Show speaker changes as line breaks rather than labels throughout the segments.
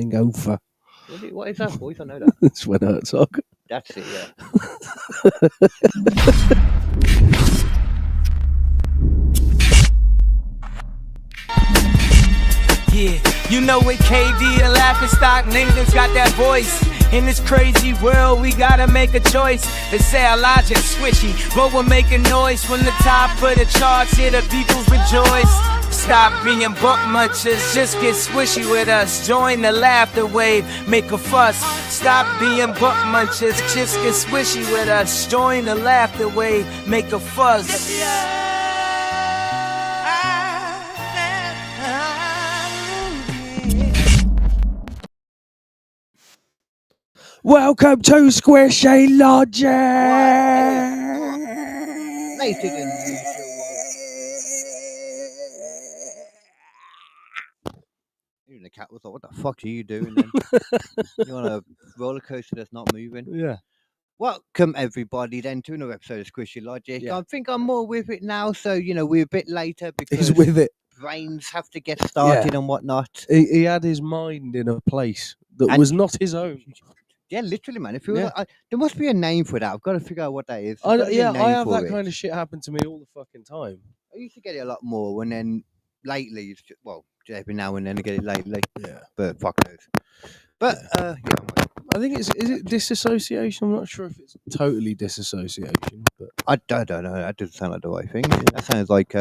falling over.
What is that voice? I know that.
It's when Herzog.
That's it, yeah.
Yeah, you know with KD, the laughing stock niggas got that voice. In this crazy world, we gotta make a choice. They say our logic swishy, but we're making noise. From the top of the charts, here the people rejoice. Stop being buck munchers, just get swishy with us. Join the laughter wave, make a fuss. Stop being buck munchers, just get swishy with us. Join the laughter wave, make a fuss.
Welcome to Squishy Logic.
Later than usual. Even the cat was like, "What the fuck are you doing?" Then you on a roller coaster that's not moving.
Yeah.
Welcome everybody then to another episode of Squishy Logic.
Yeah.
I think I'm more with it now, so we're a bit later because
He's with it.
brains have to get started and whatnot.
He had his mind in a place that was not his own.
Yeah, literally, man. If you there must be a name for that. I've got to figure out what that is.
I have that kind of shit happen to me all the fucking time.
I used to get it a lot more, and then lately, it's just, every now and then I get it lately.
Yeah,
but fuck knows. But I
think is it disassociation? I'm not sure if it's totally disassociation, but
I don't know. That doesn't sound like the right thing. That sounds like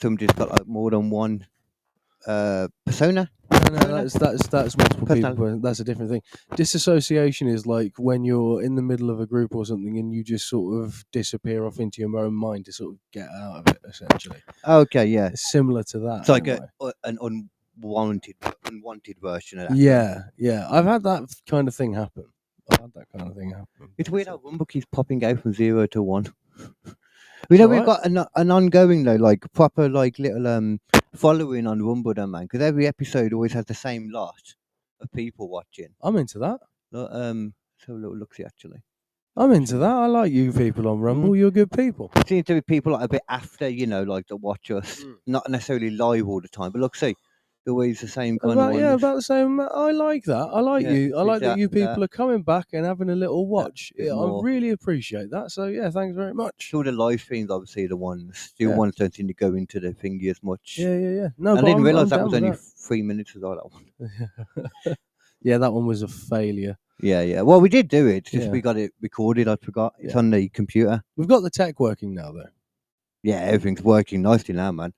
somebody's got like more than one persona.
No, that's multiple people. That's a different thing. Disassociation is like when you're in the middle of a group or something and you just sort of disappear off into your own mind to sort of get out of it, essentially.
Okay, yeah.
It's similar to that.
It's like an unwanted version of that.
Yeah. I've had that kind of thing happen.
It's weird how Rumble keeps popping out from 0 to 1. We've got an ongoing though, like proper like little following on Rumble, though, man, because every episode always has the same lot of people watching.
I'm into that.
So a little look-see actually.
I'm into that. I like you people on Rumble. You're good people.
It seems to be people like a bit after, like that watch us, not necessarily live all the time, but look, see, always the same kind of ones.
Yeah, about the same. I like that. I like you. I like that you people are coming back and having a little watch. I really appreciate that. So yeah, thanks very much.
All the live streams, obviously, the ones don't seem to go into the thingy as much.
Yeah. No,
I didn't realise that was only 3 minutes as well. That one.
Yeah, that one was a failure.
Yeah. Well, we did do it. Just we got it recorded. I forgot. It's on the computer.
We've got the tech working now, though.
Yeah, everything's working nicely now, man.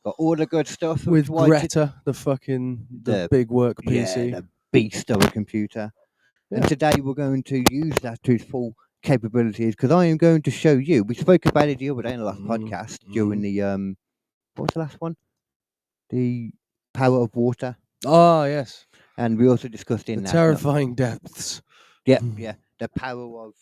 Got all the good stuff
with Greta, the big work PC,
the beast of a computer. Yeah. And today we're going to use that to its full capabilities because I am going to show you. We spoke about it the other day in the last podcast during the what was the last one? The power of water.
Oh yes.
And we also discussed in
the terrifying depths.
Yeah. The power of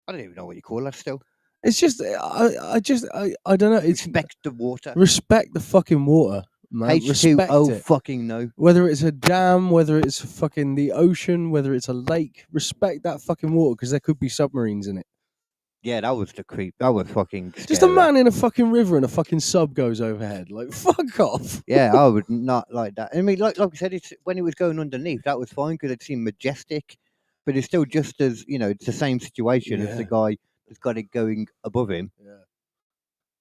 I don't even know what you call that still.
It's just, I don't know. It's
respect the water.
Respect the fucking water, man.
H2O fucking no.
Whether it's a dam, whether it's fucking the ocean, whether it's a lake, respect that fucking water because there could be submarines in it.
Yeah, that was the creep. That was fucking scary.
Just a man in a fucking river and a fucking sub goes overhead. Like, fuck off.
Yeah, I would not like that. I mean, like I said, it's when it was going underneath, that was fine because it seemed majestic, but it's still just as, it's the same situation as the guy has got it going above him. Yeah.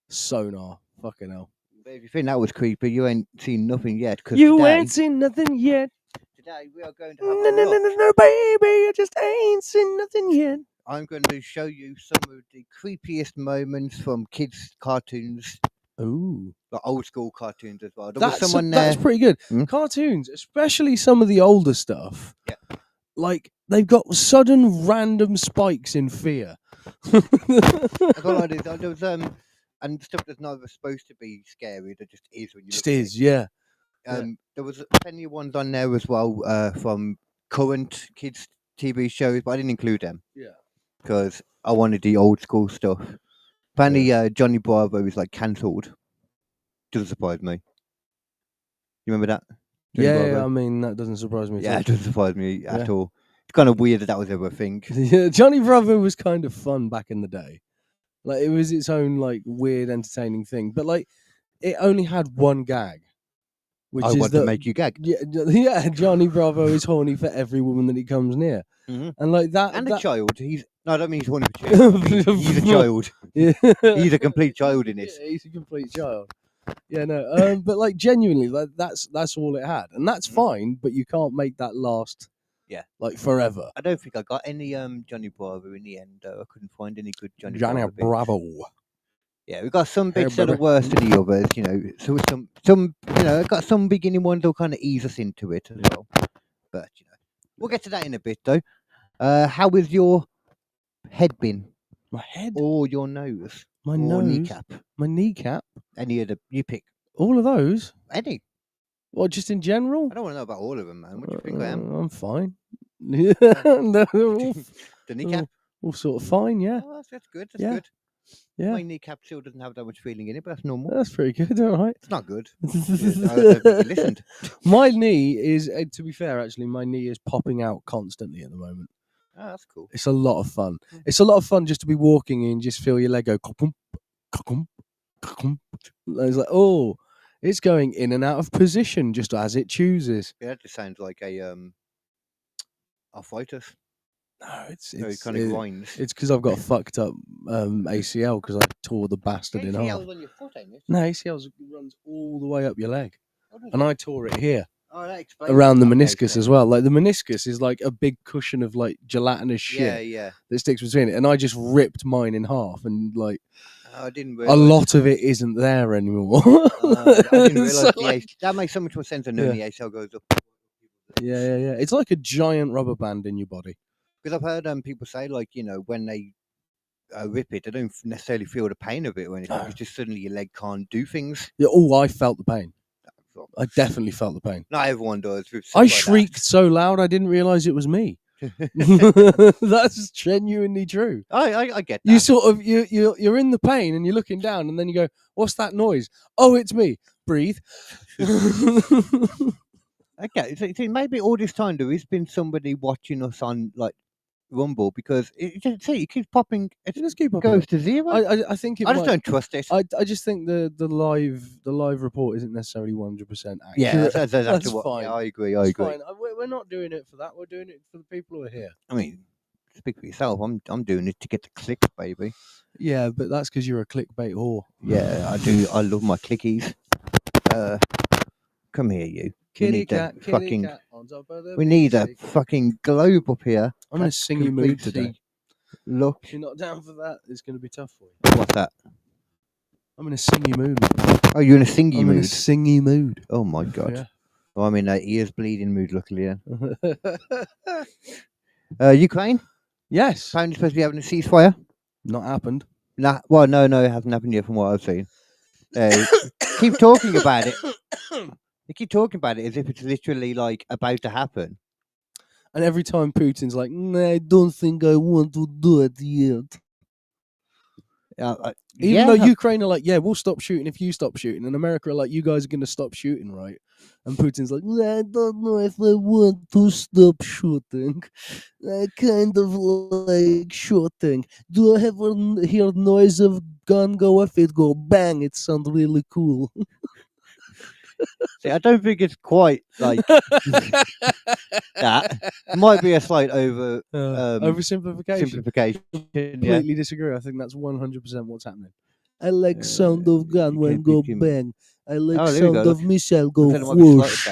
Sonar. Fucking hell.
But if you think that was creepy, you ain't seen nothing yet.
Ain't seen nothing yet.
Today we are going to have
No, baby, I just ain't seen nothing yet.
I'm going to show you some of the creepiest moments from kids' cartoons.
Ooh.
Like old school cartoons as well.
That's pretty good. Cartoons, especially some of the older stuff.
Yeah.
Like, they've got sudden random spikes in fear.
I got like this. There was, and stuff that's not supposed to be scary, that just is when you
just is, yeah.
There was plenty of ones on there as well from current kids' TV shows, but I didn't include them.
Yeah.
Because I wanted the old school stuff. Apparently, Johnny Bravo is like cancelled. Doesn't surprise me. You remember that?
Yeah, I mean, that doesn't surprise me.
Yeah, it doesn't surprise me at all. It's kind of weird that was ever a thing.
Yeah, Johnny Bravo was kind of fun back in the day. Like, it was its own, like, weird, entertaining thing. But, like, it only had one gag. which
I
is
want
that
to make you gag.
yeah, Johnny Bravo is horny for every woman that he comes near,
Mhm.
and like that,
And
that
a child. I don't mean he's horny for children. I mean, he's a child.
Yeah.
He's a complete child in this.
Yeah, he's a complete child. Yeah, no, but like genuinely, like that's all it had, and that's fine. But you can't make that last, like forever.
I don't think I got any Johnny Bravo in the end. Though. I couldn't find any good Johnny Bravo.
Bravo.
Yeah, we got some bits
Hey,
that are
baby.
worse than the others. You know, so some got some beginning ones that'll kind of ease us into it as well. But we'll get to that in a bit though. How has your head been?
My head,
or your nose,
my
or
nose,
kneecap?
my kneecap.
Any of the you pick?
All of those.
Any?
Well, just in general.
I don't want to know about all of them, man. What do you think I am?
I'm fine. Yeah, no,
The kneecap.
all sort of fine. Yeah,
Oh, that's good. That's good.
yeah.
My kneecap still doesn't have that much feeling in it, but that's normal.
That's pretty good. All right.
It's not good. I don't think you listened.
My knee is, to be fair, actually, my knee is popping out constantly at the moment.
Oh, that's cool.
It's a lot of fun. It's a lot of fun just to be walking and just feel your leg go. Ka-pump, ka-pump, ka-pump. It's like, oh, it's going in and out of position just as it chooses.
Yeah, that just sounds like a arthritis.
No, it's
kind of grinds.
It's because I've got a fucked up ACL because I tore the bastard in half.
ACL's on your foot, ain't it?
No, ACL runs all the way up your leg, and I tore it here.
Oh, that explains
Around the
it.
meniscus as well. Like the meniscus is like a big cushion of like gelatinous shit
Yeah.
that sticks between it, and I just ripped mine in half, and like
I didn't
a
realize.
lot of it isn't there anymore.
I didn't realize
So,
the
like,
that makes so much more sense than knowing the ACL goes up.
yeah. It's like a giant rubber band in your body.
Because I've heard people say, like, when they rip it, they don't necessarily feel the pain of it or anything. It's just suddenly your leg can't do things.
Yeah, oh, I felt the pain. I definitely felt the pain.
Not everyone does.
I shrieked so loud I didn't realise it was me. That's genuinely true.
I get that.
You sort of you're in the pain and you're looking down and then you go, "What's that noise?" Oh, it's me. Breathe.
Okay, so maybe all this time there has been somebody watching us on like Rumble because it keeps popping. It
just keep
goes
popping.
to zero.
I think
I just don't trust it.
I just think the live report isn't necessarily 100% accurate.
Yeah, that's exactly what.
fine.
Yeah, I agree.
It's fine. We're not doing it for that. We're doing it for the people who are here.
I mean, speak for yourself. I'm doing it to get the clicks, baby.
Yeah, but that's because you're a clickbait whore.
Yeah, I do. I love my clickies. Come here, you.
Kitty cat.
We need a fucking globe up here.
I'm in a singy mood today.
Look.
If you're not down for that, it's going to be tough for you.
What's that?
I'm in a singy mood.
Oh, you're in a singy
I'm
mood.
in a singy mood.
Oh my god.
Yeah.
Well, I'm in an ears bleeding mood. Luckily, then. Ukraine.
Yes.
Apparently supposed to be having a ceasefire.
Not happened.
Nah. Well, no, it hasn't happened yet from what I've seen. Keep talking about it. They keep talking about it as if it's literally like about to happen.
And every time Putin's like, "Nah, I don't think I want to do it yet." Even though Ukraine are like, "Yeah, we'll stop shooting if you stop shooting," and America are like, "You guys are going to stop shooting, right?" And Putin's like, "I don't know if I want to stop shooting. I kind of like shooting. Do I ever hear noise of gun go off? It go bang. It sounds really cool."
See, I don't think it's quite like that. It might be a slight
Oversimplification.
simplification.
Completely disagree. I think that's 100% what's happening. I like sound of gun when go bang. I like sound of missile go whoosh.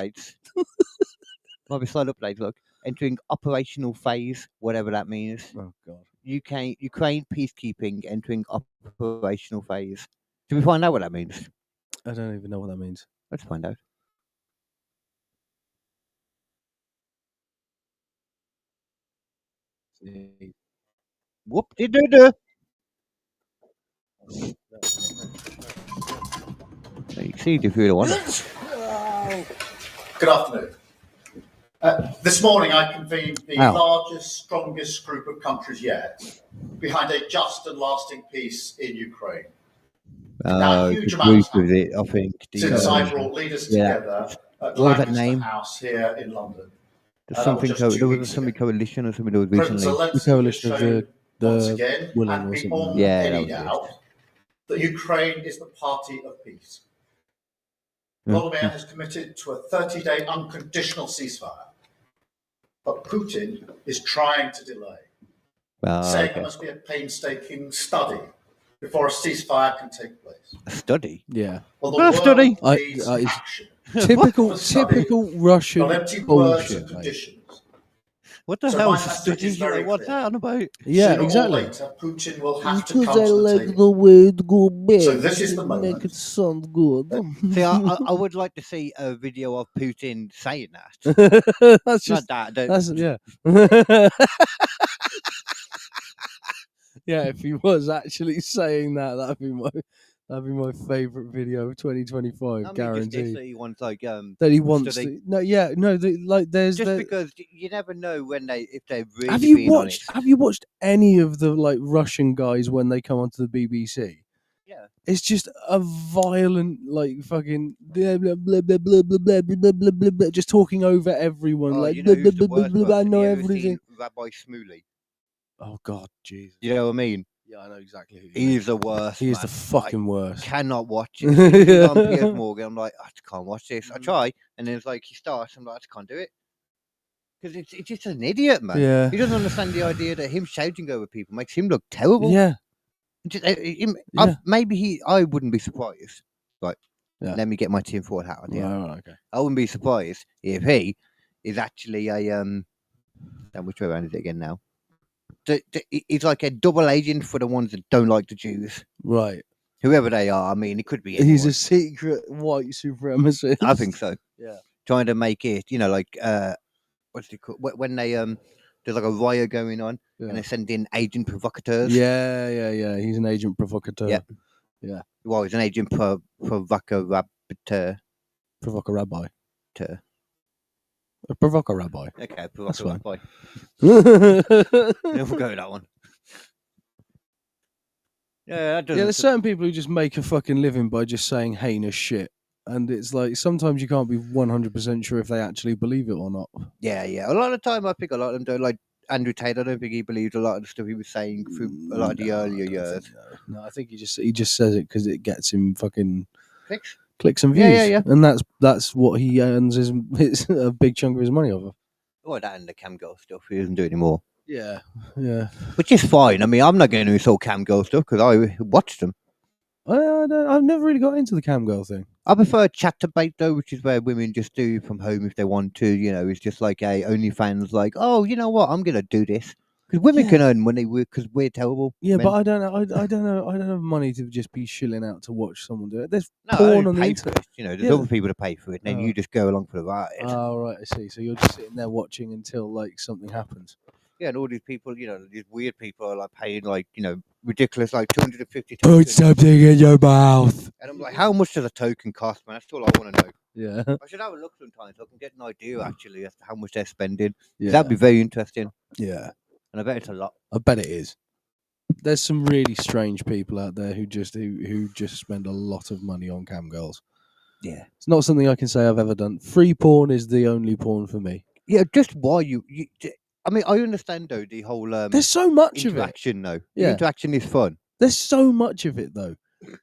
Might be slight updates. Look, entering operational phase, whatever that means.
Oh god.
Ukraine peacekeeping entering operational phase. Did we find out what that means?
I don't even know what that means.
Let's find out. Whoop de doo doo. You can see if you really want it.
Good afternoon. This morning I convened the largest, strongest group of countries yet behind a just and lasting peace in Ukraine. Now, huge amounts
with it, I think.
Since I brought leaders together at Lancaster House here in London.
There's something there was something coalition or something that was recently.
The coalition of
once again,
willing
and
or
beyond
something.
any doubt that Ukraine is the party of peace. Volodymyr has committed to a 30-day unconditional ceasefire, but Putin is trying to delay, saying there must be a painstaking study before a ceasefire can take place.
A study?
Yeah.
Well, the world
study?
needs action.
Typical Russian
Well, empty words
bullshit,
and
mate.
conditions.
What the
So
hell
my
is a
message
study?
is very
What's
clear.
that on about?
Yeah,
Sooner
exactly.
or later, Putin will have to
Because
come
I
to the
like
table.
the way it go big.
So this is the
Make
moment.
it sound good.
See, I would like to see a video of Putin saying that.
That's just
Not that.
that's yeah. Yeah, if he was actually saying that, that'd be my favourite video of 2025, guaranteed.
Just he wants like
That he wants
study.
to, there's
just because you never know when if they're really
have you
being
watched
honest.
have you watched any of the like Russian guys when they come onto the BBC?
Yeah.
It's just a violent like fucking blah blah blah blah blah blah blah blah blah blah blah, just talking over everyone like
you know
blah,
who's
blah,
the
blah,
worst
blah, blah, I
person?
know
You ever
everything.
seen Rabbi Smooley?
Oh God, Jesus.
You know what I mean?
Yeah, I know exactly who
He is the worst.
He is
man.
the fucking worst.
I cannot watch it. As soon as he's on Piers Morgan, I'm like, I can't watch this. I
Mm.
try, and then it's like he starts. I'm like, I can't do it because it's just an idiot, man.
Yeah.
He doesn't understand the idea that him shouting over people makes him look terrible.
Yeah.
Just,
Yeah.
maybe I wouldn't be surprised. Right.
Yeah.
Let me get my tinfoil hat on here.
Right, okay.
I wouldn't be surprised if he is actually a Damn, which way around is it again now? He's like a double agent for the ones that don't like the Jews.
Right.
Whoever they are, I mean, it could be.
He's
anyone.
a secret white supremacist.
I think so.
Yeah.
Trying to make it, like what's it called? When they there's like a riot going on
Yeah.
and they send in agent provocateurs.
Yeah. He's an agent provocateur.
Yeah.
Yeah.
Well, he's an agent provocateur.
Provoca rabbi.
Okay,
A provoca rabbi.
provocateur.
fine.
Rabbi.
Yeah,
We'll go with that one. Yeah, that doesn't.
there's certain people who just make a fucking living by just saying heinous shit. And it's like sometimes you can't be 100% sure if they actually believe it or not.
Yeah. A lot of the time, I think a lot of them don't. Like Andrew Tate, I don't think he believed a lot of the stuff he was saying through a lot of the earlier years.
No, I think he just says it because it gets him fucking
Clicks?
clicks and views.
Yeah.
And that's what he earns his a big chunk of his money off of.
Well, that and the cam girl stuff, he doesn't do anymore.
Yeah.
Which is fine. I mean, I'm not going to install cam girl stuff because I watched them.
I've never really got into the cam girl thing.
I prefer chat debate though, which is where women just do from home if they want to. It's just like a OnlyFans, like, oh, you know what, I'm gonna do this because women can earn money because we're terrible.
Yeah,
men.
but I don't know. I don't know. I don't have money to just be shilling out to watch someone do it. There's
No, I
porn
don't
on the
pay for
internet.
it. There's
Yeah.
other people to pay for it, and then
Oh.
you just go along for the ride.
Oh, right, I see. So you're just sitting there watching until like something happens.
Yeah, and all these people, these weird people are like paying like ridiculous, like 250
Put
tokens.
something in your mouth.
And I'm like, how much does a token cost, man? That's all I want to know.
Yeah.
I should have a look sometimes so I can get an idea actually as to how much they're spending.
Yeah.
That'd be very interesting.
Yeah.
And I bet it's a lot.
I bet it is. There's some really strange people out there who just spend a lot of money on cam girls.
Yeah.
It's not something I can say I've ever done. Free porn is the only porn for me.
Yeah, just why you I mean, I understand though the whole
There's so much of it.
interaction though. The
Yeah.
interaction is fun.
There's so much of it though.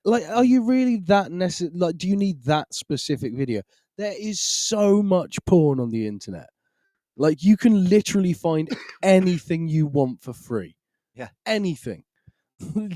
Like, are you really that necessary? Like, do you need that specific video? There is so much porn on the internet. Like, you can literally find anything you want for free.
Yeah.
Anything.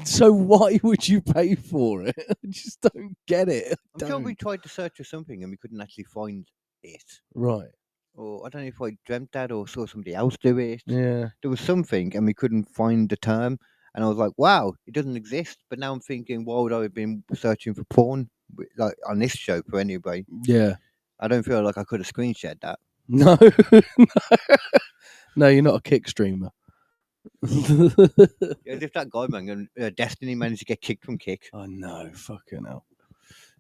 So why would you pay for it? I just don't get it.
I'm sure we tried to search for something and we couldn't actually find it.
Right.
Or I don't know if I dreamt that or saw somebody else do it.
Yeah.
There was something and we couldn't find the term. And I was like, wow, it doesn't exist. But now I'm thinking, why would I have been searching for porn like on this show for anybody?
Yeah.
I don't feel like I could have screen shared that.
No. No, you're not a kick streamer.
Yeah, if that guy, man, Destiny managed to get kicked from Kick.
Oh no, fucking hell.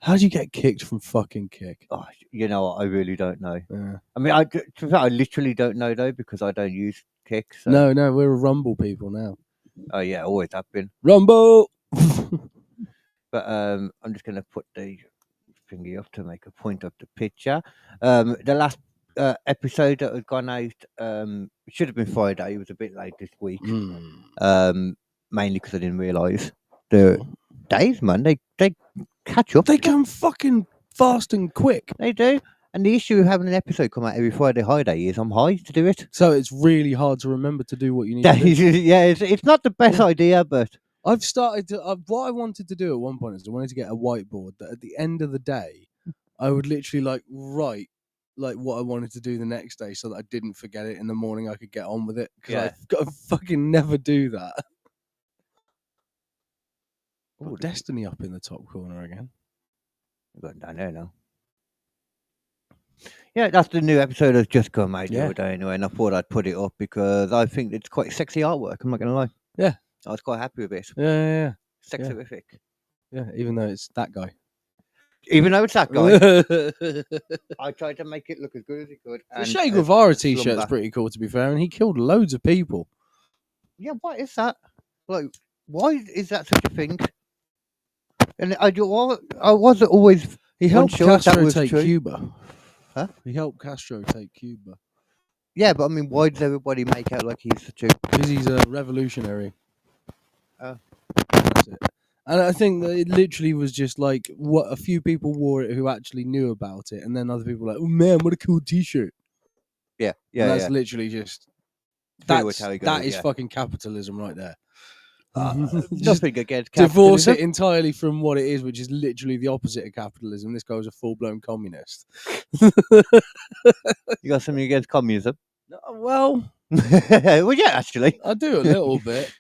How do you get kicked from fucking Kick?
Oh, I really don't know.
Yeah.
I mean, I literally don't know though because I don't use Kick. So.
No, we're a Rumble people now.
Oh yeah, always have been.
Rumble.
But I'm just gonna put the thingy up to make a point of the picture. The last episode that had gone out, it should have been Friday. It was a bit late this week. Mainly because I didn't realise the days, man. They catch up.
They come fucking fast and quick.
They do. And the issue of having an episode come out every Friday holiday is I'm high to do it.
So it's really hard to remember to do what you need to do.
Yeah, it's not the best idea, but
I've started to. What I wanted to do at one point is I wanted to get a whiteboard that at the end of the day, I would literally write what I wanted to do the next day, so that I didn't forget it in the morning. I could get on with it because I've got to fucking never do that. Oh, Destiny up in the top corner again.
Going down there now. Yeah, that's the new episode that's just come out the other day anyway, and I thought I'd put it up because I think it's quite sexy artwork. I'm not going to lie.
Yeah.
I was quite happy with it.
Yeah.
Sexerific.
Yeah, even though it's that guy.
Even though it's that guy. I tried to make it look as good as it could.
The Che Guevara t-shirt's pretty cool, to be fair, and he killed loads of people.
Yeah, what is that? Like, why is that such a thing? And I wasn't always.
He helped Castro take
true.
Cuba.
Huh?
He helped Castro take Cuba.
Yeah, but I mean, why does everybody make out like he's such a?
Because he's a revolutionary.
Oh.
That's it. And I think that it literally was just like what a few people wore it who actually knew about it, and then other people were like, "Oh man, what a cool T-shirt!"
Yeah.
And that's literally just that is fucking capitalism right there.
Nothing against capitalism.
Divorce it entirely from what it is, which is literally the opposite of capitalism. This guy was a full-blown communist.
You got something against communism?
Well,
well, yeah, actually,
I do a little bit.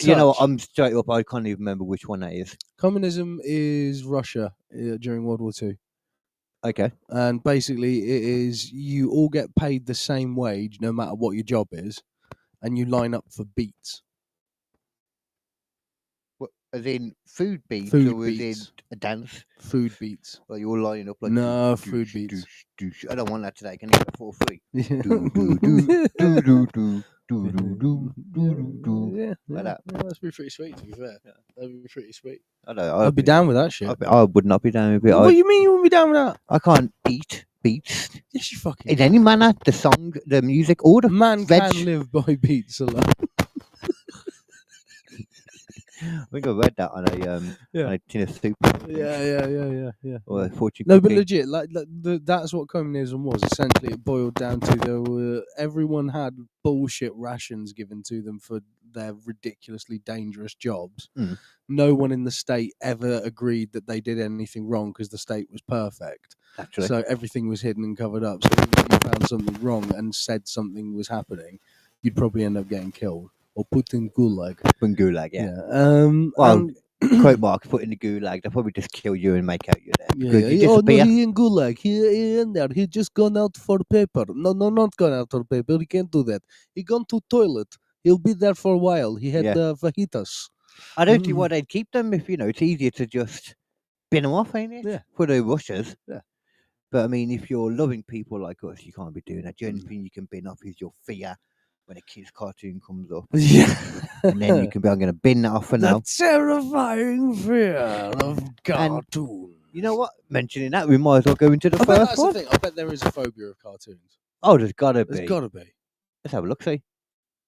You know, I'm straight up. I can't even remember which one that is.
Communism is Russia during World War II.
Okay.
And basically, it is you all get paid the same wage, no matter what your job is, and you line up for beats.
As in food beats,
food
or
beats.
As in a dance?
Food beats.
Like you're all lining up like
no food beats.
I don't want that today. Can I get it for free?
Yeah,
like that.
Yeah, that'd be pretty sweet. To be fair, that'd be pretty sweet.
I know.
I'd be down with that shit.
I would not be down with it.
What do you mean you wouldn't be down with that?
I can't eat beats.
Yes, you fucking.
In any manner, the song, the music, or the
man can live by beats alone.
I think I read that on a tin of soup.
Yeah.
Or a fortune
No,
cookie.
but legit, that's what communism was. Essentially, it boiled down to everyone had bullshit rations given to them for their ridiculously dangerous jobs.
Mm.
No one in the state ever agreed that they did anything wrong because the state was perfect.
Actually.
So everything was hidden and covered up. So if you found something wrong and said something was happening, you'd probably end up getting killed. Or put in gulag.
In gulag, yeah.
Well,
quote marks, put in the gulag. They'll probably just kill you and make out you're there.
Yeah. Oh, no, he in gulag. He in there. He just gone out for paper. No, not gone out for paper. He can't do that. He gone to toilet. He'll be there for a while. He had fajitas.
I don't see why they'd keep them if, it's easier to just bin them off, ain't it?
Yeah.
For the rushers.
Yeah.
But, I mean, if you're loving people like us, you can't be doing that. The only thing you can bin off is your fear. When a kid's cartoon comes up, and then you can be, I'm going to bin that off for now.
The terrifying fear of cartoon.
You know what? Mentioning that, we might as well go into the first
that's
one.
The thing. I bet there is a phobia of cartoons.
Oh, there's got to be.
There's got to be.
Let's have a look. See,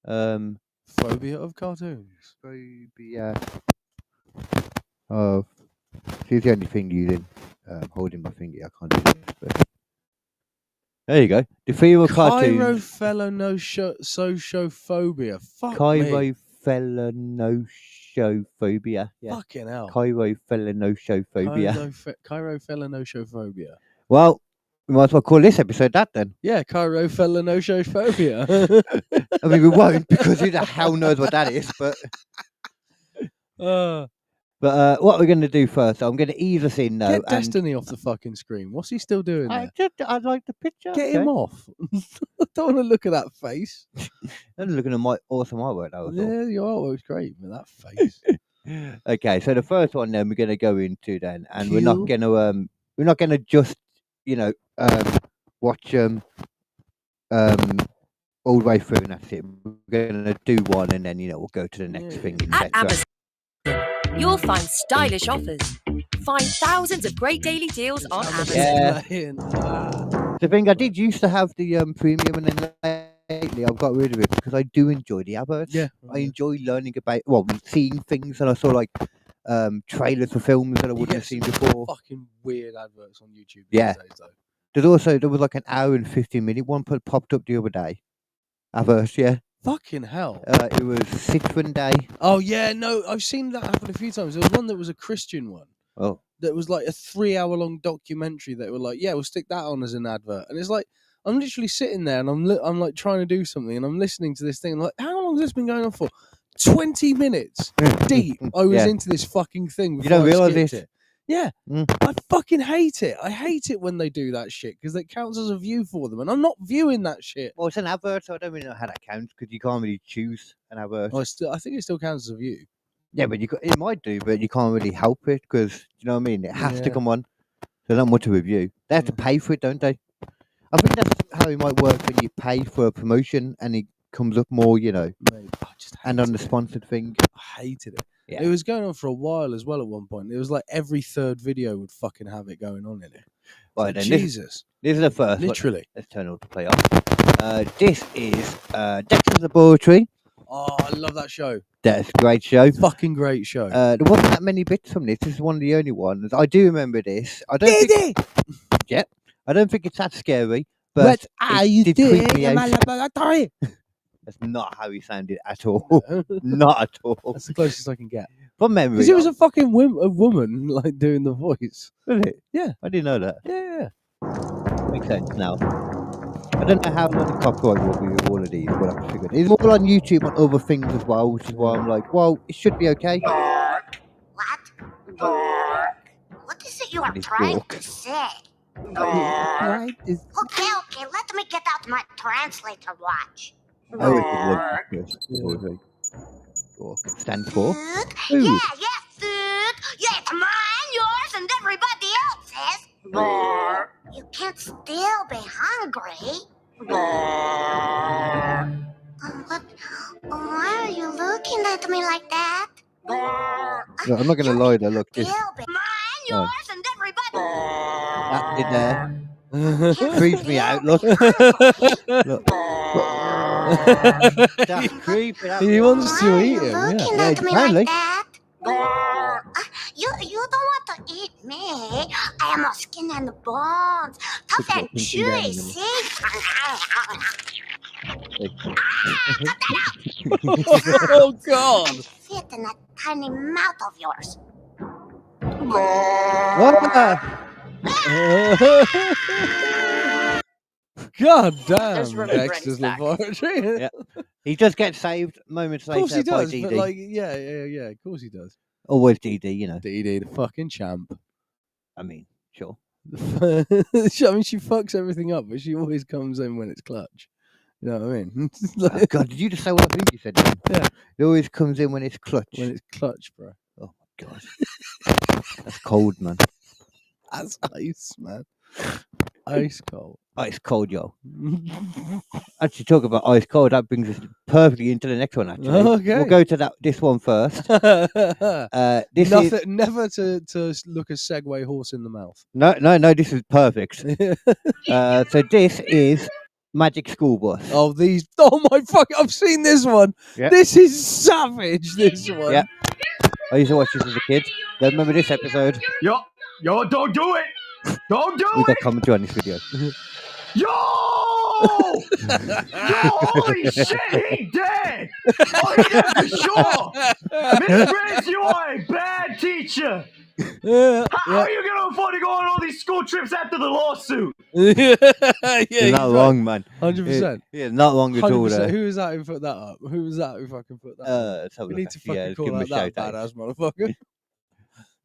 phobia of cartoons.
Phobia of. Here's the only thing using holding my finger. I can't do this. But... There you go. The fear of cartoons.
Chirophilonosophobia. Fuck
Chirophilonosophobia. Yeah.
Fucking hell.
Chirophilonosophobia.
Chirophilonosophobia.
Well, we might as well call this episode that then.
Yeah, chirophilonosophobia.
I mean, we won't because who the hell knows what that is, but... But what we're going to do first, I'm going to ease us in now.
Get Destiny off the fucking screen. What's he still doing there?
I like the picture.
Get him off. I don't want to look at that face.
I'm looking at my awesome artwork.
Yeah, your artwork's great, but that face.
Okay, so the first one then we're going to go into then, and we're not going to just watch all the way through and that's it. We're going to do one and then we'll go to the next thing.
At Amazon, you'll find stylish offers. Find thousands of great daily deals on Amazon.
Yeah. The thing I did used to have the premium, and then lately I've got rid of it because I do enjoy the adverts.
Yeah,
I enjoy learning about, seeing things, and I saw trailers for films that I wouldn't have seen before.
Fucking weird adverts on YouTube.
Yeah.
These days,
there was like an hour and 50-minute one popped up the other day. Adverts, yeah.
Fucking hell.
It was Citroen Day.
Oh yeah, no, I've seen that happen a few times. There was one that was a Christian one.
Oh.
That was like a 3-hour-long documentary that were like, yeah, we'll stick that on as an advert. And it's like, I'm literally sitting there and I'm like trying to do something and I'm listening to this thing. I'm like, how long has this been going on for? 20 minutes deep. I was into this fucking thing.
You don't realise
it. Yeah. I fucking hate it. I hate it when they do that shit because it counts as a view for them. And I'm not viewing that shit.
Well, it's an advert, so I don't really know how that counts because you can't really choose an advert.
I think it still counts as a view.
Yeah, but it might do, but you can't really help it because, you know what I mean? It has to come on. There's not much of a review. They have to pay for it, don't they? I think that's how it might work when you pay for a promotion and it comes up more, you know.
Mate,
and on the sponsored thing.
I hated it.
Yeah.
It was going on for a while as well at one point. It was like every third video would fucking have it going on in it.
Right, then,
Jesus.
This is the first.
Literally.
Let's turn on the play off. This is Dexter's Laboratory.
Oh, I love that show.
That's a great show.
Fucking great show.
There wasn't that many bits from this. This is one of the only ones. I do remember this. I don't think. Yeah, I don't think it's that scary. But
what are you doing
in
my laboratory?
That's not how he sounded at all. Not at all.
That's the closest I can get.
From memory.
Because it was a fucking a woman like doing the voice.
Was it?
Yeah.
I didn't know that.
Yeah.
Makes sense now. I don't know how long the copyright will be with all of these, but I figured. It's all on YouTube and other things as well, which is why I'm like, well, it should be okay.
What? What is it you are trying to say?
Right?
Okay, let me get out my translator watch.
Stand for?
Food? Yeah, food. Yeah, it's mine, yours, and everybody else's. You can't still be hungry. Why are you looking at me like that?
No, I'm not going to lie though, look. This,
mine, yours, and everybody.
that in there. Creeps me out, look. Look. That's creepy.
He wants to eat him.
Looking
Yeah.
at me
apparently.
like that? You don't want to eat me. I am a skin and bones, tough and chewy. See?
Oh God!
I fit in that tiny mouth of yours.
God
There's
damn!
room for
Dexter's
Brent's back.
laboratory.
Yeah. He just gets saved moments
Of course
later
he
by
does,
DD.
but like, yeah. Of course he does.
Always DD, you know.
DD, the fucking champ.
I mean, sure.
I mean, she fucks everything up, but she always comes in when it's clutch. You know what I mean?
Oh, God, did you just say what I think you said? Then?
Yeah.
It always comes in when it's clutch.
When it's clutch, bro.
Oh, my God. That's cold, man.
That's ice, man. Ice cold.
Ice cold, yo. Actually, talk about ice cold. That brings us perfectly into the next one, actually.
Okay.
We'll go to this one first. This
Nothing,
is...
never to look a Segway horse in the mouth.
No, this is perfect. So this is Magic School Bus.
Oh, my fuck! I've seen this one.
Yep.
This is savage. This one.
Yeah. I used to watch this as a kid. Don't remember this episode.
Yo, don't do it! Don't do
We got
it!
commentary on this video.
Yo! Holy shit, he dead! Oh, he dead for sure! Miss Grace, you are a bad teacher! How are you gonna afford to go on all these school trips after the lawsuit?
Yeah,
You're not wrong, man.
100%.
Yeah, not wrong at all.
100%. Who was that who put that up? Who was that who fucking put that up?
Let's have a
We
look,
need to
actually.
fucking
Let's
call
give him
out
a
that
shout out.
badass motherfucker.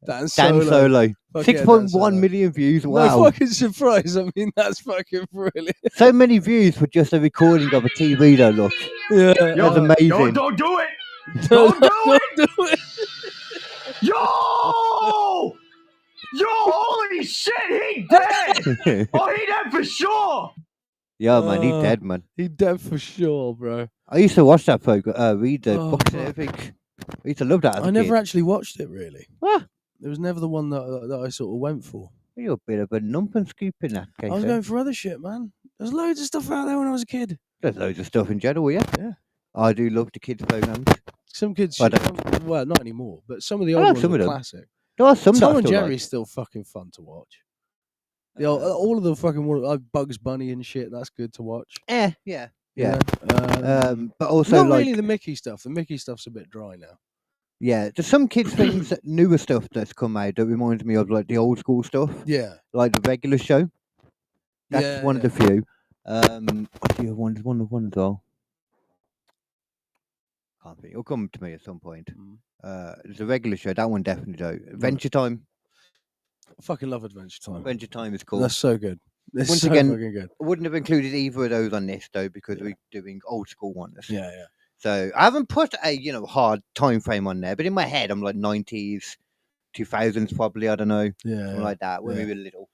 Dan
Dan
Solo.
Solo.
Fuck yeah, Dan
6.1
Solo.
million views.
No
Wow.
fucking surprise. I mean, that's fucking brilliant.
So many views for just a recording of a TV, though, look.
Yeah.
That's amazing.
Yo, don't do it! Don't do it!
do it.
Yo! Yo, holy shit, he dead! Oh, he dead for sure!
Yeah, man, he's dead, man.
He dead for sure, bro.
I used to watch that program, read the
Oh,
books and
fuck.
everything. I used to love that as
I
a
never
kid.
actually watched it, really.
What?
It was never the one that I sort of went for.
You're a bit of a nump and scoop in that case.
I was
eh?
going for other shit, man. There's loads of stuff out there when I was a kid.
There's loads of stuff in general, yeah.
Yeah.
I do love the kids' programs.
Some kids,
I
well, not anymore, but some of the
I
old
like
ones
some
are
of them.
classic.
There are some
Tom
that I
and
still
Jerry's
like.
still fucking fun to watch. All of the fucking like Bugs Bunny and shit. That's good to watch.
Yeah.
You
Yeah.
know?
But also
not
like
really the Mickey stuff. The Mickey stuff's a bit dry now.
yeah, there's some kids things newer stuff that's come out that reminds me of like the old school stuff.
Yeah,
Like the regular show. That's
Yeah,
one of the few. What's the other one? There's one as well. Can't think. It'll come to me at some point. There's a regular show. That one definitely do. Adventure Time.
I fucking love Adventure Time.
Adventure Time is cool.
That's so good. It's
Once
so
again,
fucking good.
I wouldn't have included either of those on this though because we're doing old school ones.
Yeah.
So I haven't put a hard time frame on there, but in my head I'm like 90s, 2000s probably. I don't know, something like that when we were little.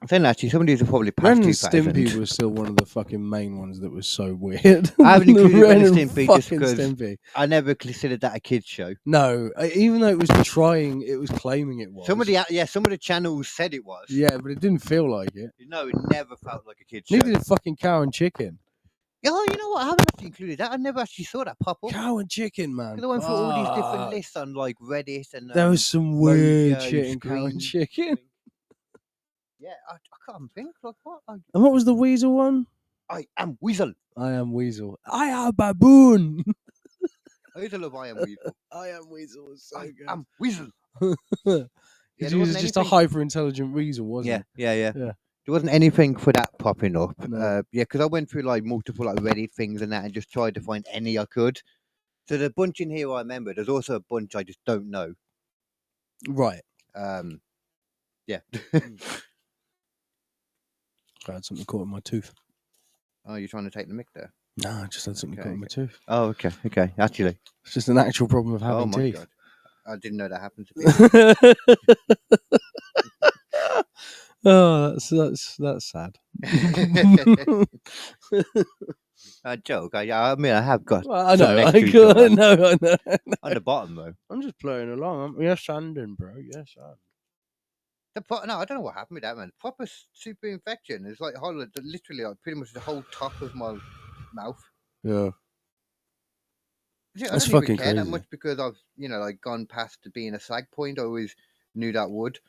Then actually, some of these are probably past
Ren and
2000.
Stimpy was still one of the fucking main ones that was so weird.
I haven't included Ren and Stimpy just
fucking
because
Stimpy.
I never considered that a kids show.
No, even though it was claiming it was.
Some of the channels said it was.
Yeah, but it didn't feel like it.
No, it never felt like a kids show.
Neither did fucking Cow and Chicken.
Oh, you know what? I haven't actually included that. I never actually saw that pop up.
Cow and Chicken, man.
Because I went through all these different lists on like Reddit and
there was some weird
Mojo,
shit in Cow and Chicken.
Yeah, I can't think. Like what?
And what was the Weasel one?
I am Weasel.
I am Weasel. I am Baboon.
I used to love I am Weasel.
I am Weasel was so good.
I'm Weasel.
He was just a hyper intelligent Weasel, wasn't he?
Yeah. There wasn't anything for that popping up.
No.
Because I went through like multiple like Reddit things and that, and just tried to find any I could. So the bunch in here I remember. There's also a bunch I just don't know.
Right.
Yeah.
I had something caught in my tooth.
Oh, you're trying to take the mic there?
No, I just had something caught in my tooth.
Oh, okay. Actually,
It's just an actual problem of having
oh my
teeth.
god, I didn't know that happened to me.
Oh, that's sad.
A joke. I mean, I have got.
Well, I
some
know,
extra joke
I know.
on the bottom though.
I'm just playing along. Yes, Sandon, bro. Yes, Sandon.
No, I don't know what happened with that, man. Proper super infection. It's like literally like pretty much the whole top of my mouth.
Yeah.
I
That's
don't
fucking
even care that
crazy.
much because I've like gone past being a slag point. I always knew that would.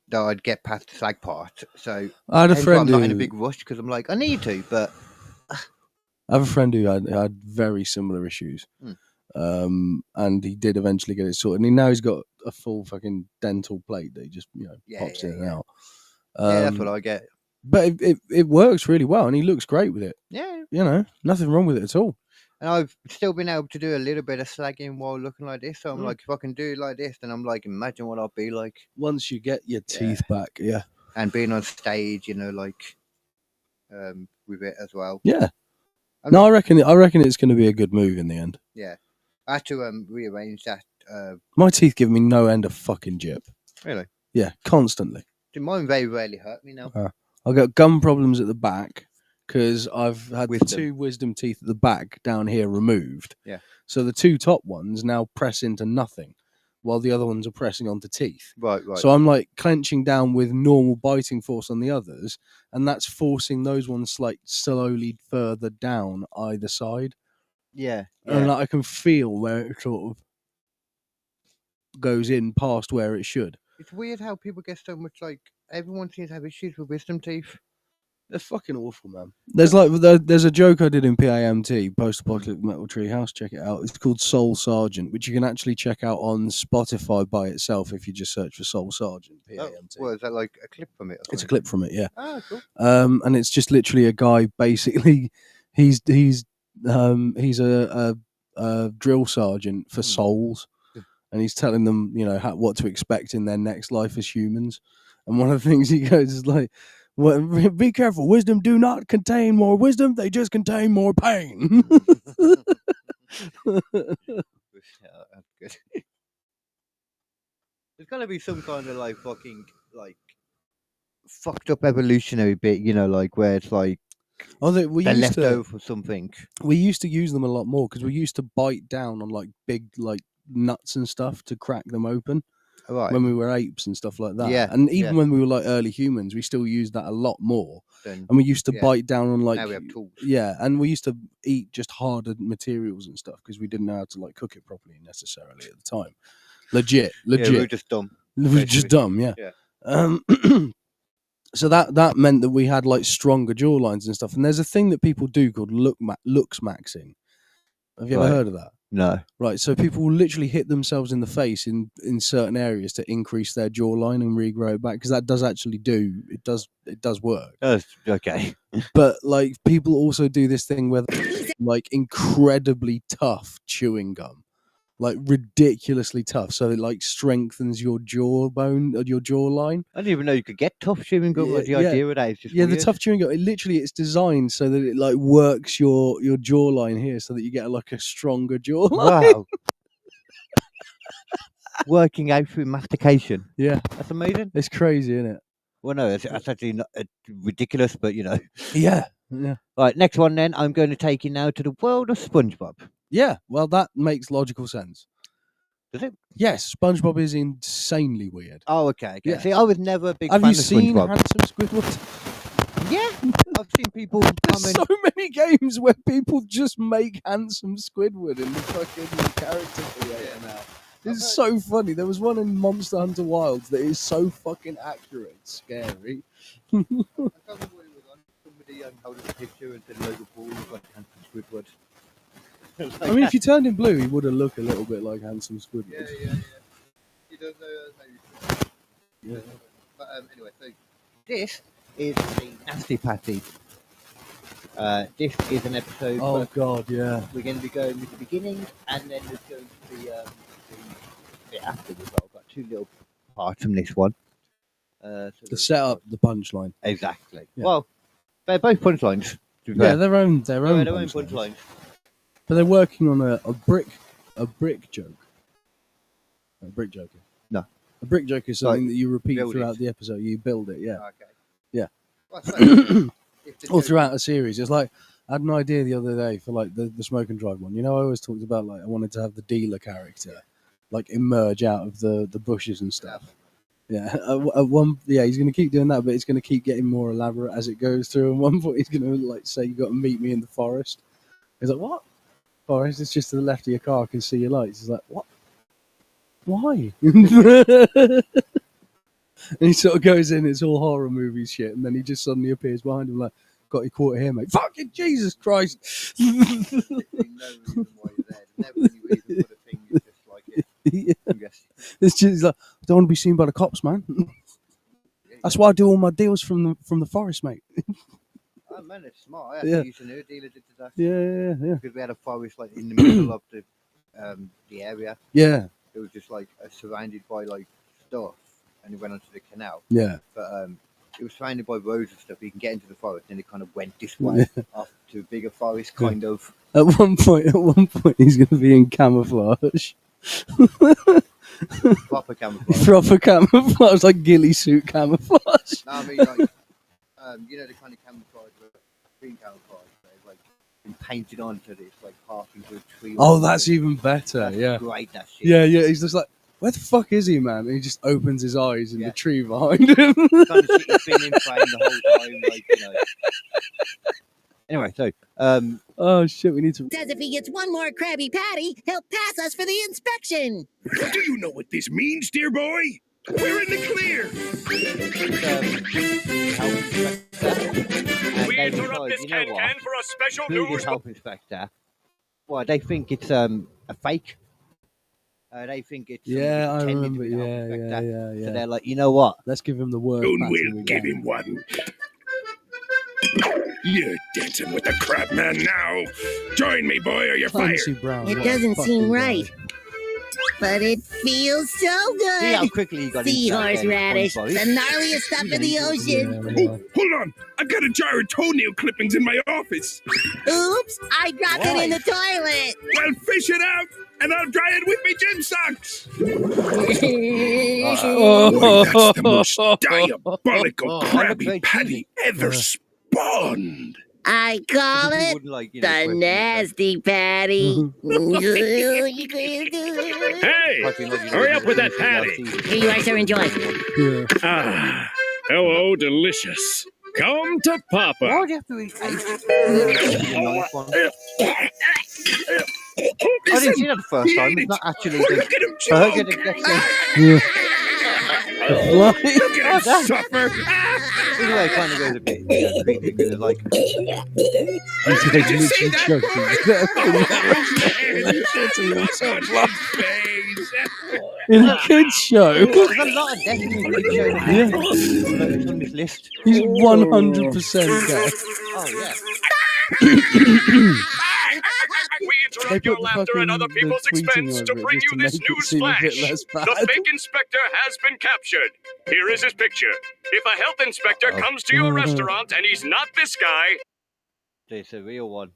That I'd get past the slag part. So
I had a
hence why
friend
I'm not in a
who-
big rush because I'm like I need to, but
I have a friend who had very similar issues. And he did eventually get it sorted. And now he's got a full fucking dental plate that he just pops in and out.
yeah, that's what I get.
But it works really well, and he looks great with it.
Yeah.
Nothing wrong with it at all.
And I've still been able to do a little bit of slagging while looking like this. So I'm like, if I can do it like this, then I'm like, imagine what I'll be like.
Once you get your teeth back, yeah.
And being on stage, like, with it as well.
Yeah. No, I reckon it's going to be a good move in the end.
Yeah. I had to rearrange that.
My teeth give me no end of fucking jip.
Really?
Yeah, constantly.
Mine very rarely hurt me now.
I've got gum problems at the back because I've had
Wisdom.
2 wisdom teeth at the back down here removed.
Yeah.
So the 2 top ones now press into nothing, while the other ones are pressing onto teeth.
Right.
So I'm like clenching down with normal biting force on the others, and that's forcing those ones like slowly further down either side.
Yeah.
And like, I can feel where it sort of goes in past where it should.
It's weird how people get so much like everyone seems to have issues with wisdom teeth.
They're fucking awful, man. There's a joke I did in PAMT, Post-Apocalyptic Metal Tree House. Check it out. It's called Soul Sergeant, which you can actually check out on Spotify by itself if you just search for Soul Sergeant PAMT.
Well, is that like a clip from it?
It's a clip from it, yeah.
Oh, cool.
And it's just literally a guy. Basically, he's a drill sergeant for souls, and he's telling them, what to expect in their next life as humans. And one of the things he goes is like, well, be careful. Wisdom do not contain more wisdom. They just contain more pain.
Yeah, that's good. There's got to be some kind of like fucking like fucked up evolutionary bit, like where it's like
we
they're
used
left over for something.
We used to use them a lot more because we used to bite down on like big like nuts and stuff to crack them open.
Right.
when we were apes and stuff like that.
Yeah,
And even
yeah.
when we were like early humans, we still used that a lot more.
Then
And we used to
yeah.
bite down on like
now we have tools.
yeah, and we used to eat just harder materials and stuff because we didn't know how to like cook it properly necessarily at the time. Legit.
Yeah, we were just dumb.
We were just dumb, yeah.
Yeah.
So that meant that we had like stronger jawlines and stuff. And there's a thing that people do called looks maxing. Have you ever heard of that?
No.
Right, so people will literally hit themselves in the face in certain areas to increase their jawline and regrow it back because that does actually it does work.
Okay.
But like people also do this thing where they're, like incredibly tough chewing gum, like ridiculously tough, so it like strengthens your jawbone or your jawline.
I didn't even know you could get tough chewing gum.
Yeah,
The idea of that is just
the
weird.
tough chewing gum. It's designed so that it like works your jawline here, so that you get like a stronger jawline.
Wow. Working out through mastication.
Yeah,
That's amazing.
it's crazy, isn't it?
Well, no, that's actually not ridiculous, but you know.
Yeah.
Right, next one then. I'm going to take you now to the world of SpongeBob.
Yeah, well, that makes logical sense.
Does it?
Yes, SpongeBob is insanely weird.
Oh, okay.
Yeah.
See, I was never a big
Have
fan
you
of
seen
SpongeBob.
Handsome Squidward?
Yeah, I've seen people
There's
comment.
so many games where people just make Handsome Squidward in the fucking character creator now. It's so funny. There was one in Monster Hunter Wilds that is so fucking accurate, it's scary.
I can't remember what it was on. Somebody held up a picture and said Logan Paul was like Handsome Squidward.
I mean, if you turned him blue, he would have looked a little bit like Handsome Squidward.
Yeah. You don't know maybe.
Yeah.
But anyway, so this is the Nasty Patty. This is an episode.
Oh
where
God, yeah.
we're going to be going with the beginning, and then there's going to be the bit afterwards. I've got two little parts from this one. So
The setup, the punchline.
exactly.
Yeah.
Well, they're both punchlines. to be
Yeah,
fair.
their own
They're their own
punchlines.
punchlines.
But they're working on a brick joke. A brick joke.
No.
A brick joke is something
Like,
that you repeat
build
throughout
it.
the episode. You build it, yeah.
Okay.
Yeah.
Well, so, if the
All
joke-
throughout a series. It's like I had an idea the other day for like the smoke and drive one. You know, I always talked about like I wanted to have the dealer character like emerge out of the bushes and stuff. Yeah, he's going to keep doing that, but it's going to keep getting more elaborate as it goes through. And one point, he's going to like say, "You got to meet me in the forest." He's like, "What? Forest? It's just to the left of your car. I can see your lights." He's like, "What? Why?" And he sort of goes in. It's all horror movie shit, and then he just suddenly appears behind him, like, "Got your quarter here, mate." Fucking Jesus Christ!
There's no reason why you're there. There's never any reason for the thing. You just like it.
Yeah.
I'm guessing.
It's just like I don't want to be seen by the cops, man. That's why I do all my deals from the forest, mate.
Oh man, it's smart. I
Yeah.
actually used to know a dealer did that.
Yeah.
Because we had a forest like in the middle of the area.
Yeah.
It was just like surrounded by like stuff, and it went onto the canal.
Yeah.
But it was surrounded by roads and stuff. You can get into the forest, and it kind of went this way off to a bigger forest, kind of.
At one point, he's going to be in camouflage.
Proper camouflage.
Proper camouflage, like ghillie suit camouflage.
No, I mean like, you know the kind of camouflage, green camouflage, where it's like been painted on so that it's like half into a tree.
Oh, that's even better.
That's
Yeah.
great. That shit.
Yeah. He's just like, where the fuck is he, man? And he just opens his eyes in
Yeah.
the tree behind him.
Kind of shit he's been in frame the whole time, like you know. Anyway, so
Oh shit, we need to.
Says if he gets one more Krabby Patty, he'll pass us for the inspection.
Do you know what this means, dear boy? We're in the clear.
We
interrupt this can for a special
Who
news.
the health inspector? Well, they think it's a fake. They think it's
Yeah, I
pretending to
remember.
be the health inspector.
Yeah.
So they're like, you know what?
Let's give him the word.
Soon
pattern
we'll
we
give
got.
him one. You're dancing with the crab man now. Join me, boy, or you're fired.
Clancy Brown,
It
what a
doesn't seem
fucking
right.
guy.
But it feels so
See how
good.
quickly he got into that
Seahorse
then,
radish, the
SpongeBob.
gnarliest stuff in the ocean.
Yeah.
Oh, hold on. I got a jar of toenail clippings in my office.
Oops, I dropped it in the toilet.
Well, fish it out, and I'll dry it with me gym socks.
Oh,
Boy, that's the most diabolical
Very
Krabby
cheesy.
Patty ever spawned.
I call
Because we
it
wouldn't, like, you know,
the
question it,
nasty patty.
Hey, hurry up with that patty.
Here you are, sir. Enjoy.
Yeah.
Ah, hello, delicious. Come to Papa.
Why do you have to eat eight? The nice one. I didn't see that the first time. It's not actually the
Look at him
burger
choke.
that gets
What?
Look at him suffer.
Either way, it kind of goes a bit creepy because it's like,
Did you see that?
In a kid's show.
there's a lot of death in this big show that noticed on this list.
He's 100% dead.
Oh, yeah.
We
They
interrupt your
put the
laughter at other
fucking
people's
the tweeting
expense to
over it
bring
just
you
to
this
make it
news
seem a bit
flash.
less bad.
The fake inspector has been captured. Here is his picture. If a health inspector comes to your restaurant and he's not this guy,
It's a real one.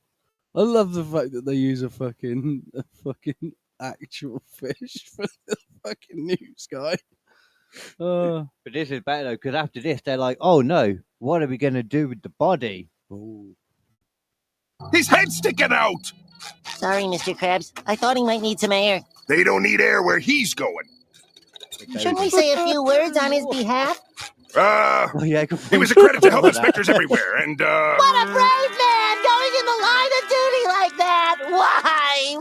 I love the fact that they use a fucking actual fish for the fucking news guy.
But this is better though, because after this, they're like, oh no, what are we going to do with the body?
his head's sticking out.
Sorry, Mr. Krabs. I thought he might need some air.
They don't need air where he's going.
Shouldn't we say a few words on his behalf?
Oh, yeah,
He was a credit to health inspectors everywhere, and
What a brave man going in the line of duty like that! Why?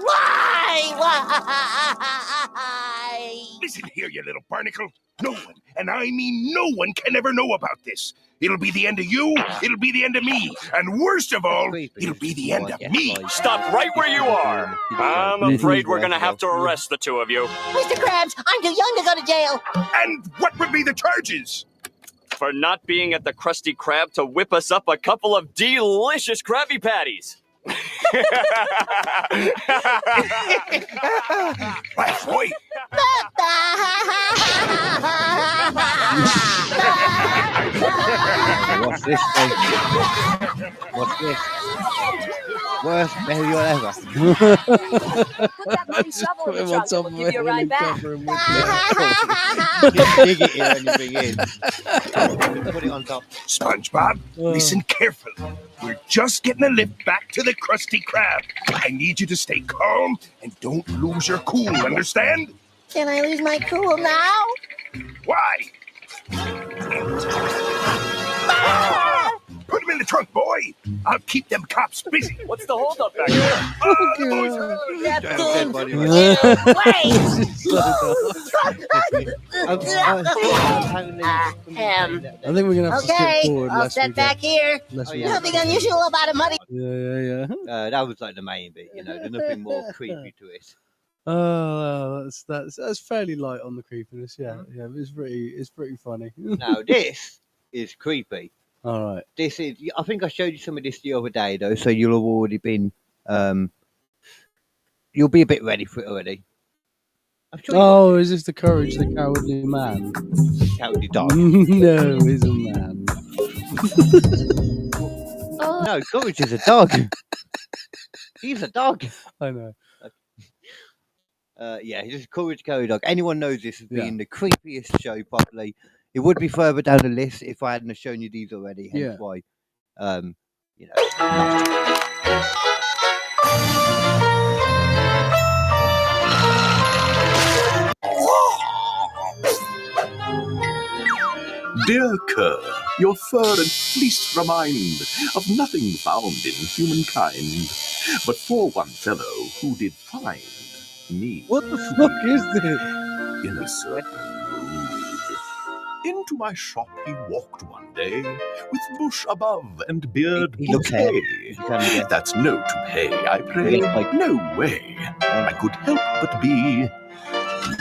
listen here, you little barnacle. No one, and I mean no one, can ever know about this. It'll be the end of you, it'll be the end of me, and worst of all, it'll be the end of me.
Stop right where you are. I'm afraid we're gonna have to arrest the two of you.
Mr. Krabs, I'm too young to go to jail.
And what would be the charges?
For not being at the Krusty Krab to whip us up a couple of delicious Krabby Patties.
Laugh, boy.
What's this thing? What's this? Worst burial ever.
Just put him on top of it and then cover him with
Just dig it in anything in. Put it on top.
SpongeBob, listen carefully. We're just getting a lift back to the Krusty Krab. I need you to stay calm and don't lose your cool, understand?
Can I lose my cool now?
Why? Put him in the trunk, boy. I'll keep them cops busy.
What's the holdup back there?
Dead body.
I think we're gonna have to skip
Okay,
forward.
I'll sit back here. Nothing unusual about a muddy.
Yeah.
That was like the main bit, you know. There's nothing more creepy to it.
Oh, that's fairly light on the creepiness. Yeah. It's pretty funny.
Now this is creepy.
All right.
This is. I think I showed you some of this the other day though, so you'll have already been. You'll be a bit ready for it already. I'm sure.
Oh, is this the Courage the Cowardly Man?
Cowardly dog.
No, he's a man.
No, Courage is a dog. He's a dog.
I know.
Yeah, he's just Courage Cowardly Dog. Anyone knows this as being the creepiest show, probably. It would be further down the list if I hadn't shown you these already. Hence why, you know.
Dear cur, your fur and fleece remind of nothing found in humankind, but for one fellow who did find me.
What the fuck is this?
In a certain mood. Into my shop he walked one day, with bush above and beard bouquet. That's no toupee, I pray, no way. I could help but be,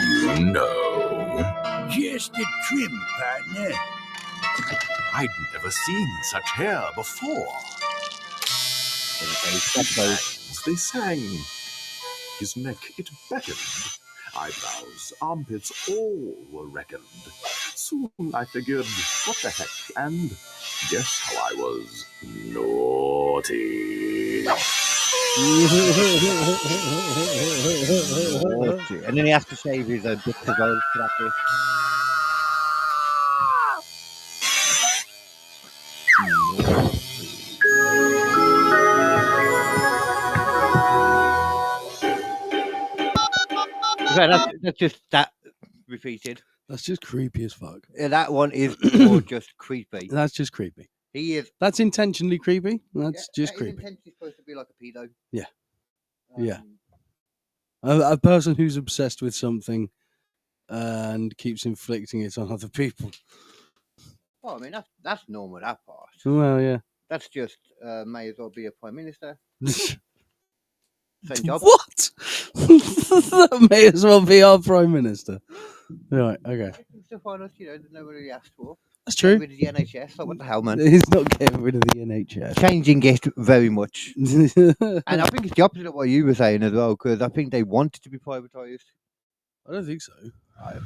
you know.
Just a trim, partner.
I'd never seen such hair before. They sang. His neck, it beckoned. Eyebrows, armpits, all were reckoned. Soon I figured, what the heck, and guess how I was naughty.
And then he has to shave his own bits as well for that bit. that's just that repeated.
That's just creepy as fuck.
Yeah, that one is more just creepy.
That's just creepy.
He is.
That's intentionally creepy. That's just creepy.
Intentionally supposed to be like a pedo.
Yeah. Yeah. A person who's obsessed with something and keeps inflicting it on other people.
Well, I mean that's normal. That part.
Well, yeah.
That's just may as well be a prime minister. Same job.
What? That may as well be our prime minister. Right. Okay.
Stuff on us, that nobody asked for.
That's true.
Get rid of the NHS. Like, what the hell, man?
He's not getting rid of the NHS.
Changing it very much. And I think it's the opposite of what you were saying as well, because I think they want it to be privatised.
I don't think so.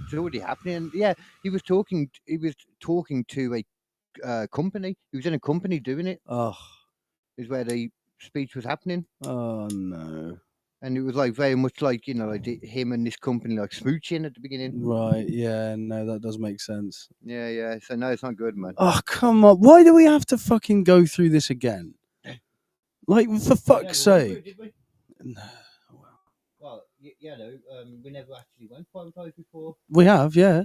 It's already happening. Yeah, he was talking to a company. He was in a company doing it.
Oh,
is where the speech was happening.
Oh no!
And it was like very much like like him and this company like smooching at the beginning.
Right? Yeah. No, that does make sense.
Yeah. Yeah. So no, it's not good, man.
Oh come on! Why do we have to fucking go through this again? Like for fuck's sake! No.
Well, we never actually went privatised before.
We have, yeah.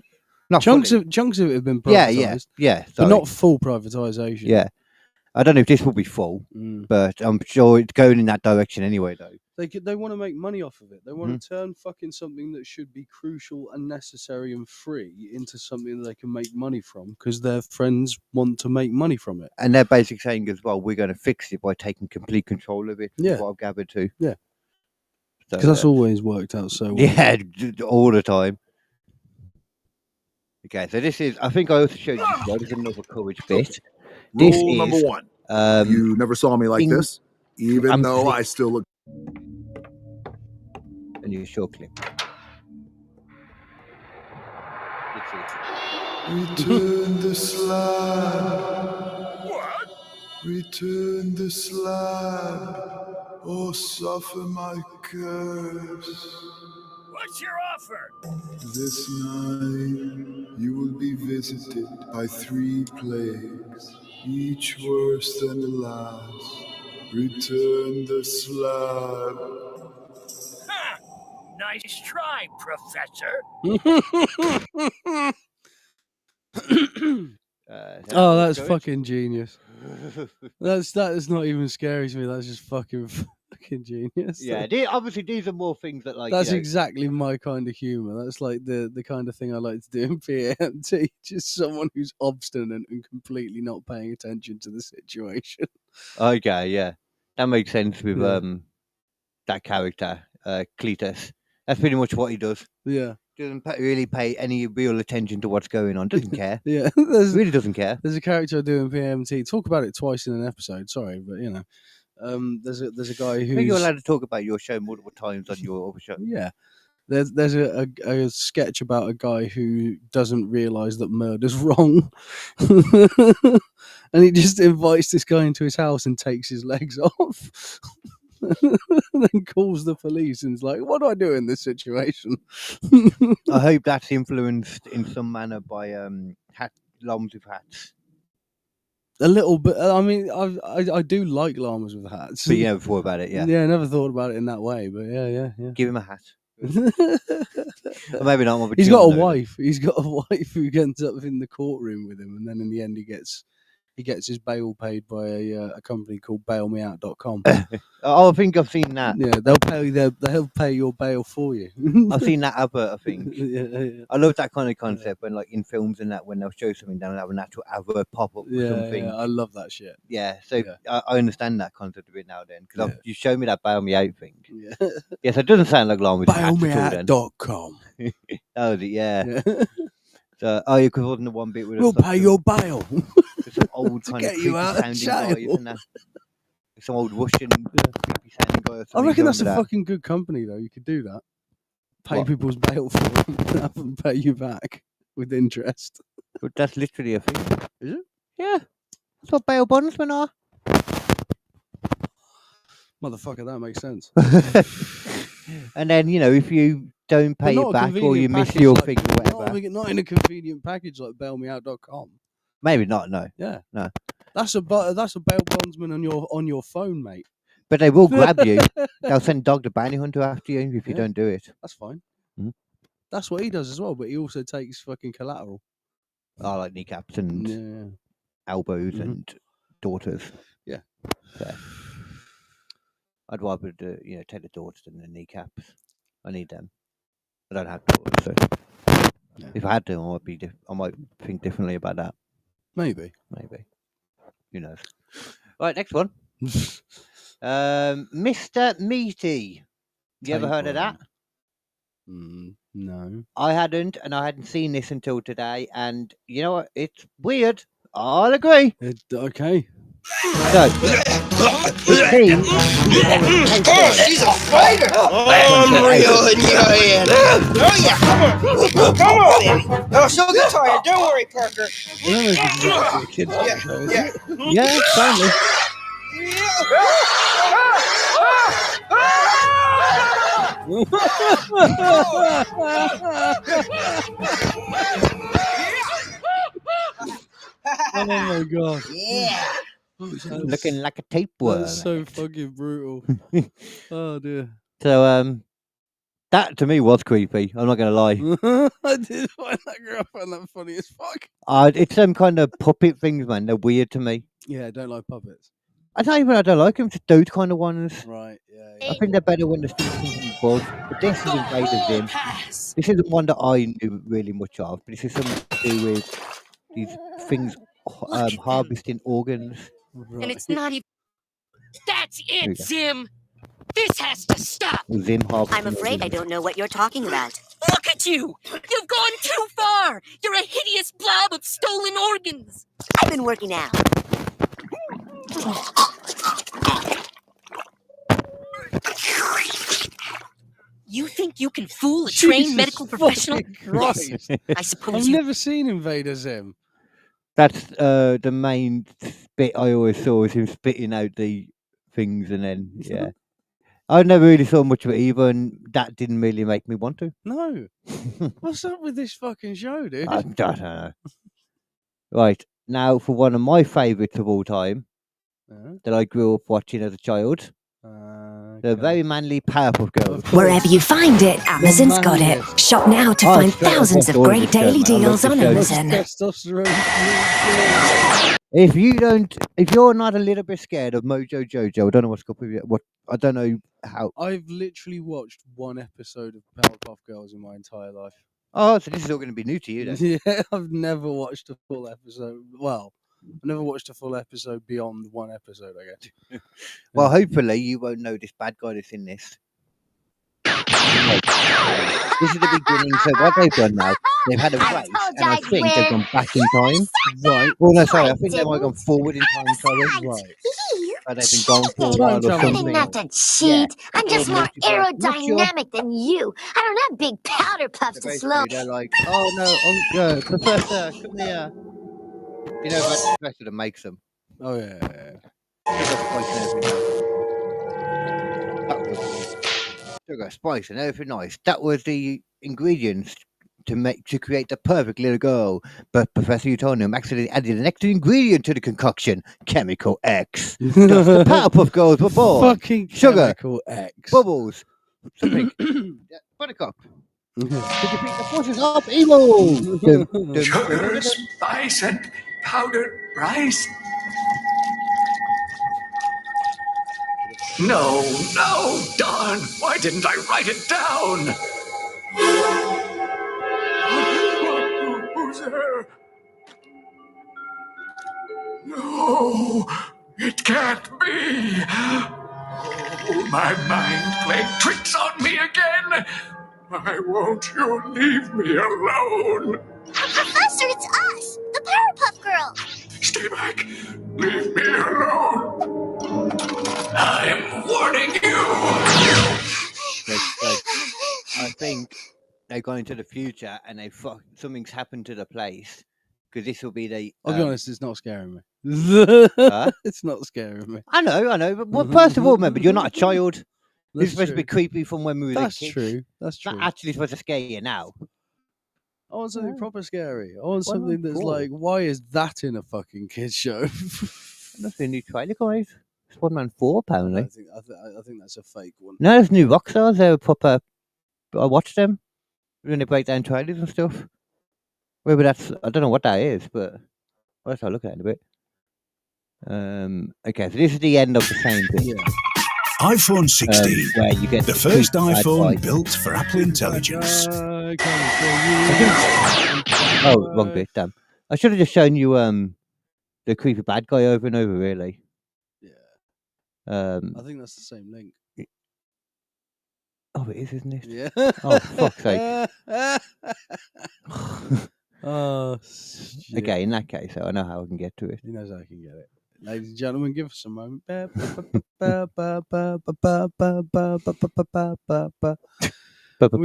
Not
chunks
fully.
of it have been privatised.
Yeah,
but not full privatisation.
Yeah, I don't know if this will be full, but I'm sure it's going in that direction anyway. Though
they want to make money off of it. They want to turn fucking something that should be crucial and necessary and free into something that they can make money from because their friends want to make money from it.
And they're basically saying as well, we're going to fix it by taking complete control of it.
Yeah,
is what I've gathered too.
Yeah. Because that's always worked out so well.
Yeah, all the time. Okay, so this is, I think I also showed you this is another courage bit. This
Rule number one. You never saw me like this, even though I still look.
And you short clip.
Return the slab.
What?
Return the slab. Or suffer my curse.
What's your offer?
This night you will be visited by 3 plagues, each worse than the last. Return the slab.
Ha! Nice try, Professor.
Oh, that's fucking genius. That is not even scary to me. That's just fucking genius.
Yeah, obviously these are more things that like.
That's exactly my kind of humor. That's like the kind of thing I like to do in PMT. Just someone who's obstinate and completely not paying attention to the situation.
Okay, yeah, that makes sense with that character, Cletus. That's pretty much what he does.
Yeah.
Doesn't really pay any real attention to what's going on. Doesn't care.
Yeah,
really doesn't care.
There's a character I do in PMT. Talk about it twice in an episode. Sorry, but there's a guy who.
You're allowed to talk about your show multiple times on your other show.
Yeah, there's a sketch about a guy who doesn't realise that murder's wrong, and he just invites this guy into his house and takes his legs off. Then calls the police and is like, "What do I do in this situation?"
I hope that's influenced in some manner by llamas with hats.
A little bit. I mean, I do like llamas with hats.
But you never thought about it, yeah.
Yeah, I never thought about it in that way. But yeah.
Give him a hat. Or maybe not.
He's got a wife. He's got a wife who ends up in the courtroom with him, and then in the end he gets his bail paid by a company called bailmeout.com.
Oh, I think I've seen that.
Yeah, they'll pay your bail for you.
I've seen that advert, I think.
Yeah.
I love that kind of concept when, like, in films and that, when they'll show something, they'll have an actual advert pop up or something.
Yeah, I love that shit.
Yeah, so I understand that concept a bit now then, because you showed me that Bail Me Out thing.
Yeah.
Yes, it doesn't sound like Llama with
Bailmeout.com.
Oh, yeah. So, because it wasn't the one bit with
we'll pay your bail.
Some old kind of creepy sounding guy, isn't there? Some old Russian creepy sounding guy.
I reckon that's a fucking good company though. You could do that. Pay people's bail for them and have them pay you back with interest.
But that's literally a thing.
Is it?
Yeah. That's what bail bondsmen are.
Motherfucker, that makes sense.
And then, if you don't pay it back or you miss your thing or whatever.
Not in a convenient package like bailmeout.com.
Maybe not, no.
Yeah.
No.
That's a bail bondsman on your phone, mate.
But they will grab you. They'll send Dog the Bounty Hunter after you if you don't do it.
That's fine. That's what he does as well, but he also takes fucking collateral.
I like kneecaps and elbows and daughters.
Yeah.
Fair. I'd rather take the daughters than the kneecaps. I need them. I don't have daughters, so if I had to, I might think differently about that.
Maybe.
Who knows? Right, next one. Mr. Meaty. You ever heard of that?
No.
I hadn't, and I hadn't seen this until today. And you know what? It's weird. I'll agree.
Okay.
So, it seems
she's a fighter! Unreal in your hand! Oh, yeah! Come on, baby! Oh, she'll get tired. Don't worry, Parker.
Yeah, finally.
Oh my god.
Yeah.
Looking like a tapeworm.
That's so fucking brutal. Oh dear.
So that to me was creepy. I'm not gonna lie.
I did find that girl. I found that funny as fuck.
It's some kind of puppet things, man. They're weird to me.
Yeah, I don't like puppets.
I don't like them. Just those kind of ones.
Right.
I think they're better when they're still something bug. But this is Invader Zim. This isn't one that I knew really much of, but this is something to do with these things harvesting organs.
Right. And it's not even. That's it, Zim. This has to stop.
Zim
I'm afraid I don't know what you're talking about. Look at you! You've gone too far! You're a hideous blob of stolen organs! I've been working out. You think you can fool a trained medical professional?
Christ.
I suppose
I've never seen Invader Zim.
That's the main bit I always saw was him spitting out the things, and then I never really saw much of it either, and that didn't really make me want to.
No. What's up with this fucking show, dude?
I don't know. Right, now for one of my favourites of all time that I grew up watching as a child. The very manly Powerpuff Girls.
Wherever you find it, Amazon's got it. Shop now to find thousands of great daily deals on Amazon.
If you're not a little bit scared of Mojo Jojo, I don't know what's up with you. I don't know how.
I've literally watched one episode of Powerpuff Girls in my entire life.
Oh, so this is all going to be new to you then?
Yeah, I've never watched a full episode. Well, I never watched a full episode beyond one episode, I guess.
Well, hopefully you won't know this bad guy that's in this. This is the beginning. So what they've done now, they've had a race, and I think they've gone back in time.
Right.
Well, no, sorry, I think they might have gone forward in time. Sorry. Right. But they've been gone for a while or something.
I'm not that cheat. I'm just more aerodynamic than you. I don't have big powder puffs to slow.
They're like, oh no, Professor, come here. You know, that's the professor that makes them.
Oh yeah.
Sugar, spice, and everything nice. That was the ingredients to create the perfect little girl. But Professor Utonium accidentally added an extra ingredient to the concoction: Chemical X. Thus the Powerpuff Girls were born.
Fucking
sugar,
Chemical X,
bubbles, something, buttercup. To defeat the forces of evil.
Sugar, spice, and powdered rice. No, darn! Why didn't I write it down? Who's there? No, it can't be. Oh, my mind played tricks on me again. Why won't you leave me alone?
Professor, it's us, the Powerpuff Girls.
Stay back. Leave me alone. I'm warning you.
I think they've gone into the future and something's happened to the place, because this will be the.
I'll be honest, it's not scaring me. It's not scaring me.
I know, but well, first of all, remember, you're not a child. This is supposed to be creepy from when we were
That's
kids.
true. That's
It's
true.
not actually supposed to scare you now.
I want something proper scary. I want something that's like, why is that in a fucking kids show?
That's the new trailer, guys. Spider-Man 4, apparently.
I think that's a fake one.
No, there's new rock stars. They're proper. I watched them. when they break down trailers and stuff. Whether that's I don't know what that is, but let's have a look at it in a bit. Okay, so this is the end of the same bit.
Yeah.
iPhone 16,
where you get
the first iPhone built for Apple Intelligence.
Oh, wrong bit. Damn. I should have just shown you the creepy bad guy over and over. Really.
I think that's the same link.
Oh, it is, isn't it?
Yeah.
Oh, fuck's sake.
Oh, shit.
Okay, in that case, I know how I can get to it.
He knows how I can get it. Ladies and gentlemen, give us a moment. We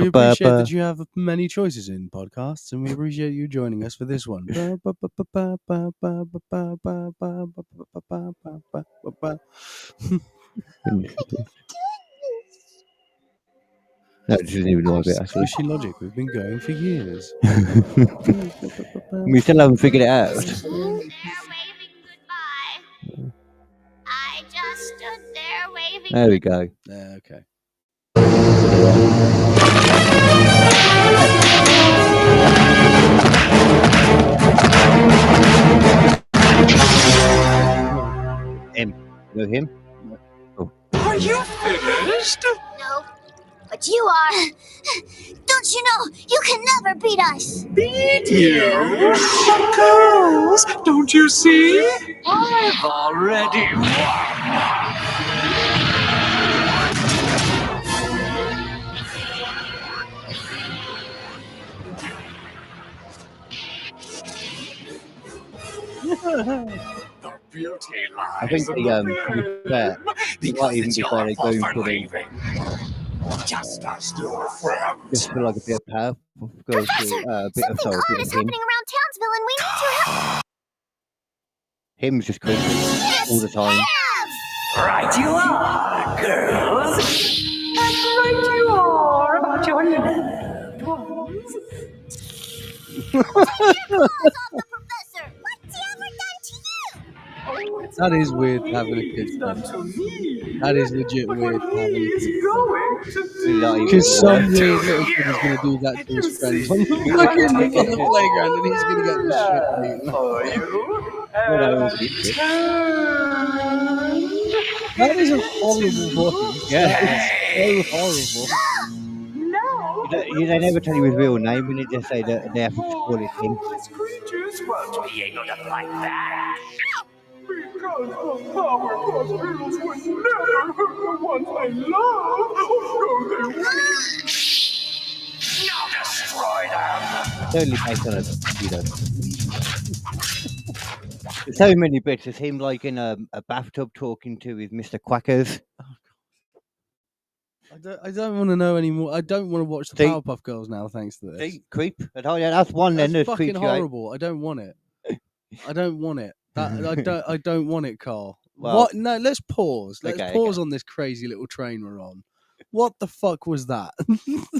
appreciate that you have many choices in podcasts, and we appreciate you joining us for this one.
No, it doesn't even know a bit, actually.
Squishy logic, we've been going for years.
We still haven't figured it out.
They're waving goodbye. I just stood there waving.
There we go.
Yeah, okay.
Him. You know him? Oh.
Are you finished?
No, but you are. Don't you know you can never beat us?
Beat you? Girls, don't you see? I've already The beauty lies
I think to be fair, it might even be better going for the
just us two friends.
just for like a bit of power, go through a bit of sorry, a bit of him.
Happening around Townsville, and we need your help.
Him's just creepy all the time.
Right you are, girls. And right you are about your loved ones.
That is weird having a kid. That is legit weird having a kid. Because some weird little kid is going to do that to his friends on the playground, and he's going to get the shit beaten. That is a horrible voice.
Yeah.
That is so horrible.
They never tell you his real name, and they just say that they have to call it him.
Creatures, but we ain't gonna like that. Because the Powerpuff Girls would never hurt the ones they love. Oh, no, they wouldn't. Now destroy them.
Totally based on There's so many bits. There's him like in a bathtub talking to his Mr. Quackers.
I don't want to know anymore. I don't want to watch the Powerpuff Girls now, thanks to this.
Creep. That's one.
That's
then
fucking horrible. I don't want it. I don't want it. I don't want it, Carl.
Well,
what? No, let's pause. Let's pause
okay.
on this crazy little train we're on. What the fuck was that?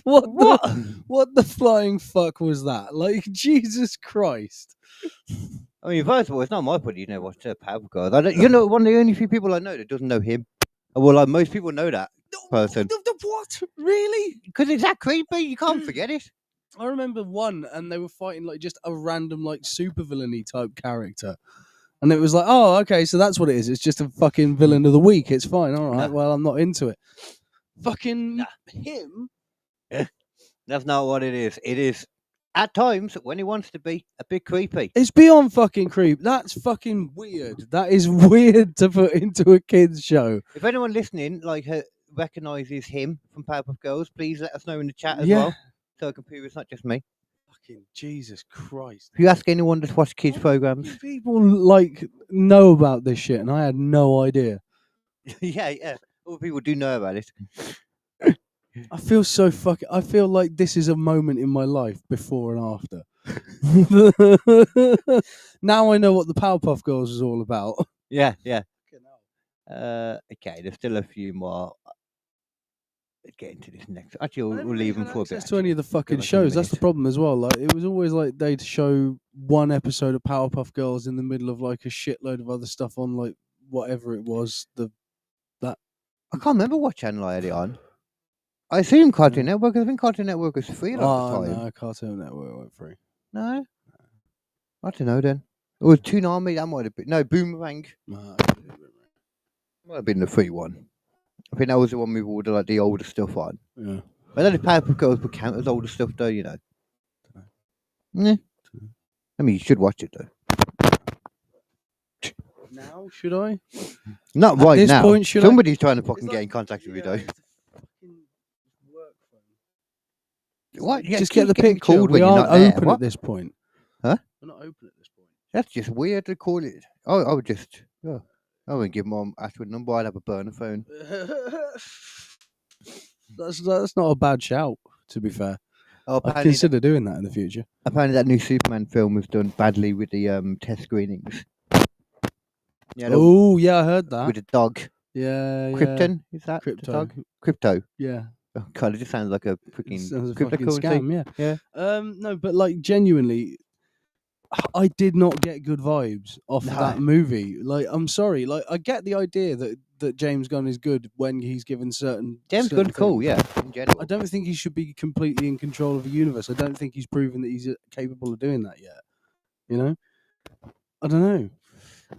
What the flying fuck was that? Like, Jesus Christ.
I mean, first of all, it's not my fault you know what's a Powerpuff Girls. You're not one of the only few people I know that doesn't know him. Well, like most people know that person.
What? Really?
Because it's that creepy. You can't forget it.
I remember one, and they were fighting like just a random like supervillainy type character, and it was like, oh, okay, so that's what it is. It's just a fucking villain of the week. It's fine. All right. Well, I'm not into it. Fucking him.
That's not what it is. It is at times when he wants to be a bit creepy.
It's beyond fucking creep. That's fucking weird. That is weird to put into a kids show.
If anyone listening like recognizes him from Powerpuff Girls, please let us know in the chat as well, so I can prove it's not just me.
Fucking Jesus Christ!
If you ask anyone that's watched kids programs,
people like know about this shit, and I had no idea.
yeah, other people do know about it.
I feel so fucking. I feel like this is a moment in my life before and after. Now I know what the Powerpuff Girls is all about.
Yeah. Okay, there's still a few more. Let's get into this next. Actually, we'll leave them for a bit.
To any of the fucking shows, that's the problem as well. Like, it was always like they'd show one episode of Powerpuff Girls in the middle of like a shitload of other stuff on like whatever it was. I
can't remember what channel I had it on. I assume Cartoon Network. I think Cartoon Network was free a lot of the time.
No, Cartoon Network went free.
No, I don't know then. It was Toonami. That might have been Boomerang.
No,
Might have been the free one. I think that was the one with all the older stuff on.
Yeah.
I don't know if Powerpuff Girls would count as older stuff though. You know. Yeah. I mean, you should watch it though.
Now should I?
Not
At
right
this
now.
point, should
Somebody's trying to fucking get in contact with you though. What? Yeah,
Just get the
getting
picture.
called
We
when you're
aren't
not there.
open
What?
at this point.
Huh?
We're not open at this point.
That's just weird to call it. Oh, I would just. Yeah. I wouldn't give Mom Ashwood a number. I'd have a burner phone.
That's not a bad shout, to be fair.
Oh,
I'd
apparently
consider doing that in the future.
Apparently, that new Superman film was done badly with the test screenings. Yeah,
Oh, yeah, I heard that.
with the dog.
Yeah, yeah.
Krypton, is that
Crypto.
the dog? Crypto.
Yeah.
Oh god, it just sounds like a freaking
Sounds a fucking
cryptocurrency.
scam, yeah. No, but like genuinely, I did not get good vibes off
No.
that movie. Like, I'm sorry. Like, I get the idea that James Gunn is good when he's given certain.
James
certain
Gunn's cool,
things.
yeah. In general,
I don't think he should be completely in control of the universe. I don't think he's proven that he's capable of doing that yet. You know, I don't know.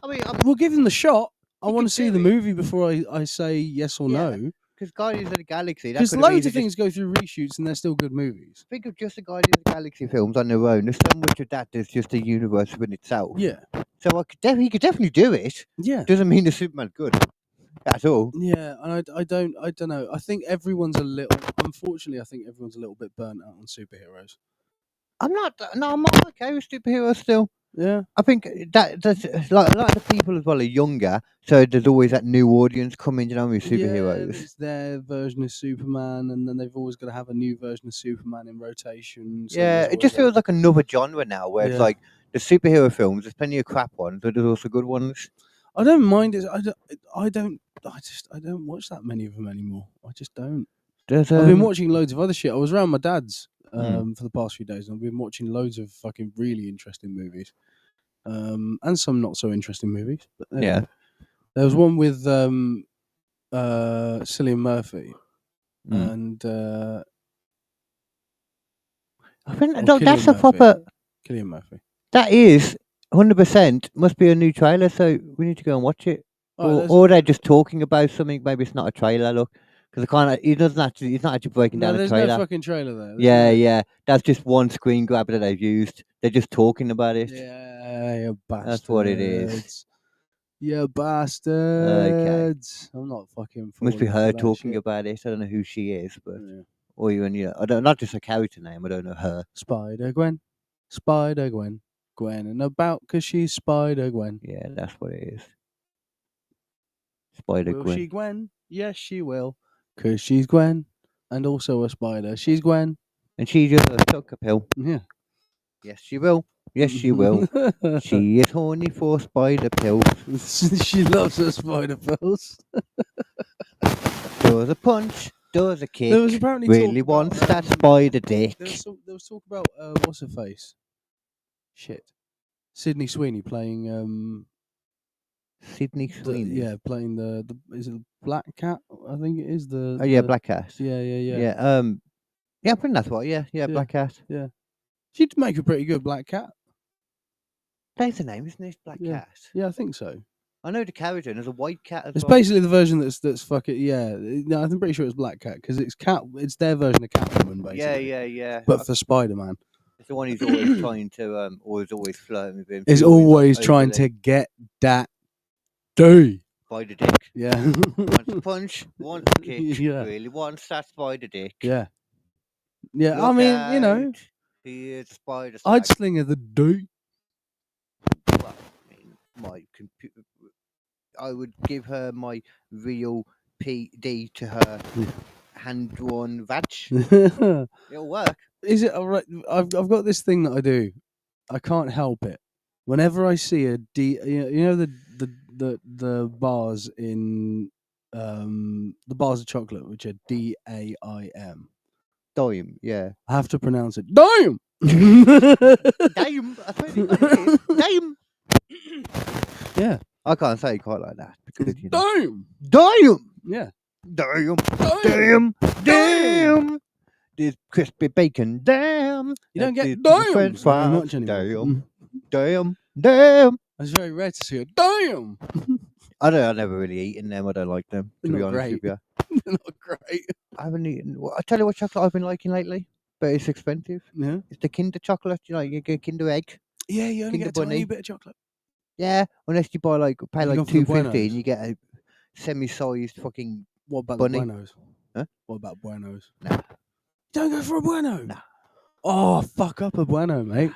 I mean,
We'll give him the shot. I want
can
to see
do
the
it.
movie before I say yes or
Yeah.
no.
because Guardians of the Galaxy. that
Because
could have
loads
easily
of things go through reshoots and they're still good movies.
Think of just the Guardians of the Galaxy films on their own. There's so much of that that's just a universe within itself.
Yeah.
So he could definitely do it.
Yeah.
Doesn't mean the Superman's good at all.
Yeah, and I don't know. I think everyone's unfortunately, I think everyone's a little bit burnt out on superheroes.
I'm okay with superheroes still.
Yeah.
I think that's like a lot of the people as well are younger, so there's always that new audience coming, you know, with
Yeah,
superheroes.
it's their version of Superman, and then they've always got to have a new version of Superman in rotation. So
Yeah,
there's
it just
always
feels like another genre now, where it's
Yeah.
like the superhero films. There's plenty of crap ones, but there's also good ones.
I don't mind it. I don't watch that many of them anymore. I just don't.
There's
I've been watching loads of other shit. I was around my dad's
Hmm.
for the past few days, and I've been watching loads of fucking really interesting movies, and some not so interesting movies. But there you
Yeah.
go. There was one with Cillian Murphy,
Mm.
and
I think
or
no, that's
Cillian
a
Murphy.
proper.
Cillian Murphy.
That is 100% must be a new trailer, so we need to go and watch it.
Oh, there's
Or they're just talking about something. Maybe it's not a trailer. Look, because I can't. He doesn't actually. He's not actually breaking
No,
down a
there's
trailer.
no fucking trailer there. There's
Yeah,
no-
yeah. That's just one screen grab that they've used. They're just talking about it.
Yeah, you bastards.
That's what it is.
You bastards. I'm not fucking.
Must be
falling for
her
that
talking
shit.
about it. I don't know who she is, but
Yeah.
or even I don't. Not just her character name. I don't know her.
Spider Gwen. Gwen and about because she's Spider Gwen.
Yeah, that's what it is. Spider
Will
Gwen.
she Gwen? Yes, she will. Because she's Gwen and also a spider. She's Gwen.
And she just took a pill.
Yeah.
Yes, she will. Yes, she will. She is horny for spider pills.
She loves her spider pills.
Does a punch. Does a kick.
There was apparently
really
talk
wants
about,
that spider dick.
There was talk about what's her face? Shit. Sydney Sweeney playing
Sydney Sweeney.
playing the is it Black Cat? I think it is the
Oh yeah,
the-
Black Cat.
Yeah.
Yeah. Yeah, I think that's what. Yeah, Black Cat.
Yeah. She'd make a pretty good Black Cat.
That's the name, isn't it? Black
Yeah.
Cat.
Yeah, I think so.
I know the character. And there's a white cat as
It's
well.
basically the version that's fucking yeah. No, I'm pretty sure it's Black Cat because it's cat. It's their version of Catwoman, basically.
Yeah.
But for Spider-Man,
It's the one who's always trying to always flirting with him.
is always trying to get that D.
Spider dick.
Yeah.
Wants a punch, wants a kick.
Yeah.
Really wants that spider dick.
Yeah. Yeah. I
Look
mean, you know,
out, he is spider.
I'd
Sack.
sling her the D.
Well, I mean, my computer. I would give her my real PD to her hand-drawn vag. It'll work.
Is it all right? I've got this thing that I do. I can't help it. Whenever I see a D, you know the bars in the bars of chocolate, which are DAIM.
Dime, yeah.
I have to pronounce it. Dime.
Dime. I thought you got it. Dime.
Yeah.
I can't say it quite like that because
Dime.
Dime.
Yeah.
Damn. There's crispy bacon. Damn.
You don't get
French
damn very
fries.
much anymore.
Damn.
It's very rare to see a damn.
I've never really eaten them. I don't like them, to be honest with you.
They're not great.
I haven't eaten. Well, I tell you what chocolate I've been liking lately, but it's expensive.
Yeah.
It's the Kinder chocolate. You know, you get Kinder egg.
Yeah, you only
Kinder
get a tiny
Bunny.
bit of chocolate.
Yeah, unless you buy pay
You
like
go for the
$2.50
Buenos?
and you get a semi-sized fucking
What about
bunny.
the Buenos?
Huh?
What about Buenos?
Nah.
Don't go for a Bueno.
Nah.
Oh, fuck up a Bueno, mate.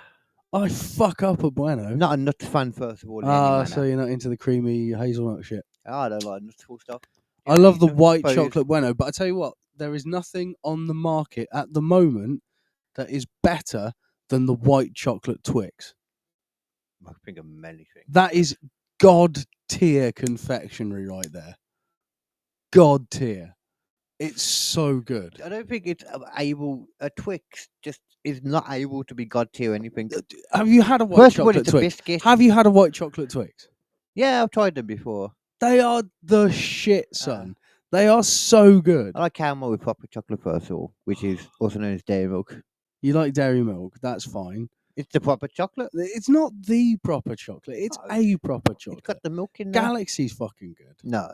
I fuck up a Bueno.
Not a nut fan, first of all. in any
Ah,
manner.
so you're not into the creamy hazelnut shit.
I don't like nutful stuff.
I love the
Yeah,
white
suppose.
chocolate Bueno, but I tell you what, there is nothing on the market at the moment that is better than the white chocolate Twix.
I think of many things.
That is god tier confectionery right there. God tier. It's so good.
I don't think it's able. A Twix just is not able to be god tier or anything.
Have you had a white
First of all,
chocolate
it's a
Twix?
biscuit.
Have you had a white chocolate Twix?
Yeah, I've tried them before.
They are the shit, son. They are so good.
I like caramel with proper chocolate first of all, which is also known as dairy milk.
You like dairy milk? That's fine.
It's the proper chocolate.
It's not the proper chocolate. It's a proper chocolate.
It's got the milk in there.
Galaxy's fucking good.
No,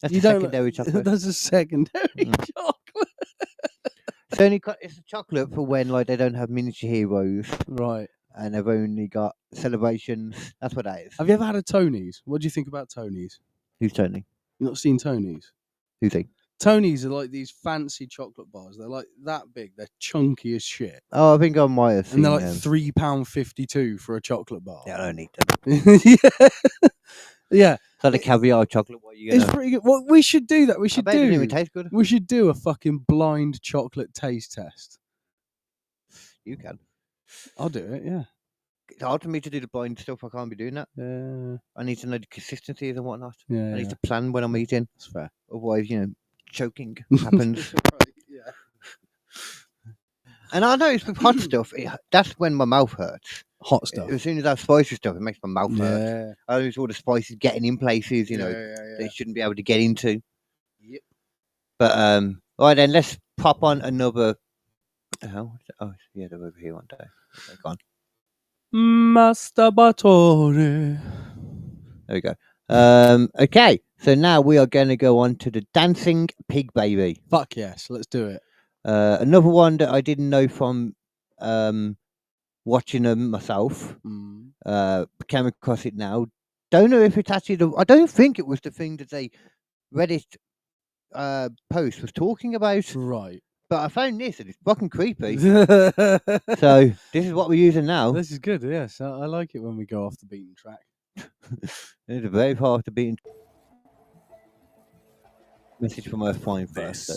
that's
You
the
don't-
secondary chocolate.
That's a secondary chocolate.
It's only it's a chocolate for when they don't have miniature heroes
Right.
and they've only got celebrations. That's what that is.
Have you ever had a Tony's? What do you think about Tony's?
Who's Tony?
You not seen Tony's?
Who's he?
Tony's are like these fancy chocolate bars. They're like that big. They're chunky as shit.
Oh, I think I might have seen
And they're like
them.
£3.52 for a chocolate bar.
Yeah, I don't need them.
yeah. Yeah.
It's like the caviar chocolate. What you
It's
gonna?
pretty good. Well, we should do that. We should
bet it didn't
do.
even taste good.
We should do a fucking blind chocolate taste test.
You can.
I'll do it. Yeah.
It's hard for me to do the blind stuff. I can't be doing that.
Yeah.
I need to know the consistencies and whatnot.
Yeah.
I need
yeah.
to plan when I'm eating.
That's fair.
Otherwise, choking happens.
Right, yeah.
And I notice with hot stuff, that's when my mouth hurts.
Hot stuff.
As soon as I have spicy stuff, it makes my mouth hurt.
Yeah.
I notice all the spices getting in places, they shouldn't be able to get into.
Yep.
But all right then, let's pop on another. Oh yeah, they're over here one day. Okay, go on.
Masturbatore.
There we go. Okay, so now we are going to go on to the dancing pig baby.
Fuck yes, let's do it.
Another one that I didn't know from watching them myself. Came across it now. Don't know if it's actually I don't think it was the thing that they Reddit post was talking about.
Right.
But I found this and it's fucking creepy. So this is what we're using now.
This is good. Yes, I like it when we go off the beaten track.
It's a very hard to beat. Message from Earth Flying first. So.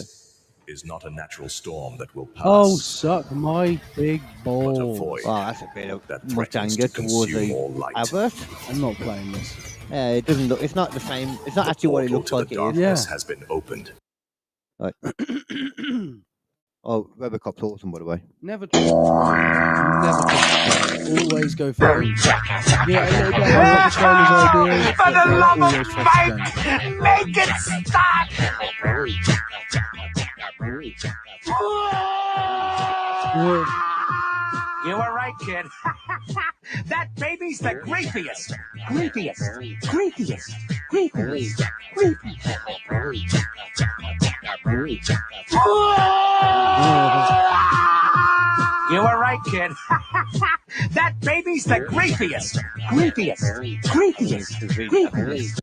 Is not a natural storm that will pass.
Oh, suck my big
But a
balls.
void
Wow, that's a bit of
that
much
threatens
anger
to
towards
consume
the
all light.
advert.
I'm not playing this.
Yeah, it doesn't look. It's not the same. It's not
The
actually what it
portal
looks
to
like
the
it is.
darkness has been opened.
Right. Oh, Robocop's awesome, by the way.
Never trust. Never trust. Always go for it. Yeah, a little bit of what the trainer's ideas.
For the love of
always trust
Mike,
them.
make it stop! You were right, kid. That baby's the creepiest. Creepiest. Creepiest. Creepiest. You were right, kid. That baby's the creepiest. Creepiest. Creepiest. Creepiest.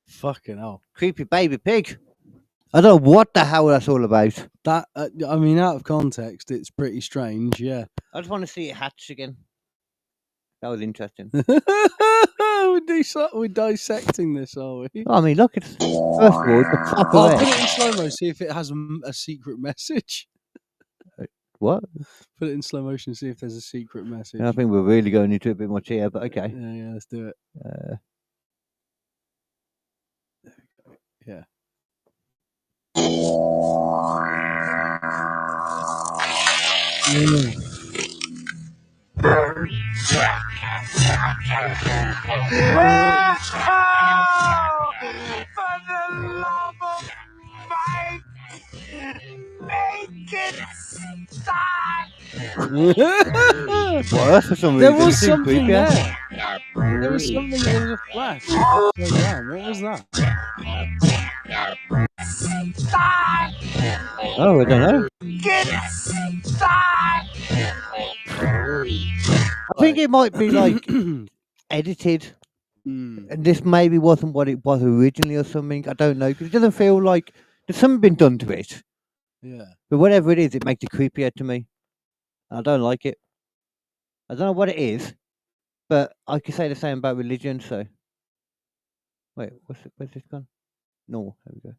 Fucking hell.
Creepy baby pig. I don't know what the hell that's all about.
That, I mean, out of context, it's pretty strange, yeah.
I just want to see it hatch again. That was interesting.
We're dissecting this, are we?
I mean, look, it's first of all, the proper
I'll
egg.
put it in slow-mo, see if it has a secret message.
What?
Put it in slow motion, see if there's a secret message.
I think we're really going into a bit much here, but okay.
Yeah, let's do it. Yeah.
For the love of
What? For some
There
reason,
was
it seemed
something
creepier.
there. There was something. There was a flash. Upside down. What was that?
Oh, I don't know.
Get inside.
I think it might be like edited. And this maybe wasn't what it was originally or something. I don't know, because it doesn't feel like there's something been done to it.
Yeah.
But whatever it is, it makes it creepier to me. I don't like it. I don't know what it is, but I could say the same about religion. So, wait, where's this gone? No, there we go.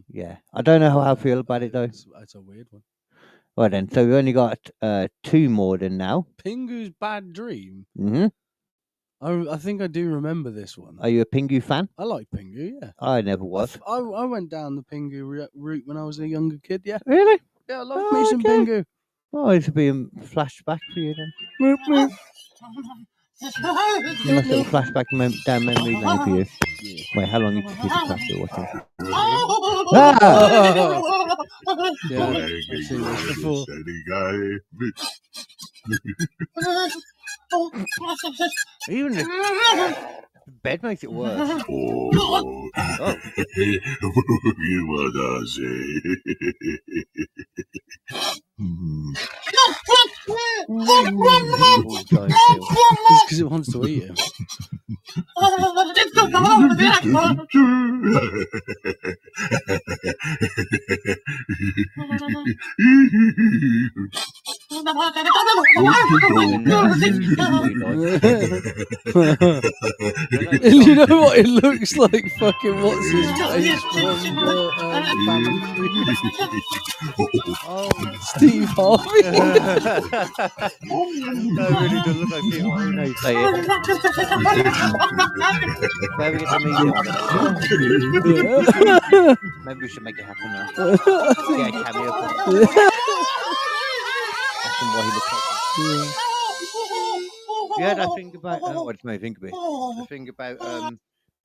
Yeah, I don't know how I feel about it though.
It's a weird one.
Right then, so we only got 2 more than now.
Pingu's Bad Dream.
Mm-hmm.
I think I do remember this one.
Are you a Pingu fan?
I like Pingu, yeah.
I never was.
I went down the Pingu route when I was a younger kid, yeah.
Really?
Yeah, I love me some Pingu.
Oh, it's a bit of a flashback for you then. Nice little flashback down memory lane for you. Yeah. Wait, how long did you keep the class you're watching? Ah!
Yeah, I've seen this before.
Even the bed makes it worse. Oh.
You wanna say?
It's because it wants to eat him. You know what? It looks like fucking what's his face from Family Feud. Steve Harvey.
No, it really does look like Steve Harvey. No, you say it. Where we get to meet him. Maybe we should make it happen now. Get a cameo for him. Ask him what he looks like. Yeah, I think about. What did I think of it? I think about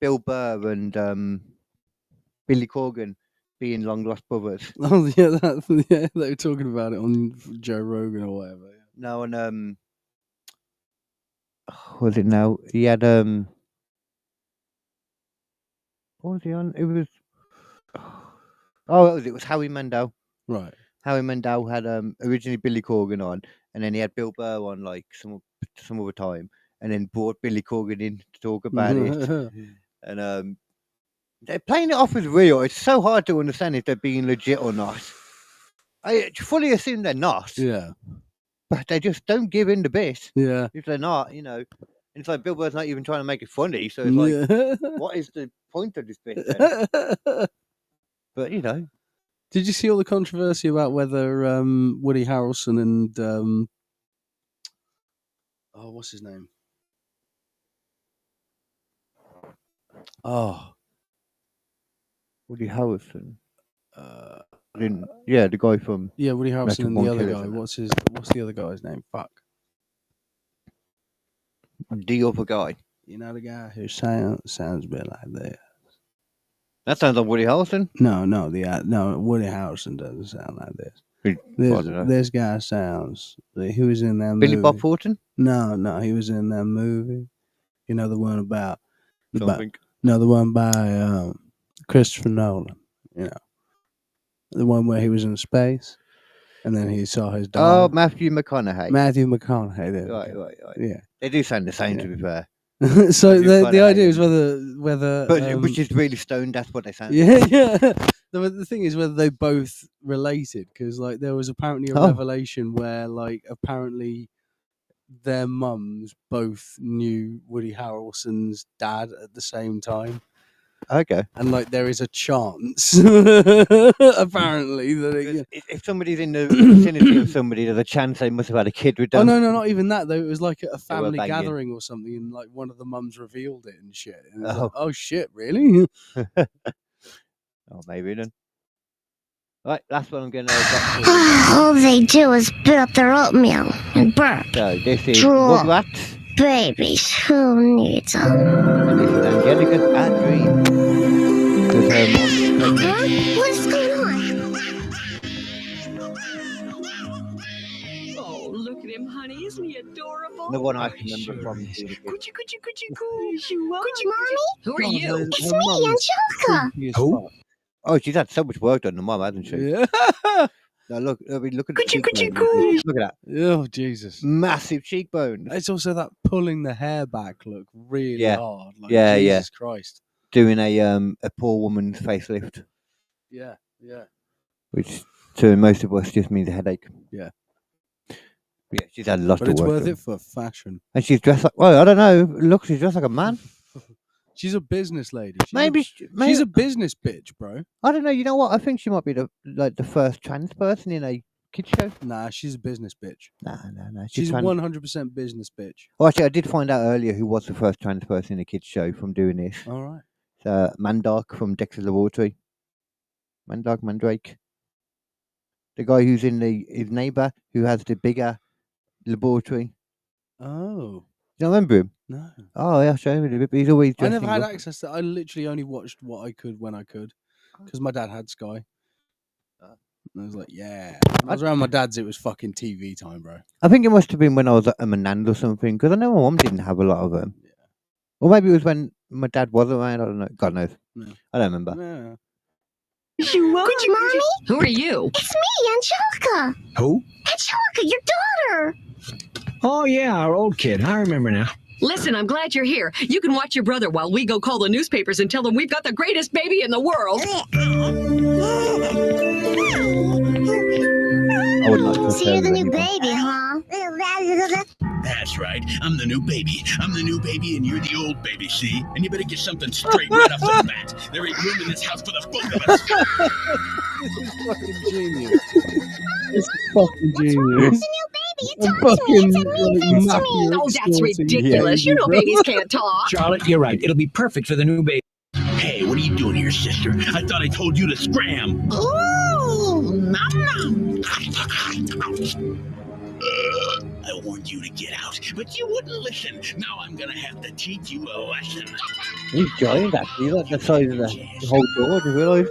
Bill Burr and Billy Corgan being long lost brothers.
Oh yeah, they were talking about it on Joe Rogan or whatever. Yeah.
No, and what was it now? He had what was he on? It was it was Howie Mandel.
Right.
Howie Mandel had originally Billy Corgan on, and then he had Bill Burr on like some other time, and then brought Billy Corgan in to talk about it. And they're playing it off as real. It's so hard to understand if they're being legit or not. I fully assume they're not.
Yeah.
But they just don't give in the bit.
Yeah.
If they're not, you know. It's like Bill Burr's not even trying to make it funny. So it's like, what is the point of this bit then? But, you know.
Did you see all the controversy about whether Woody Harrelson and what's his name? Oh,
Woody Harrelson. Yeah, the guy from
Woody Harrelson and the other guy.
Killers,
What's the other guy's name? Fuck.
The other guy.
You know the guy who sounds a bit like this.
That sounds like Woody Harrelson.
No, Woody Harrelson doesn't sound like this. This guy sounds. He was in that movie.
Billy Bob Thornton?
No, he was in that movie. You know the one about
Something.
the one by Christopher Nolan. You know, the one where he was in space, and then he saw his dog.
Oh, Matthew McConaughey.
Right. Yeah,
they do sound the same, to be fair.
So the idea is whether
but which is really stoned. That's what they sound.
Yeah. The thing is whether they both related, because like there was apparently a revelation where like apparently their mums both knew Woody Harrelson's dad at the same time.
Okay.
And like there is a chance, apparently, that
if somebody's in the vicinity of somebody, there's a chance they must have had a kid with them.
Oh no, not even that though. It was like at a family gathering or something, and like one of the mums revealed it and shit. And it was like, oh shit, really?
Oh, maybe then. Right, last one I'm going to.
All they do is spit up their oatmeal and burp.
So this is
drool.
Rugrats.
Babies, who needs them?
And this is Angelica's Bad Dream. With her mom.
What is going on?
him, honey. Isn't he adorable?
The one I can remember from being a kid.
Coochie.
Mommy?
Who are you?
It's me, Angelica.
Who? Oh, she's had so much work done, the mum, hasn't she?
Yeah.
Now look, I mean, look at the
Coochie,
cheekbones. Look at that.
Oh, Jesus.
Massive cheekbones.
It's also that pulling the hair back look really
Yeah.
hard. Like,
Yeah,
Jesus Christ.
Doing a poor woman's facelift,
Yeah, yeah.
which to most of us just means a headache.
Yeah.
Yeah, she's had lots
But
of
it's
work
worth
done.
it for fashion.
And she's dressed like, well, I don't know. Look, she's dressed like a man.
She's a business lady.
She's
a business bitch, bro.
I don't know. You know what? I think she might be the first trans person in a kids show.
Nah, she's a business bitch.
No.
She's
trans.
100% business bitch.
Well, actually, I did find out earlier who was the first trans person in a kids show from doing this.
All right.
Mandark from Dexter's Laboratory. Mandrake. The guy who's in his neighbour who has the bigger laboratory.
Oh.
Do you remember him?
No.
Oh, yeah, I'll show him a bit. He's always
I never
dressing
had
up.
access to. I literally only watched what I could when I could, because my dad had Sky. And I was like, yeah. When I was around my dad's, it was fucking TV time, bro.
I think it must have been when I was at a Manand or something, because I know my mum didn't have a lot of them. Yeah. Or maybe it was when my dad was around. I don't know. God knows.
No.
I don't remember.
Yeah.
You are.
Mommy?
Who are you?
It's me, Angelica.
Who?
Angelica, your daughter.
Oh, yeah, our old kid. I remember now.
Listen, I'm glad you're here. You can watch your brother while we go call the newspapers and tell them we've got the greatest baby in the world.
I would like to
So you're the new baby, huh?
That's right. I'm the new baby. I'm the new baby, and you're the old baby, see? And you better get something straight right off the bat. There ain't room in this house for the both of us.
This is fucking genius. This is fucking genius.
Oh, that's ridiculous. You know babies can't talk.
Charlotte, you're right. It'll be perfect for the new baby.
Hey, what are you doing here, sister? I thought I told you to scram.
Ooh, nom.
I warned you to get out, but you wouldn't listen. Now I'm gonna have to teach you a lesson.
He's giant, actually. Like the size of the whole door, do you realise?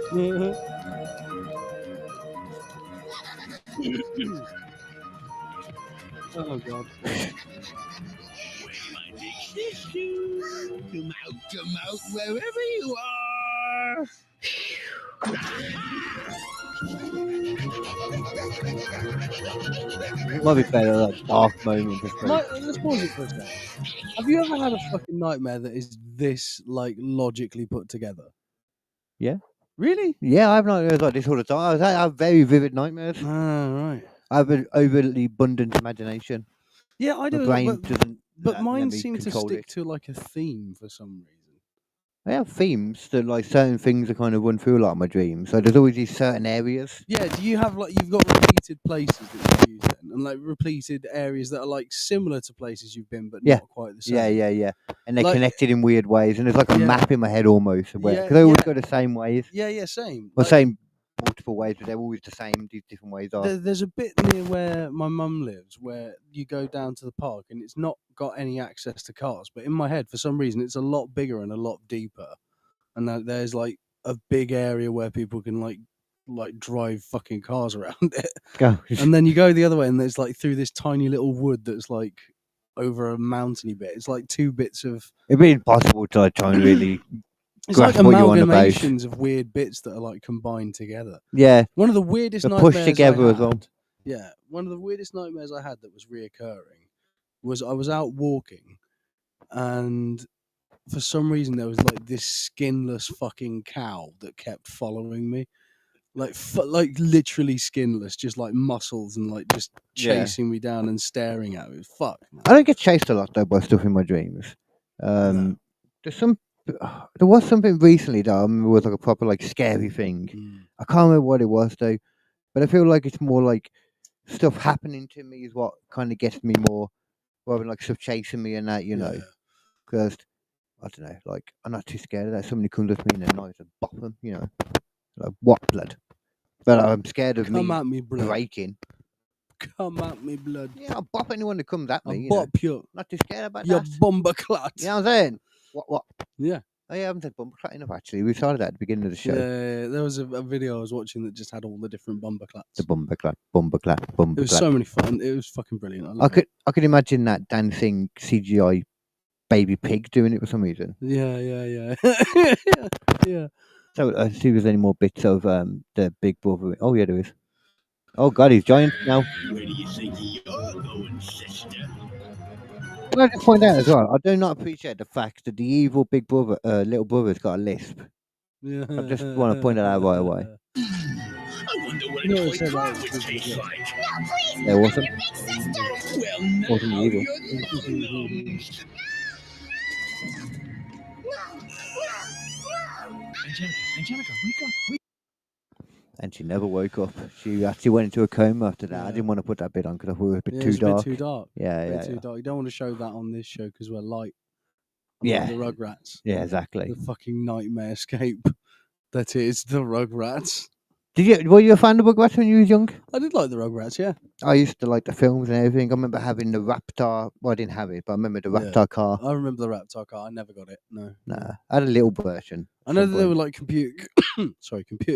Oh, God.
My big sister, come out, wherever you are.
It might be better, like, dark moment.
Let's pause it for a second. Have you ever had a fucking nightmare that is this, like, logically put together?
Yeah.
Really?
Yeah, I have nightmares like this all the time. I have very vivid nightmares.
Ah, right.
I have an overly abundant imagination.
Yeah, I do.
My brain doesn't.
But mine
let me
seem to
control
stick
it.
to, like, a theme for some reason.
I have themes that, like, certain things are kind of run through a lot of my dreams. So there's always these certain areas.
Yeah, do you have, like, you've got repeated places that you use then? And, like, repeated areas that are, like, similar to places you've been, but
Yeah.
not quite the same?
Yeah. And they're
Like-
connected in weird ways. And there's like a
Yeah.
map in my head almost. Because
Yeah,
they always
yeah.
go the same ways.
Yeah, same.
Well,
Like,
same multiple ways, but they're always the same. These different ways are.
There's a bit near where my mum lives where you go down to the park and it's not got any access to cars. But in my head, for some reason, it's a lot bigger and a lot deeper. And there's like a big area where people can like drive fucking cars around it.
Go.
And then you go the other way and there's like through this tiny little wood that's like over a mountainy bit. It's like two bits of...
It'd be impossible to like, try and really
It's like
grasp what you're on about.
amalgamations of weird bits that are like combined together.
Yeah.
One of the weirdest
They're
nightmares
pushed together
I
as well.
had- Yeah, one of the weirdest nightmares I had that was reoccurring was I was out walking, and for some reason there was like this skinless fucking cow that kept following me, like literally skinless, just like muscles and like just
Yeah.
chasing me down and staring at me. Fuck.
I don't get chased a lot though by stuff in my dreams. There was something recently that I remember was like a proper like scary thing. I can't remember what it was though, but I feel like it's more like stuff happening to me is what kind of gets me more, rather than like stuff chasing me and that, you know. Because I don't know, like I'm not too scared of that. Somebody comes up to me and then I just bop them, you know. Like what blood? But I'm scared of
Come at me, blood.
breaking.
Come at me, blood.
Yeah, I'll bop anyone that comes at me.
I'll
you know.
bop you.
Not too scared about
You
that.
bomber clot.
You know what I'm saying? What?
Yeah.
Oh yeah, I haven't said bumper clap enough actually. We started at the beginning of the show.
Yeah, there was a video I was watching that just had all the different bumper claps.
The bumper clap, bumper clap, bumper
It was
clap.
so many fun. It was fucking brilliant. I
could imagine that dancing CGI baby pig doing it for some reason.
Yeah. Yeah.
So let's see if there's any more bits of the Big Brother. Oh yeah, there is. Oh god, he's giant now.
Where do you think you're going, sister?
Can I just point out as well? I do not appreciate the fact that the evil Big Brother, little brother's got a lisp.
Yeah.
I just want to point that out right away.
I wonder what
You know
a
what I
toy
said,
car
like,
would taste like.
No, please,
Yeah, awesome.
your big sister.
Well, now
Wasn't evil.
you're the gnomes.
Angelica, wake up.
And she never woke up. She actually went into a coma after that. I didn't want to put that bit on because I thought it was a bit too
it's
dark.
A bit too dark.
Yeah,
a bit
yeah,
too
yeah.
dark. You don't want to show that on this show because we're light.
Yeah.
The Rugrats.
Yeah, exactly.
The fucking nightmare escape that is the Rugrats.
Were you a fan of Rugrats when you was young?
I did like the Rugrats, yeah.
I used to like the films and everything. I remember having the Raptor. Well, I didn't have it, but I remember the Raptor car.
I remember the Raptor car. I never got it. No.
Nah, I had a little version.
I know that they were like computer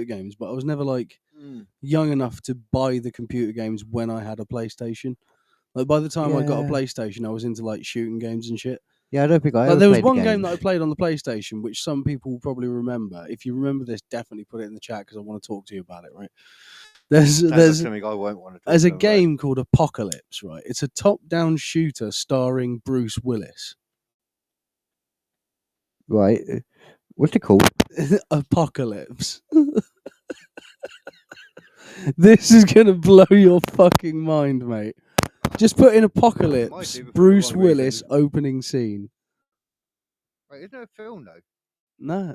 games, but I was never like young enough to buy the computer games when I had a PlayStation. Like by the time I got a
Yeah.
PlayStation, I was into like shooting games and shit.
Yeah, I don't think I
Like,
ever
there was
played
one
the
game
games.
that I played on the PlayStation, which some people will probably remember. If you remember this, definitely put it in the chat because I want to talk to you about it. Right?
Sounds like something I won't want to talk
there's a
about.
game called Apocalypse. Right? It's a top-down shooter starring Bruce Willis.
Right. What's it called?
Apocalypse. This is gonna blow your fucking mind, mate. Just put in Apocalypse,
do, but for the
Bruce
wrong
Willis opening scene.
Wait, isn't there a film though?
No,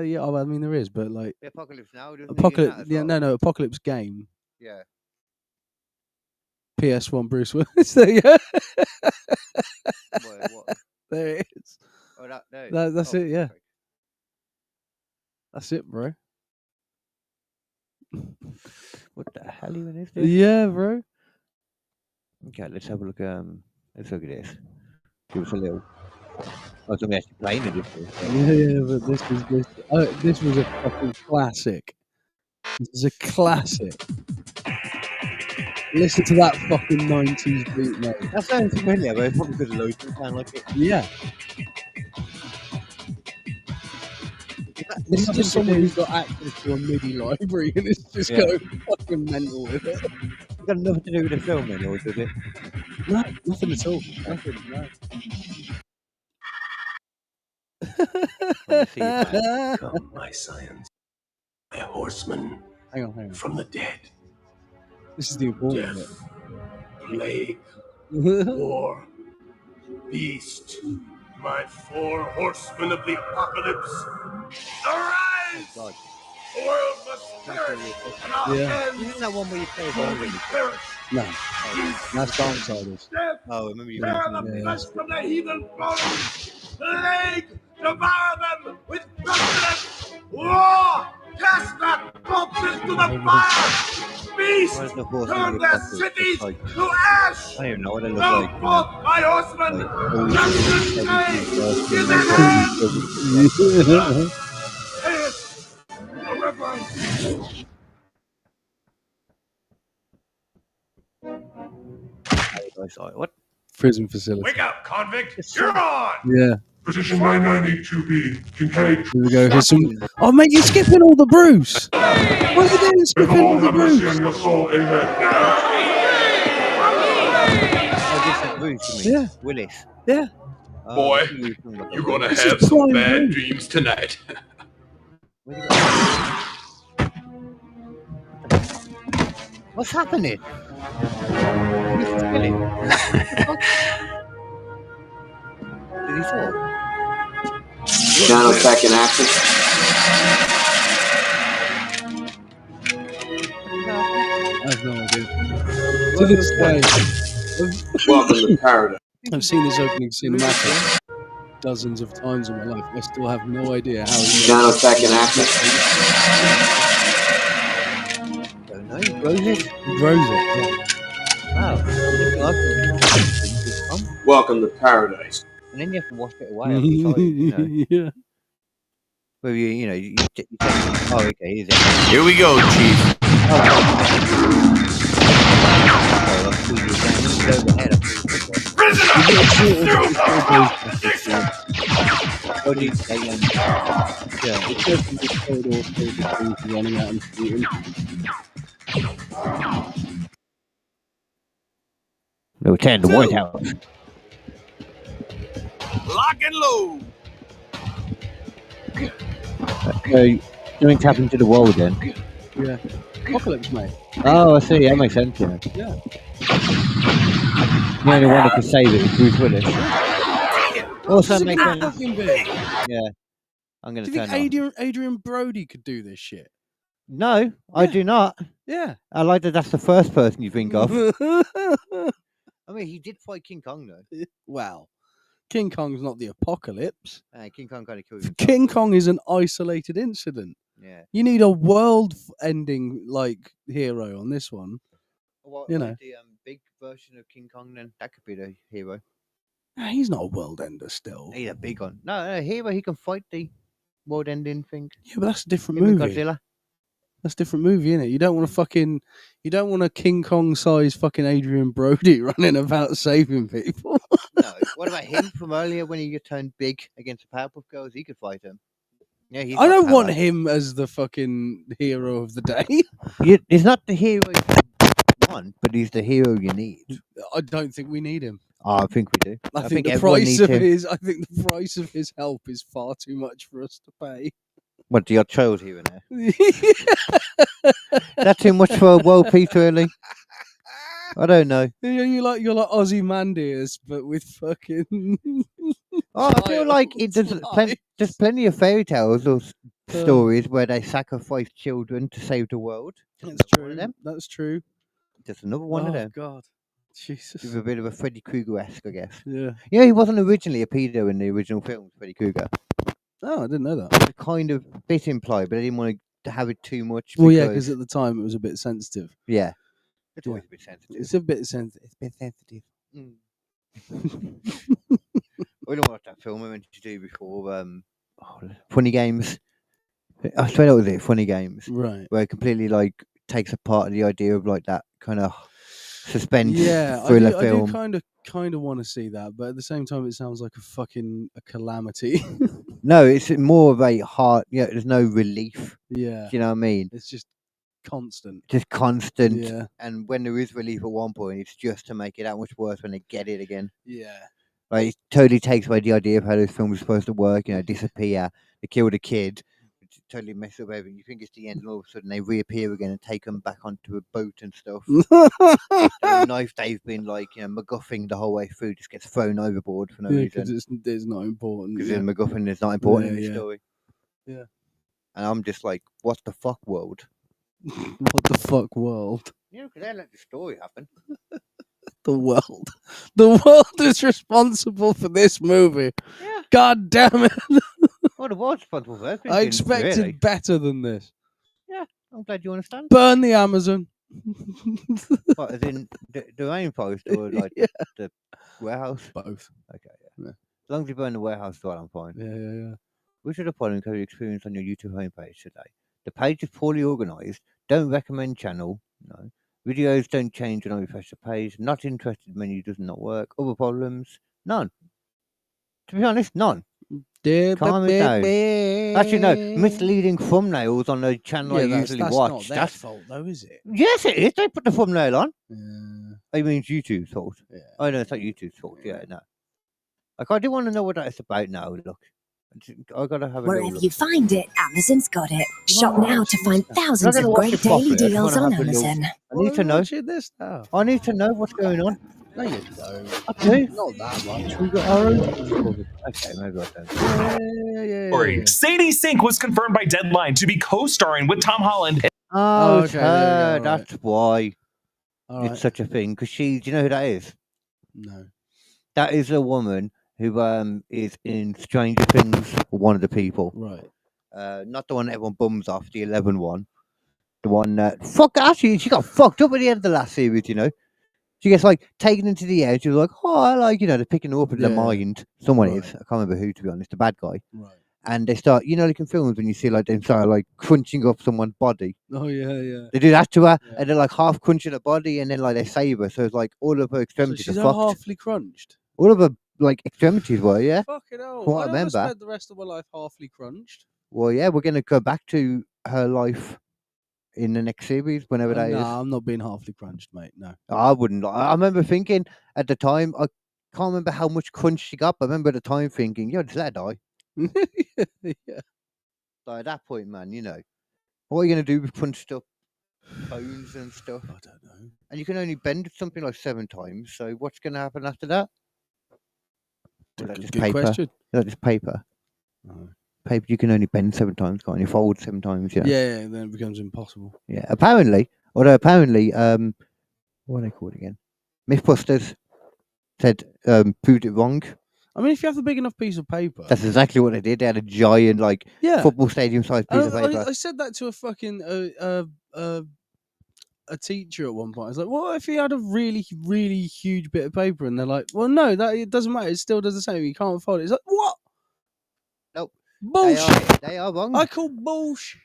yeah, I mean there is, but like
The Apocalypse Now. doesn't he in
Apocalypse,
that as
yeah,
well?
no, Apocalypse game.
Yeah.
PS1 Bruce Willis. There you go.
What?
There it is.
Oh,
That's it, yeah. That's it, bro.
What the hell even is this?
Yeah, bro.
Okay, let's have a look. Let's look at this. Give us a little. Oh, somebody actually playing it.
Yeah, but this was a fucking classic. This is a classic. Listen to that fucking 90s beat, mate.
That sounds familiar, but it's probably because loads of sound like it.
Yeah. This is just someone who's got access to a MIDI library and it's just going fucking mental with it.
It's got nothing to do with the film, then, or does it?
No, nothing at all. Nothing, no.
Come, my science, my horseman
Hang on.
from the dead.
This is the important bit.
Plague, war, beast, my four horsemen of the apocalypse. Arise!
God.
The world must perish, and our hands
Isn't that one where you play
will
already?
perish.
No. That's Darksiders.
Death,
Oh, I remember you
tear
mentioned
the
that.
flesh from the heathen bodies. Plague, devour them with pestilence. War, cast their corpses to the fire. Beast,
Where's the horse
turn
in the
their
apocalypse?
cities
Like,
to ash.
I don't even know what they look
Go
like.
forth, my horsemen.
Like,
Justice day is at hand. Chaos, forever.
What?
Prison facility.
Wake up, convict! You're on!
Yeah.
Position line 982B. Kincaid.
Here we go. Here's some. Oh, mate, you're skipping all the Bruce. What are you doing? Skipping all the Bruce.
Your soul, amen.
Oh, this is Bruce, you mean?
Yeah.
Willis.
Yeah.
Boy, you're gonna have some bad dreams tonight.
What's happening? Who's killing? Did he fall?
Channel's back in action.
I have no idea. To this day,
Welcome to paradise.
I've seen this opening cinematic dozens of times in my life. I still have no idea how he
Channel's back in action.
Don't know. He grows it.
He grows it.
Wow.
Welcome to paradise.
And then you have to wash it away every time, you know.
Yeah.
Where you oh, okay, here's it.
Here we go, Chief.
They were tearing the White House.
Lock and load.
So, something's happened to the world then.
Yeah. Apocalypse, mate.
Oh, I see. That makes sense, yeah.
Yeah.
The only one that could save it is Bruce Willis. Also makes sense.
Fucking big.
Yeah. I'm going
Do
to
you
turn
think
it off.
Adrian Brody could do this shit?
No, I do not.
Yeah.
I like that that's the first person you think of. I mean, he did fight King Kong, though.
Wow. King Kong's not the apocalypse.
King Kong kind of killed himself.
King Kong is an isolated incident.
Yeah.
You need a world-ending hero on this one.
Well,
you
like
know,
the big version of King Kong, then that could be the hero.
He's not a world ender still.
He's a big one. No, hero. He can fight the world-ending thing.
Yeah, but that's a different
Him and
movie.
Godzilla.
That's a different movie, innit? You don't want a King Kong size fucking Adrian Brody running about saving people.
No. What about him from earlier when he turned big against the Powerpuff Girls? He could fight him. Yeah,
I don't want him as the fucking hero of the day.
He's not the hero you want, but he's the hero you need.
I don't think we need him.
Oh, I think we do.
I think the
everyone
price
needs
of
him.
the price of his help is far too much for us to pay.
What, the odd child here and there? That's too much for a world piece, really. I don't know.
You're like Ozymandias, but with fucking.
Oh, I feel like there's plenty of fairy tales or stories where they sacrifice children to save the world.
That's true. That's true.
Just another one of them.
Oh God, Jesus.
With a bit of a Freddy Krueger-esque, I guess.
Yeah.
Yeah, he wasn't originally a pedo in the original film, Freddy Krueger.
Oh, I didn't know that.
It was kind of a bit implied, but I didn't want to have it too much.
Well, yeah, because at the time it was a bit sensitive.
Yeah. It's always a bit sensitive.
It's a bit sensitive. It's a bit sensitive.
We don't watch that film I meant to do before. Funny Games. I swear that was it. Funny Games.
Right.
Where it completely takes apart the idea of that kind of suspense
Yeah,
thriller
I
film.
do kind of want to see that, but at the same time, it sounds like a calamity.
No, it's more of a heart. Yeah, there's no relief.
Yeah.
Do you know what I mean?
It's just constant.
Just constant.
Yeah.
And when there is relief at one point, it's just to make it that much worse when they get it again.
Yeah.
It totally takes away the idea of how those films are supposed to work. Disappear, they kill the kid, totally mess up everything. You think it's the end, and all of a sudden they reappear again and take them back onto a boat and stuff. The knife they've been MacGuffing the whole way through just gets thrown overboard for no reason.
Because it's not important.
Because MacGuffin is not important in the story.
Yeah.
And I'm just like, what the fuck, world?
What the fuck, world?
Yeah, because they let the story happen.
The world is responsible for this movie.
Yeah.
God damn it!
Well, the world's responsible for everything.
I expected
really.
better than this.
Yeah, I'm glad you understand.
Burn the Amazon.
What, as in the rainforest or the warehouse?
Both.
Okay, yeah. As long as you burn the warehouse, I'm fine.
Yeah.
We should have followed your experience on your YouTube homepage today. The page is poorly organised. Don't recommend channel. No. Videos don't change when I refresh the page. Not interested menu does not work. Other problems? None. To be honest, none. Calm it down. Actually, no. Misleading thumbnails on the channel I usually watch.
That's not their fault, though, is it?
Yes, it is. They put the thumbnail on.
Yeah.
I mean, it's YouTube's fault.
Yeah.
Oh, no, it's not YouTube's fault. Yeah, no. I do want to know what that's about now. Look. I gotta have a
Wherever you find it, Amazon's got it. Shop now to find thousands of great daily deals on Amazon.
I need to know.
This now.
I need to know what's going on.
No, you don't.
I do.
Not that much.
We got our own. Okay, maybe I don't.
Story. Sadie Sink was confirmed by Deadline to be co-starring with Tom Holland.
Oh,
okay,
it's
there you
her.
go,
That's why
All
it's
right.
such a thing. Because do you know who that is?
No.
That is a woman who is in Stranger Things, one of the people.
Right.
Not the one that everyone bums off, the 11 one. The one that actually she got fucked up at the end of the last series, She gets taken into the air. She's like, oh, they're picking her up in their mind. Someone is. I can't remember who, to be honest. The bad guy.
Right.
and they start, like in films when you see like them start like crunching up someone's body.
Oh yeah.
They do that to her, and they're like half crunching her body, and then like they save her. So it's like all of her
So
extremities
she's
are
all
fucked.
halfly crunched.
All of her like extremities were, yeah.
Fucking hell!
From what I
I don't
remember.
spend the rest of my life halfly crunched.
Well, yeah, we're gonna go back to her life in the next series, whenever that is.
Nah, I'm not being halfly crunched, mate. No.
I wouldn't. I remember thinking at the time, I can't remember how much crunch she got, but I remember at the time thinking, yo, just let her die.
Yeah.
So at that point, man, what are you going to do with crunched up bones and stuff?
I don't know.
And you can only bend something like 7 times, so what's going to happen after that? Is that just
Good
paper?
question.
Is that just paper?
No.
Paper you can only bend 7 times, can't you? Fold 7 times, yeah.
Yeah, then it becomes impossible.
Yeah, apparently, what are they called again? Mythbusters said proved it wrong.
I mean, if you have a big enough piece of paper,
That's exactly what they did. They had a giant, football stadium sized piece of paper.
I said that to a fucking a teacher at one point. I was like, "What if he had a really, really huge bit of paper?" And they're like, "Well, no, that it doesn't matter. It still does the same. You can't fold it." It's like, what?
Nope.
Bullshit.
They are wrong.
I call bullshit.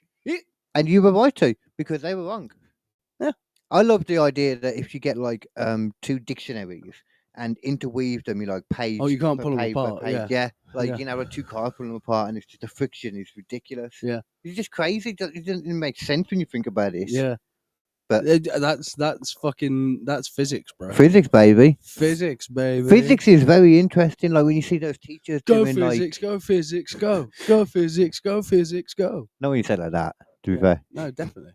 And you were right to, because they were wrong.
Yeah.
I love the idea that if you get 2 dictionaries and interweave them, you page.
Oh, you can't
per
pull them
page per
apart,
page.
yeah.
Like
Yeah.
you can have 2 cars pull them apart, and it's just the friction is ridiculous.
Yeah.
It's just crazy. It doesn't make sense when you think about it.
Yeah.
But
that's physics, bro.
Physics, baby.
Physics, baby.
Physics is very interesting. Like when you see those teachers
Go
doing
physics, go physics, go. Go physics, go physics, go.
Not when you say it like that, to be fair.
No, definitely.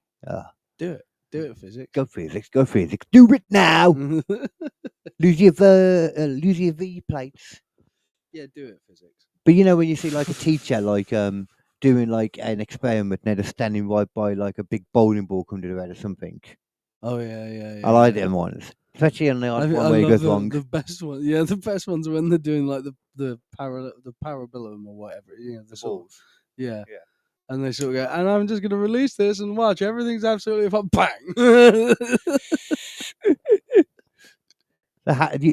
Do it. Do it, physics.
Go physics, go physics. Do it now. lose your V plates.
Yeah, do it, physics.
But when you see a teacher doing an experiment, and they're standing right by a big bowling ball coming to the head or something.
Oh yeah.
I like them ones, especially on the odd one where it goes wrong.
The best one, yeah, the best ones are when they're doing the parabellum or whatever, the balls. Yeah. And they sort of go, and I'm just going to release this and watch. Everything's absolutely fine. Bang!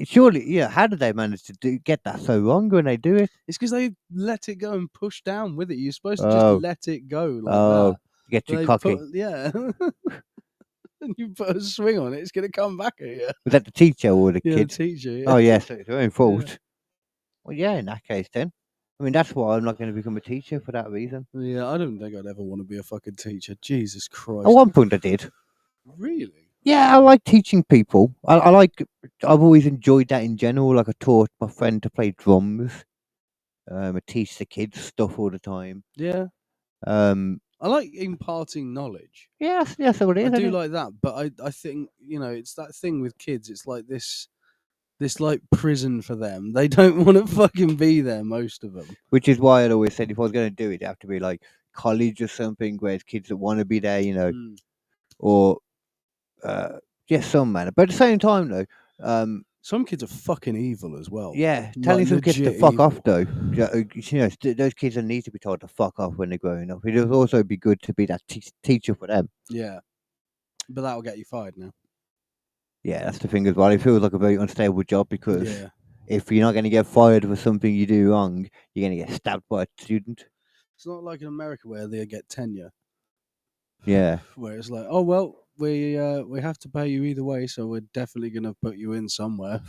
Surely, how did they manage to get that so wrong when they do it?
It's because they let it go and push down with it. You're supposed to just let it go like that.
You get too cocky.
Yeah. And you put a swing on it, it's going to come back at you.
Was that the teacher or the
Yeah,
kid?
the teacher, yeah.
Oh, yeah, so it's their own fault.
Yeah.
Well, yeah, in that case, then. I mean, that's why I'm not going to become a teacher for that reason.
Yeah, I don't think I'd ever want to be a fucking teacher. Jesus Christ.
At one point, I did.
Really?
Yeah, I like teaching people. I've always enjoyed that in general. Like I taught my friend to play drums. I teach the kids stuff all the time.
Yeah. I like imparting knowledge.
Yes, what it is.
I do like that, but I think it's that thing with kids. It's like this like prison for them. They don't want to fucking be there, most of them.
Which is why I'd always said if I was going to do it, it'd have to be like college or something, where it's kids that want to be there, or some manner. But at the same time, though,
some kids are fucking evil as well.
Yeah, telling some kids to
legit
fuck
evil.
off, though. Those kids that need to be told to fuck off when they're growing up. It would also be good to be that teacher for them.
Yeah, but that'll get you fired now.
Yeah, that's the thing as well. It feels like a very unstable job because if you're not going to get fired for something you do wrong, you're going to get stabbed by a student.
It's not like in America where they get tenure.
Yeah.
Where it's like, oh well, we have to pay you either way, so we're definitely going to put you in somewhere.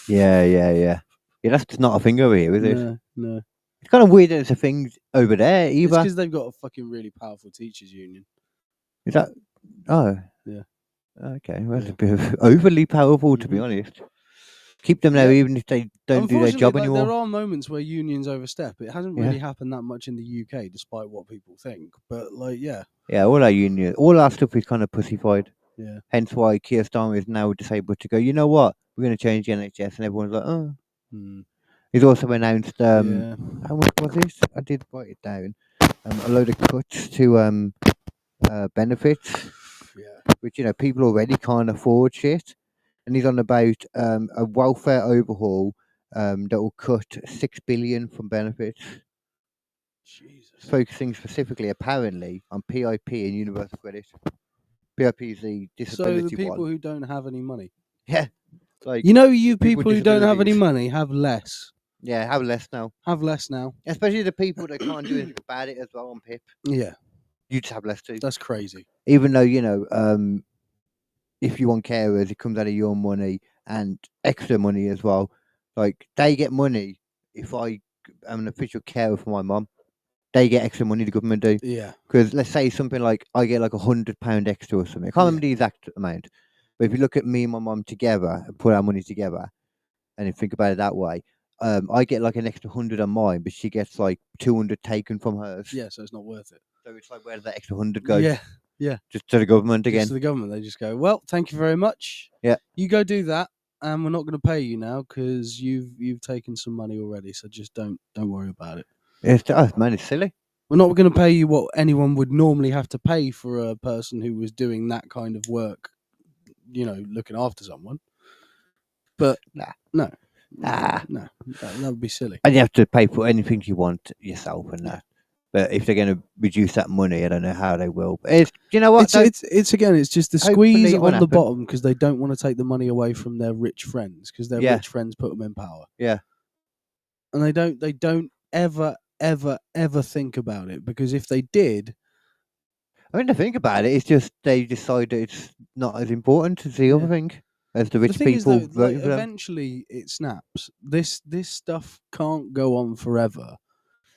Yeah, that's just not a thing over here, is it?
No.
It's kind of weird that it's a thing over there, either.
It's because they've got a fucking really powerful teachers union.
Is that? Oh.
Yeah.
Okay, well, that's a bit overly powerful, to be honest. Keep them there even if they don't do their job anymore.
There are moments where unions overstep. It hasn't really happened that much in the UK, despite what people think. But
Yeah, all our stuff is kind of pussified.
Yeah.
Hence why Keir Starmer is now disabled to go, you know what? We're going to change the NHS, and everyone's like, oh. He's also announced, how much was this? I did write it down. A load of cuts to benefits.
Yeah.
Which, people already can't afford shit. And he's on about a welfare overhaul that will cut $6 billion from benefits.
Jesus.
Focusing specifically, apparently, on PIP and universal credit. PIP is the disability
So the people
one.
who don't have any money.
Yeah. Like
you people who don't have any money have less.
Yeah, have less now.
Have less now.
Especially the people that can't do anything about it as well on PIP.
Yeah.
You just have less too.
That's crazy.
Even though, if you want carers, it comes out of your money and extra money as well. Like, they get money if I am an official carer for my mum. They get extra money, the government do.
Yeah.
Because let's say something like I get like £100 extra or something. I can't remember the exact amount. But if you look at me and my mum together and put our money together and you think about it that way, I get like an extra 100 on mine, but she gets like 200 taken from hers.
Yeah, so it's not worth it.
So it's like, where does that extra 100 go?
Yeah. Yeah.
Just to the government again.
Just to the government. They just go, well, thank you very much.
Yeah.
You go do that, and we're not going to pay you now because you've taken some money already. So just don't worry about it.
Man, it's silly.
We're not going to pay you what anyone would normally have to pay for a person who was doing that kind of work, looking after someone. But no, that would be silly.
And you have to pay for anything you want yourself and that. But if they're going to reduce that money, I don't know how they will. But do you know what?
It's just the squeeze on the bottom because they don't want to take the money away from their rich friends because their rich friends put them in power.
Yeah,
and they don't ever think about it because if they did,
I mean, to think about it, it's just they decide that it's not as important as the other thing as the rich people voting for them.
Eventually, it snaps. This stuff can't go on forever.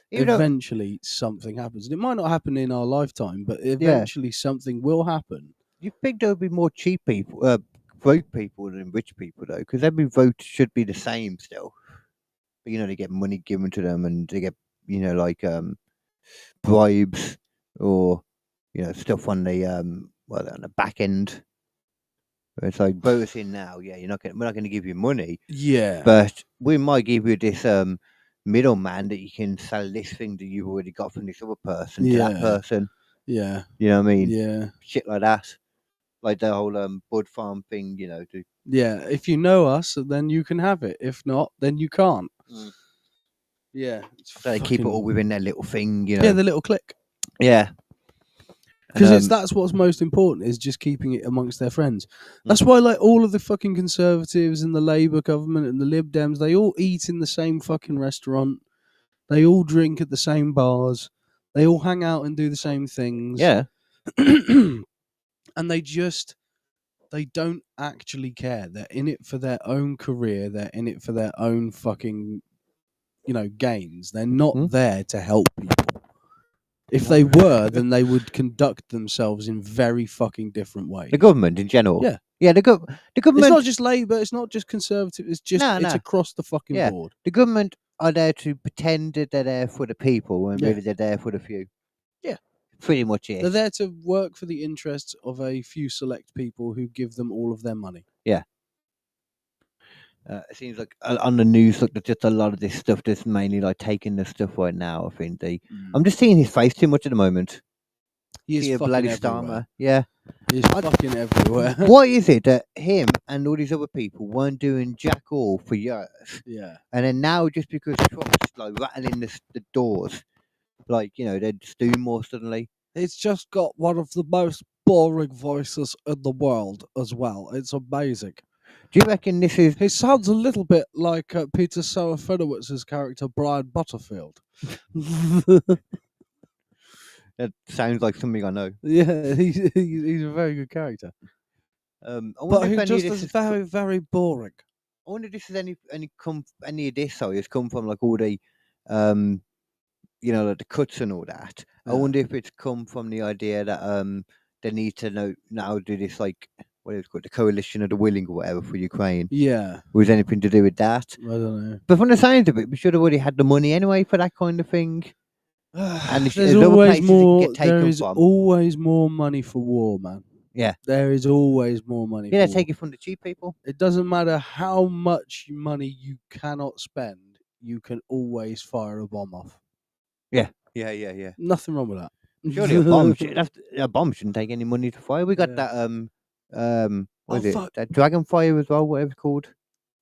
Even
eventually, something happens. It might not happen in our lifetime, but eventually, something will happen.
You think there would be more cheap people, vote people than rich people, though? Because every vote should be the same still. But, they get money given to them and they get, bribes or, stuff on the on the back end. It's like, vote us in now. Yeah, we're not going to give you money.
Yeah.
But we might give you this middleman that you can sell this thing that you've already got from this other person to that person.
Yeah.
You know what I mean?
Yeah.
Shit like that. Like the whole bud farm thing,
Yeah, if you know us, then you can have it. If not, then you can't. Yeah.
So they keep it all within their little thing,
Yeah, the little clique.
Yeah.
Because that's what's most important is just keeping it amongst their friends. That's why, like, all of the fucking Conservatives and the Labour government and the Lib Dems, they all eat in the same fucking restaurant. They all drink at the same bars. They all hang out and do the same things.
Yeah.
And they don't actually care. They're in it for their own career. They're in it for their own fucking, gains. They're not there to help people. If they were, then they would conduct themselves in very fucking different ways.
The government in general.
Yeah.
Yeah, the government.
It's not just Labour. It's not just Conservative. It's just it's across the fucking board.
The government are there to pretend that they're there for the people, and really they're there for the few.
Yeah.
Pretty much it.
They're there to work for the interests of a few select people who give them all of their money.
Yeah. It seems like on the news, there's just a lot of this stuff that's mainly like taking the stuff right now. I think I'm just seeing his face too much at the moment.
He is fucking
bloody
everywhere.
Starmer. Yeah.
He's fucking everywhere.
Why is it that him and all these other people weren't doing jack all for years?
Yeah.
And then now, just because Trump's like rattling the doors, they're just doing more suddenly.
It's just got one of the most boring voices in the world as well. It's amazing.
Do you reckon this is...
He sounds a little bit like Peter Serafinowicz' character, Brian Butterfield.
That sounds like something I know.
Yeah, he's a very good character. But he just is very, very boring.
I wonder if this is any of this has come from like all the, like the cuts and all that.
Yeah.
I wonder if it's come from the idea that they need to now do this like what is it called, the coalition of the willing or whatever for Ukraine.
Yeah.
Was anything to do with that?
I don't know.
But from the sound of it, we should have already had the money anyway for that kind of thing. And
there's always more. There is always more money for war, man.
Yeah.
There is always more money.
Yeah,
for
take
war.
it from the cheap people.
It doesn't matter how much money you cannot spend. You can always fire a bomb off.
Yeah. Yeah.
Nothing wrong with that.
Surely a bomb shouldn't take any money to fire. We got that what is it? That Dragonfire as well, whatever it's called.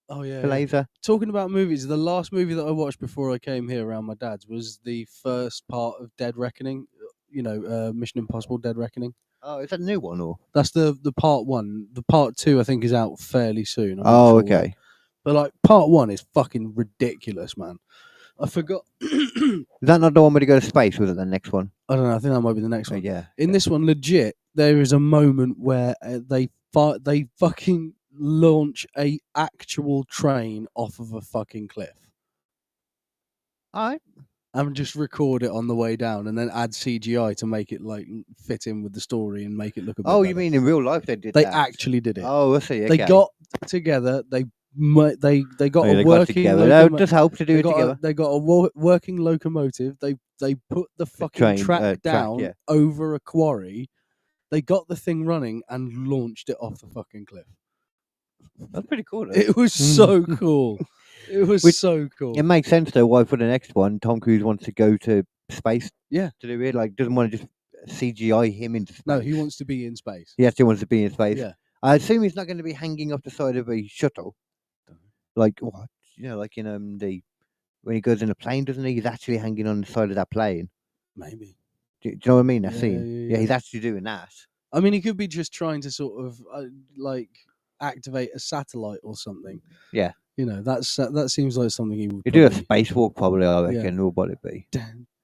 Oh yeah.
The laser.
Talking about movies, the last movie that I watched before I came here around my dad's was the first part of Dead Reckoning. Mission Impossible: Dead Reckoning.
Oh, is that a new one or?
That's the part one. The part two I think is out fairly soon. I'm not
Oh,
sure
okay.
But like part 1 is fucking ridiculous, man. I forgot.
Is that not the one where they go to space? Was it the next one?
I don't know. I think that might be the next one.
Yeah.
In this one, legit, there is a moment where they fucking launch a actual train off of a fucking cliff.
Alright.
And just record it on the way down, and then add CGI to make it like fit in with the story and make it look a bit.
Oh,
better.
you mean in real life they did?
They
that?
actually did it.
Oh, I see. Okay.
They got together. They got
they
a
got
working.
together. That would just help to do it together.
They got a working locomotive. They put the fucking track down over a quarry. They got the thing running and launched it off the fucking cliff.
That's pretty cool. Though.
It was so cool. It was so cool.
It makes sense though why for the next one Tom Cruise wants to go to space.
Yeah.
To do it, like doesn't want to just CGI him into space.
No, he wants to be in space.
He actually wants to be in space.
Yeah.
I assume he's not going to be hanging off the side of a shuttle. Like what? You know, like in when he goes in a plane, doesn't he? He's actually hanging on the side of that plane.
Maybe.
Do you know what I mean? That
Yeah,
scene.
yeah.
He's actually doing that.
I mean, he could be just trying to sort of like activate a satellite or something.
Yeah.
You know, that seems like something he would.
You do a spacewalk probably, I reckon. Or what it be?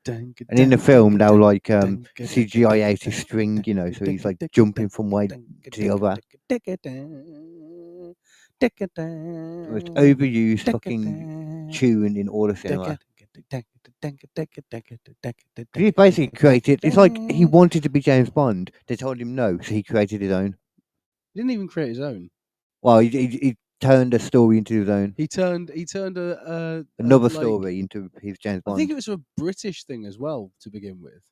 And
in the film, they'll like CGI out his string, you know, so he's like jumping from one to the other. It's overused fucking tune in all the cinema. He basically created. It's like he wanted to be James Bond. They told him no, so he created his own.
He didn't even create his own.
Well, he turned a story into his own.
He turned
another story into his James Bond.
I think it was a British thing as well to begin with.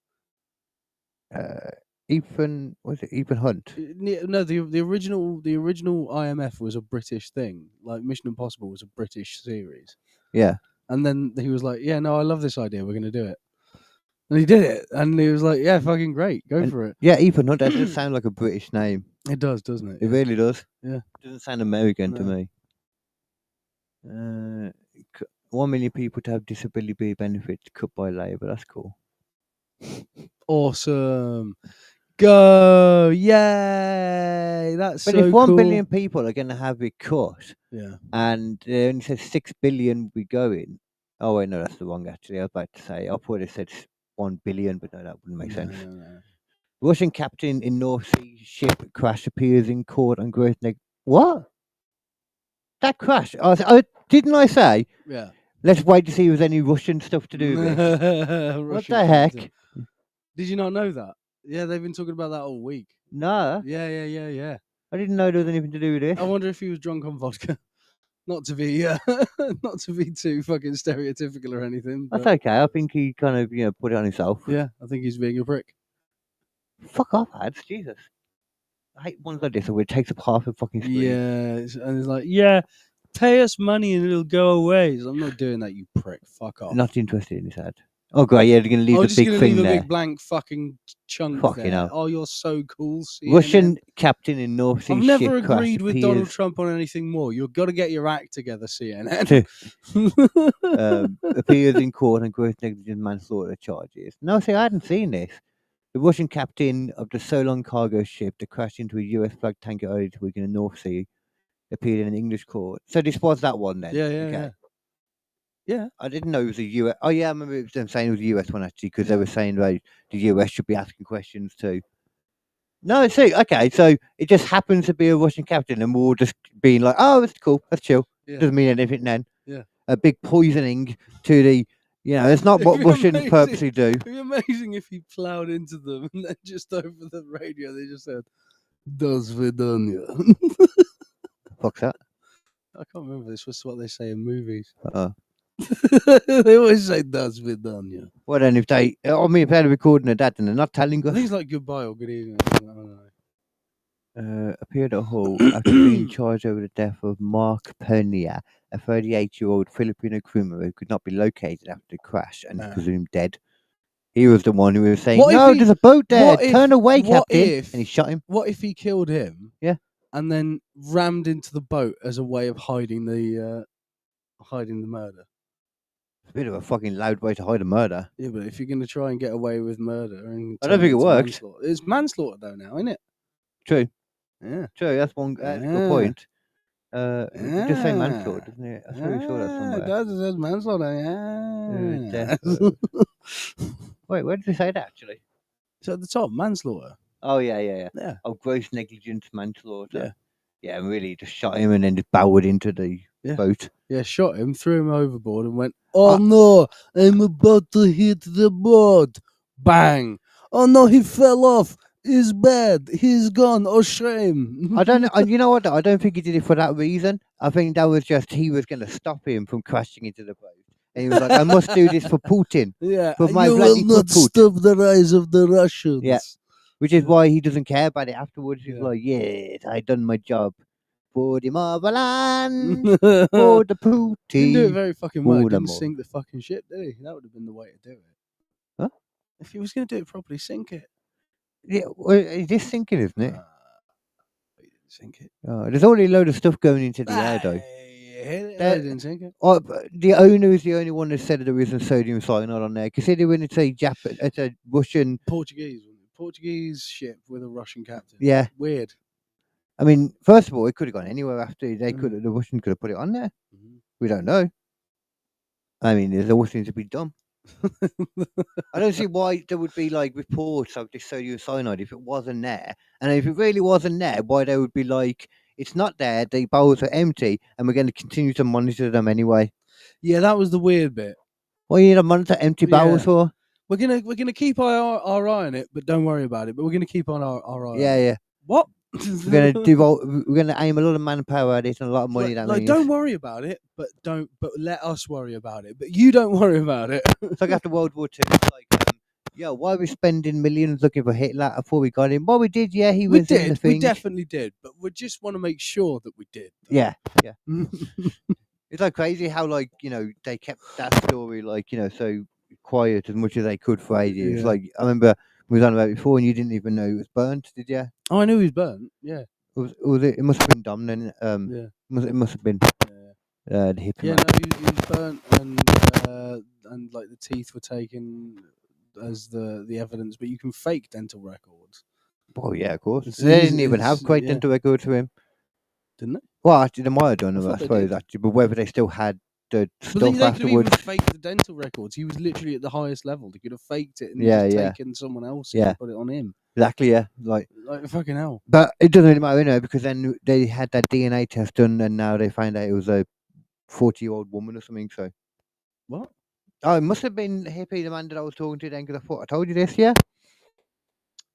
Ethan Hunt?
No, the original IMF was a British thing. Like Mission Impossible was a British series.
Yeah.
And then he was like, "Yeah, no, I love this idea. We're going to do it." And he did it, and he was like, "Yeah, fucking great, go for it."
Yeah, Ethan Hunt. That does sound like a British name.
It does, doesn't it?
It really does.
Yeah.
It doesn't sound American to me. 1 million people to have disability benefits cut by Labour. That's cool.
Awesome. Go. Yay. That's
but
so
if 1
cool.
billion people are going to have it cut,
yeah,
and it only says 6 billion will be going. Oh, wait, no, that's the wrong actually. I was about to say, I thought it said 1 billion, but no, that wouldn't make sense.
No.
Russian captain in North Sea ship crash appears in court on gross What? That crash? Didn't I say?
Yeah.
Let's wait to see if there's any Russian stuff to do with this. What the heck?
Did you not know that? Yeah, they've been talking about that all week.
No.
Yeah.
I didn't know there was anything to do with this.
I wonder if he was drunk on vodka. Not to be too fucking stereotypical or anything.
That's
but
okay. I think he kind of put it on himself.
yeah, I think he's being a prick.
Fuck off, ads. Jesus. I hate ones like this where it takes up half the fucking screen.
Yeah, and it's like, yeah, pay us money and it'll go away. So I'm not doing that, you prick. Fuck off.
Not interested in this ad. Oh, great. Yeah, they're going to leave the big thing
leave
there.
A big blank fucking chunk
Fucking
there.
hell.
Oh, you're so cool. CNN.
Russian captain in North Sea
I've never
ship
agreed
crash
with
appears,
Donald Trump on anything more. You've got to get your act together, CNN.
appears in court on gross negligent manslaughter charges. No, see, I hadn't seen this. The Russian captain of the Solon cargo ship that crashed into a US flag tanker earlier this week in the North Sea appeared in an English court. So this was that one then?
Yeah.
I didn't know it was a US. Oh, yeah, I remember them saying it was a US one actually, because they were saying the US should be asking questions too. No, see, okay, so it just happens to be a Russian captain, and we're all just being like, oh, that's cool, that's chill.
Yeah.
Doesn't mean anything then.
Yeah.
A big poisoning to the, it's not what Russians purposely do.
It'd be amazing if he ploughed into them and then just over the radio they just said, "Do svidaniya."
Fuck's that?
I can't remember. This was what they say in movies.
They
always say "Das vidanya."
Well, then if they had a recording of that and they're not telling
I
us.
think it's like goodbye or good evening. I don't know.
Appeared at Hull after being charged over the death of Mark Pernia, a 38-year-old Filipino crewman who could not be located after the crash and is presumed dead. He was the one who was saying, "No, there's a boat there. Turn away, Captain." And he shot him.
What if he killed him?
Yeah.
And then rammed into the boat as a way of hiding the murder.
It's a bit of a fucking loud way to hide a murder.
Yeah, but if you're going to try and get away with murder,
I don't think it worked.
It's manslaughter though now, isn't it?
True.
Yeah.
True. That's one good point. It just say manslaughter, doesn't it? I'm pretty sure that's somewhere.
It does. It says manslaughter.
Death. Wait, where did it say that actually?
It's at the top, manslaughter.
Oh yeah.
Yeah.
Oh, gross negligence manslaughter.
Yeah.
Yeah, really, just shot him and then just bowered into the boat.
Yeah, shot him, threw him overboard, and went, "Oh no, I'm about to hit the boat!" Bang! Oh no, he fell off. He's bad. He's gone. Oh shame.
I don't know. You know what? I don't think he did it for that reason. I think that was just he was going to stop him from crashing into the boat. And he was like, I must do this for Putin.
Yeah,
For my
you
bloody
will not
Putin.
stop the rise of the Russians.
Yeah. Which is why he doesn't care about it afterwards. He's like, yes, I done my job. For the motherland. For the Putin.
He didn't do it very fucking well. He
for the
didn't sink the fucking ship, did he? That would have been the way to do it.
Huh?
If he was going to do it properly, sink it.
Yeah, well, it is sinking, isn't it?
He didn't sink it.
There's already a load of stuff going into the air, though.
Yeah, he didn't sink it.
The owner is the only one that said there isn't sodium cyanide on there. Considering it's a Russian...
Portuguese ship with a Russian captain.
Yeah.
Weird.
I mean, first of all, it could have gone anywhere after the Russians could have put it on there. We don't know. I mean, there's always things to be done. I don't see why there would be like reports of this sodium cyanide if it wasn't there. And if it really wasn't there, why they would be like, it's not there, the bowls are empty, and we're going to continue to monitor them anyway.
Yeah, that was the weird bit.
What do you need to monitor empty bowls for?
We're gonna keep our eye on it, but don't worry about it. But we're gonna keep on our eye.
Yeah,
on it.
yeah.
What?
We're gonna aim a lot of manpower at it and a lot of money.
Like, don't worry about it, but let us worry about it. But you don't worry about it.
It's like after World War II. It's like, why are we spending millions looking for Hitler before we got him? Well, we did. Yeah, he was in the thing.
We definitely did. But we just want to make sure that we did.
Yeah. It's like crazy how they kept that story so quiet as much as they could for ages.
Yeah.
Like I remember we was on about it before, and you didn't even know it was burnt, did you?
Oh, I knew he was burnt. Yeah.
Was it? It must have been Dom then. It must have been the hippie.
Yeah,
man.
no, he was burnt, and like the teeth were taken as the evidence. But you can fake dental records.
Oh yeah, of course.
It's
They
easy-
didn't even have
it's-
great
yeah.
dental records for him.
Didn't they?
Well, actually, they might have done,
I
I
thought they
suppose,
did.
actually, but whether they still had the
But
stuff
they could have even
afterwards.
faked the dental records. He was literally at the highest level. They could have faked it and
Yeah,
just
yeah.
taken someone else
Yeah.
and put it on him.
Exactly, yeah. Like
fucking hell.
But it doesn't really matter, because then they had that DNA test done, and now they find out it was a 40-year-old woman or something. So
what?
Oh, it must have been Hippie, the man that I was talking to then, because I thought I told you this, yeah.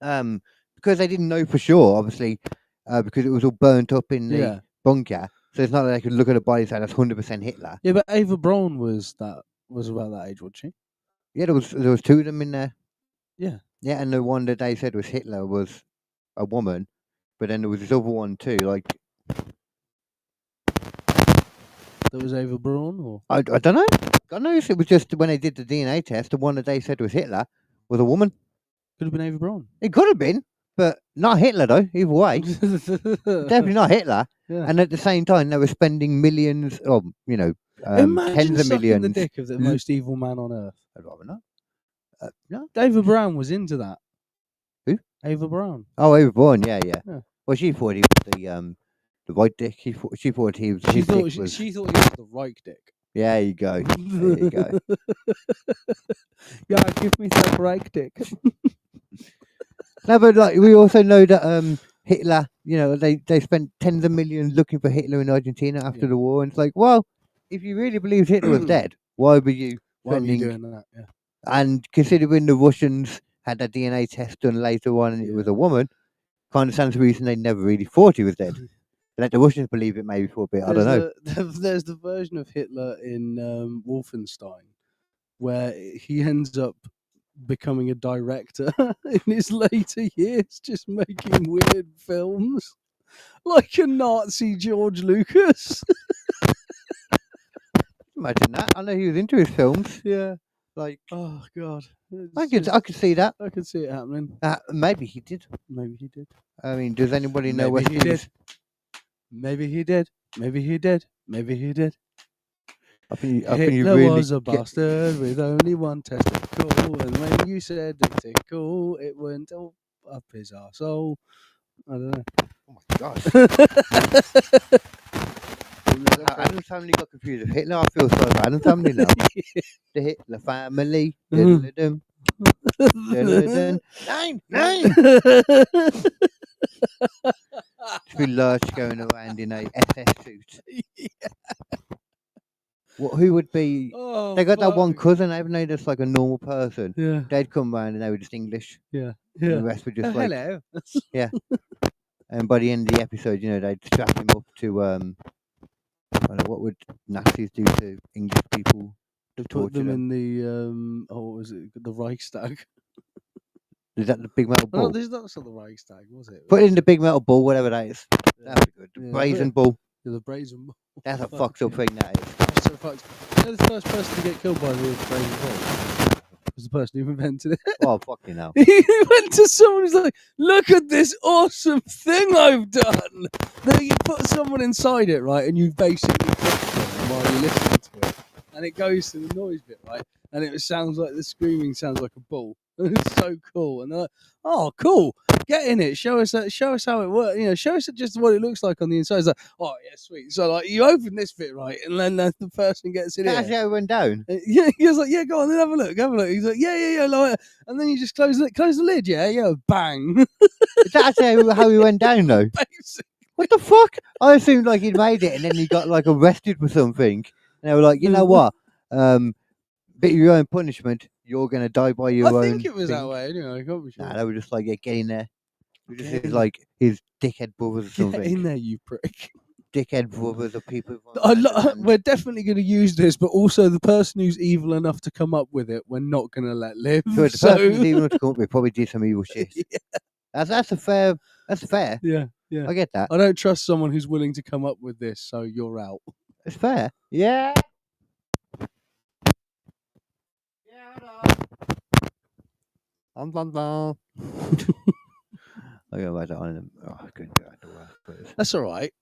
Because they didn't know for sure, obviously, because it was all burnt up in the bunker. So it's not like they could look at a body and say that's 100% Hitler.
Yeah, but Ava Braun was about that age, wasn't she?
Yeah, there was two of them in there.
Yeah.
Yeah, and the one that they said was Hitler was a woman, but then there was this other one too. Like
That was Ava Braun, or
I don't know. God knows, it was just when they did the DNA test, the one that they said was Hitler was a woman.
Could have been Ava Braun.
It could have been, but not Hitler though. Either way, definitely not Hitler.
Yeah.
And at the same time, they were spending millions, or
Imagine
tens of
sucking
millions.
the dick of the most evil man on earth.
I'd rather not. No.
Ava Braun was into that.
Who?
Ava Braun.
Oh, Ava Braun, yeah.
Yeah.
Well, she thought he was the right dick. She thought he was.
She
his
thought
dick
she,
was,
she thought he was the Reich dick.
There you go. There you go.
Yeah, give me that Reich dick.
No, but like we also know that Hitler, they spent tens of millions looking for Hitler in Argentina after the war, and it's like, well, if you really believed Hitler was dead, why were you spending?
doing that? Yeah.
And considering the Russians had a DNA test done later on, and it was a woman, kind of stands to reason they never really thought he was dead. Let the Russians believe it maybe for a bit. I don't know.
There's the version of Hitler in Wolfenstein where he ends up becoming a director in his later years, just making weird films like a Nazi George Lucas.
Imagine that. I know he was into his films.
Yeah.
Like,
oh god,
I could see that.
I could see it happening.
Maybe he did.
Maybe he did.
I mean, does anybody know
Maybe
what
he did? Maybe he did. Maybe he did. Maybe he did.
I think you
Hitler
really
was a bastard with only one testicle, and when you said the tickle, it went all up his arsehole. I don't know.
Oh my god. people's family got confused with Hitler. I feel so bad and family now. The Hitler family. Diddle-a-dum. Diddle-a-dum. Nine. Through Lurch going around in a SS suit. Who would be?
Oh,
they got that one
fuck.
cousin, haven't they? That's like a normal person.
Yeah.
They'd come round and they were just English.
Yeah.
And
Yeah.
the rest were just
Oh,
like,
hello.
yeah. And by the end of the episode, they'd strap him up to I don't know, what would Nazis do to English people?
They
To
put
torture
them
them.
in the what was it? The Reichstag.
Is that the big metal
No,
bull?
this is not the Reichstag, was it?
Put it in the big metal bull, whatever that is. That would be good. The
Yeah.
brazen bull.
Yeah, the brazen bull.
That's a
Fuck
fucked up
yeah.
thing, that is.
That's so fucked. You know, the first person to get killed by the brazen bull was the person who invented it.
Oh, fucking hell.
He went to someone who's like, look at this awesome thing I've done. Then you put someone inside it, right, and you basically touch them while you listen to it. And it goes to the noise bit, right? And it sounds like the screaming sounds like a bull. It's so cool. And they're like, oh, cool. Get in it. Show us how it works. Show us just what it looks like on the inside. It's like, oh, yeah, sweet. So, like, you open this bit, right? And then the person gets in
That's
here.
how it went down.
Yeah, he was like, yeah, go on, then have a look. He's like, yeah, like, and then you just close the lid, yeah, bang.
That's how he went down, though.
Basically.
What the fuck? I assumed like he'd made it and then he got like arrested for something. And they were like, you know what? Bit of your own punishment. You're gonna die by your own.
I think it was that
thing.
way anyway. I can't be sure.
Nah, they were just like, yeah, get in there. It was just his dickhead brothers or something.
Get in there, you prick.
Dickhead brothers or people.
We're definitely going to use this, but also the person who's evil enough to come up with it, we're not going to let live.
So the person who's evil enough to come up with probably did some evil shit.
Yeah.
That's fair.
Yeah.
I get that.
I don't trust someone who's willing to come up with this, so you're out.
It's fair. Yeah. I'm I go back on. Oh, I couldn't do it.
That's all right.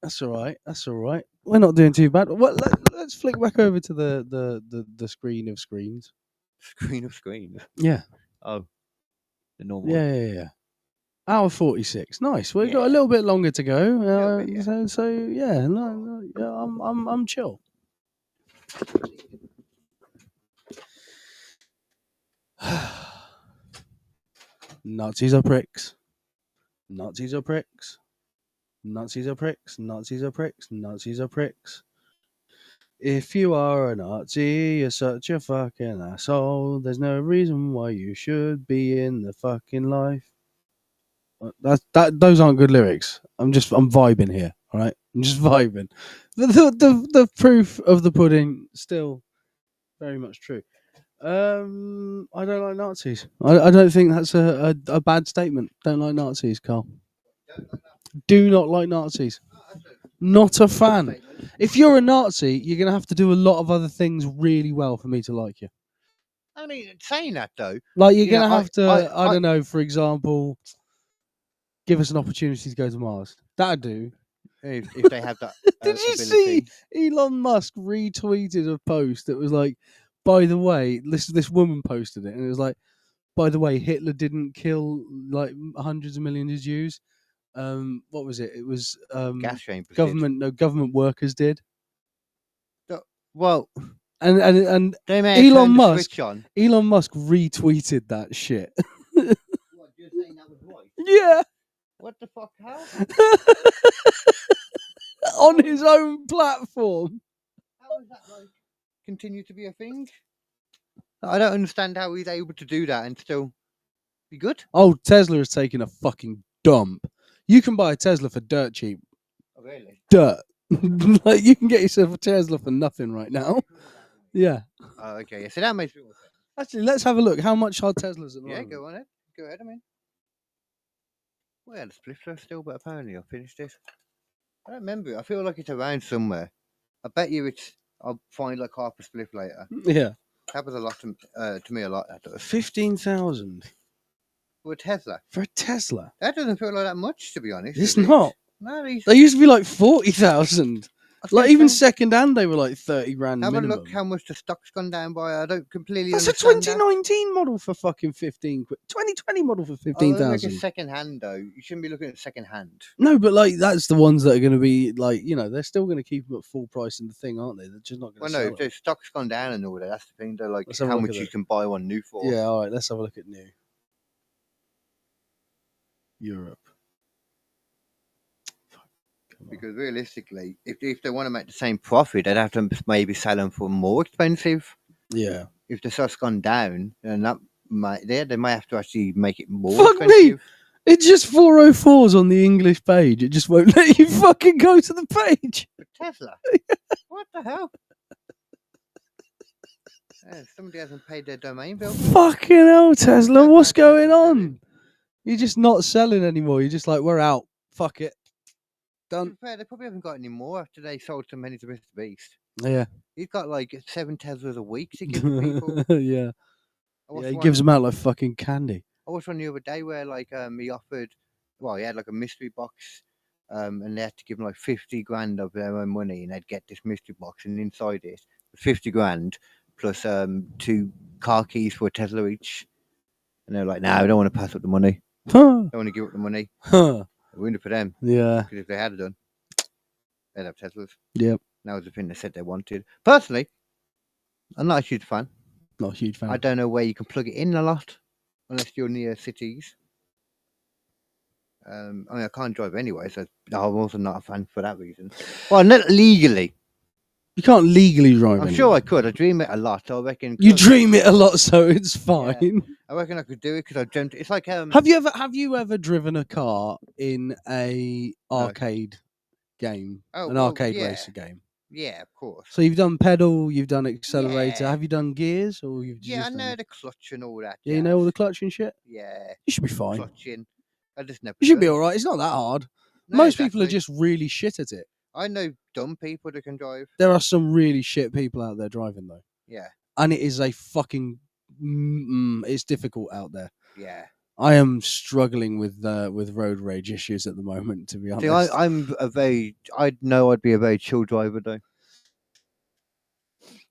We're not doing too bad. Well, let's flick back over to the screen of screens.
Screen of screens.
Yeah.
Oh, the normal.
Yeah. Hour 46. Nice. We've got a little bit longer to go. So yeah, I'm chill. Nazis are pricks. Nazis are pricks. Nazis are pricks. Nazis are pricks. Nazis are pricks. If you are a Nazi, you're such a fucking asshole. There's no reason why you should be in the fucking life. Those aren't good lyrics. I'm vibing here. All right, I'm just vibing. The proof of the pudding still very much true. I don't like Nazis. I don't think that's a bad statement. Don't like Nazis, Carl. Do not like Nazis. Not a fan. If you're a Nazi, you're going to have to do a lot of other things really well for me to like you.
I mean, saying that though,
like you're going to have to, I don't know, for example, give us an opportunity to go to Mars. That'd do.
If they have that.
Did you see Elon Musk retweeted a post that was like, by the way, this woman posted it, and it was like, by the way, Hitler didn't kill like hundreds of millions of Jews. What was it? It was
gas chambers.
Government workers did.
Well,
and Elon Musk retweeted that shit.
What, you're saying that was right?
Yeah.
What the fuck? How?
On his own platform.
How is that like continue to be a thing? I don't understand how he's able to do that and still be good.
Oh, Tesla is taking a fucking dump. You can buy a Tesla for dirt cheap.
Oh, really?
Dirt. Like you can get yourself a Tesla for nothing right now. Yeah.
Oh, okay. So that makes me more sense.
Actually, let's have a look. How much are Teslas at the moment?
Go on it. Go ahead. I mean, well, yeah, the spliffs still, but apparently I finished it. I don't remember it. I feel like it's around somewhere. I bet you it's. I'll find like half a spliff later.
Yeah.
Happens a lot to me a lot. That does.
15,000
for a Tesla.
For a Tesla.
That doesn't feel like that much, to be honest.
It's not.
No,
they used to be like 40,000. Like even second hand, they were like 30 grand
Have
minimum.
a look how much the stock's gone down by. I don't completely
That's a
understand
2019 model for fucking 15 quid. 2020 model for
that. Oh, look
15,000.
at second hand though. You shouldn't be looking at second hand.
No, but like that's the ones that are going to be like, you know, they're still going to keep them at full price in the thing, aren't they? They're just not going
Well,
to
no,
sell
if the stock's gone down and all that, that's the thing. They're like
Let's have a
how
look
much
at
you
it.
can buy one new for.
Yeah, all right. Let's have a look at new Europe.
Because realistically, if they want to make the same profit, they'd have to maybe sell them for more expensive.
Yeah.
If the stock's gone down, then that might they might have to actually make it more
Fuck
expensive.
me! It's just 404s on the English page. It just won't let you fucking go to the page.
Tesla. What the hell? Somebody hasn't paid their domain bill.
Fucking hell, Tesla! What's going on? You're just not selling anymore. You're just like, we're out. Fuck it. Done.
To be fair, they probably haven't got any more after they sold so many to Mr. Beast.
Yeah.
He's got like 7 Teslas a week to give to people.
Yeah.
I watched
He
one-
gives them out like fucking candy.
I watched one the other day where like he offered, well, he had like a mystery box, and they had to give him like 50 grand of their own money, and they'd get this mystery box, and inside it, 50 grand plus 2 car keys for a Tesla each. And they're like, "No, I don't want to pass up the money.
Huh.
Don't want to give up the money.
Huh.
I ruined it for them.
Yeah.
Because if they had done, they'd have Teslas.
Yep.
That was the thing they said they wanted. Personally, I'm not a huge fan.
Not a huge fan.
I don't know where you can plug it in a lot, unless you're near cities. I mean, I can't drive anyway, so I'm also not a fan for that reason. Well, not legally.
You can't legally drive.
I'm
anywhere.
sure I could. I dream it a lot. So I reckon.
You dream it a lot, so it's fine.
I reckon I could do it because I've dreamt. It's like
Have you ever driven a car in a arcade game,
Oh,
an
well,
arcade
yeah.
racer game?
Yeah, of course.
So you've done pedal, you've done accelerator. Have you done gears, or you've
Yeah,
just
I know
done...
the clutch and all that.
Yeah, you know all the clutch and shit.
Yeah.
You should be fine.
Clutching. I just never.
You should be
learned.
all right. It's not that hard.
No,
Most people are
exactly.
just really shit at it.
I know dumb people that can drive.
There are some really shit people out there driving though,
Yeah.
and it is a fucking. It's difficult out there.
Yeah.
I am struggling with road rage issues at the moment, to be honest.
See, I know I'd be a very chill driver though.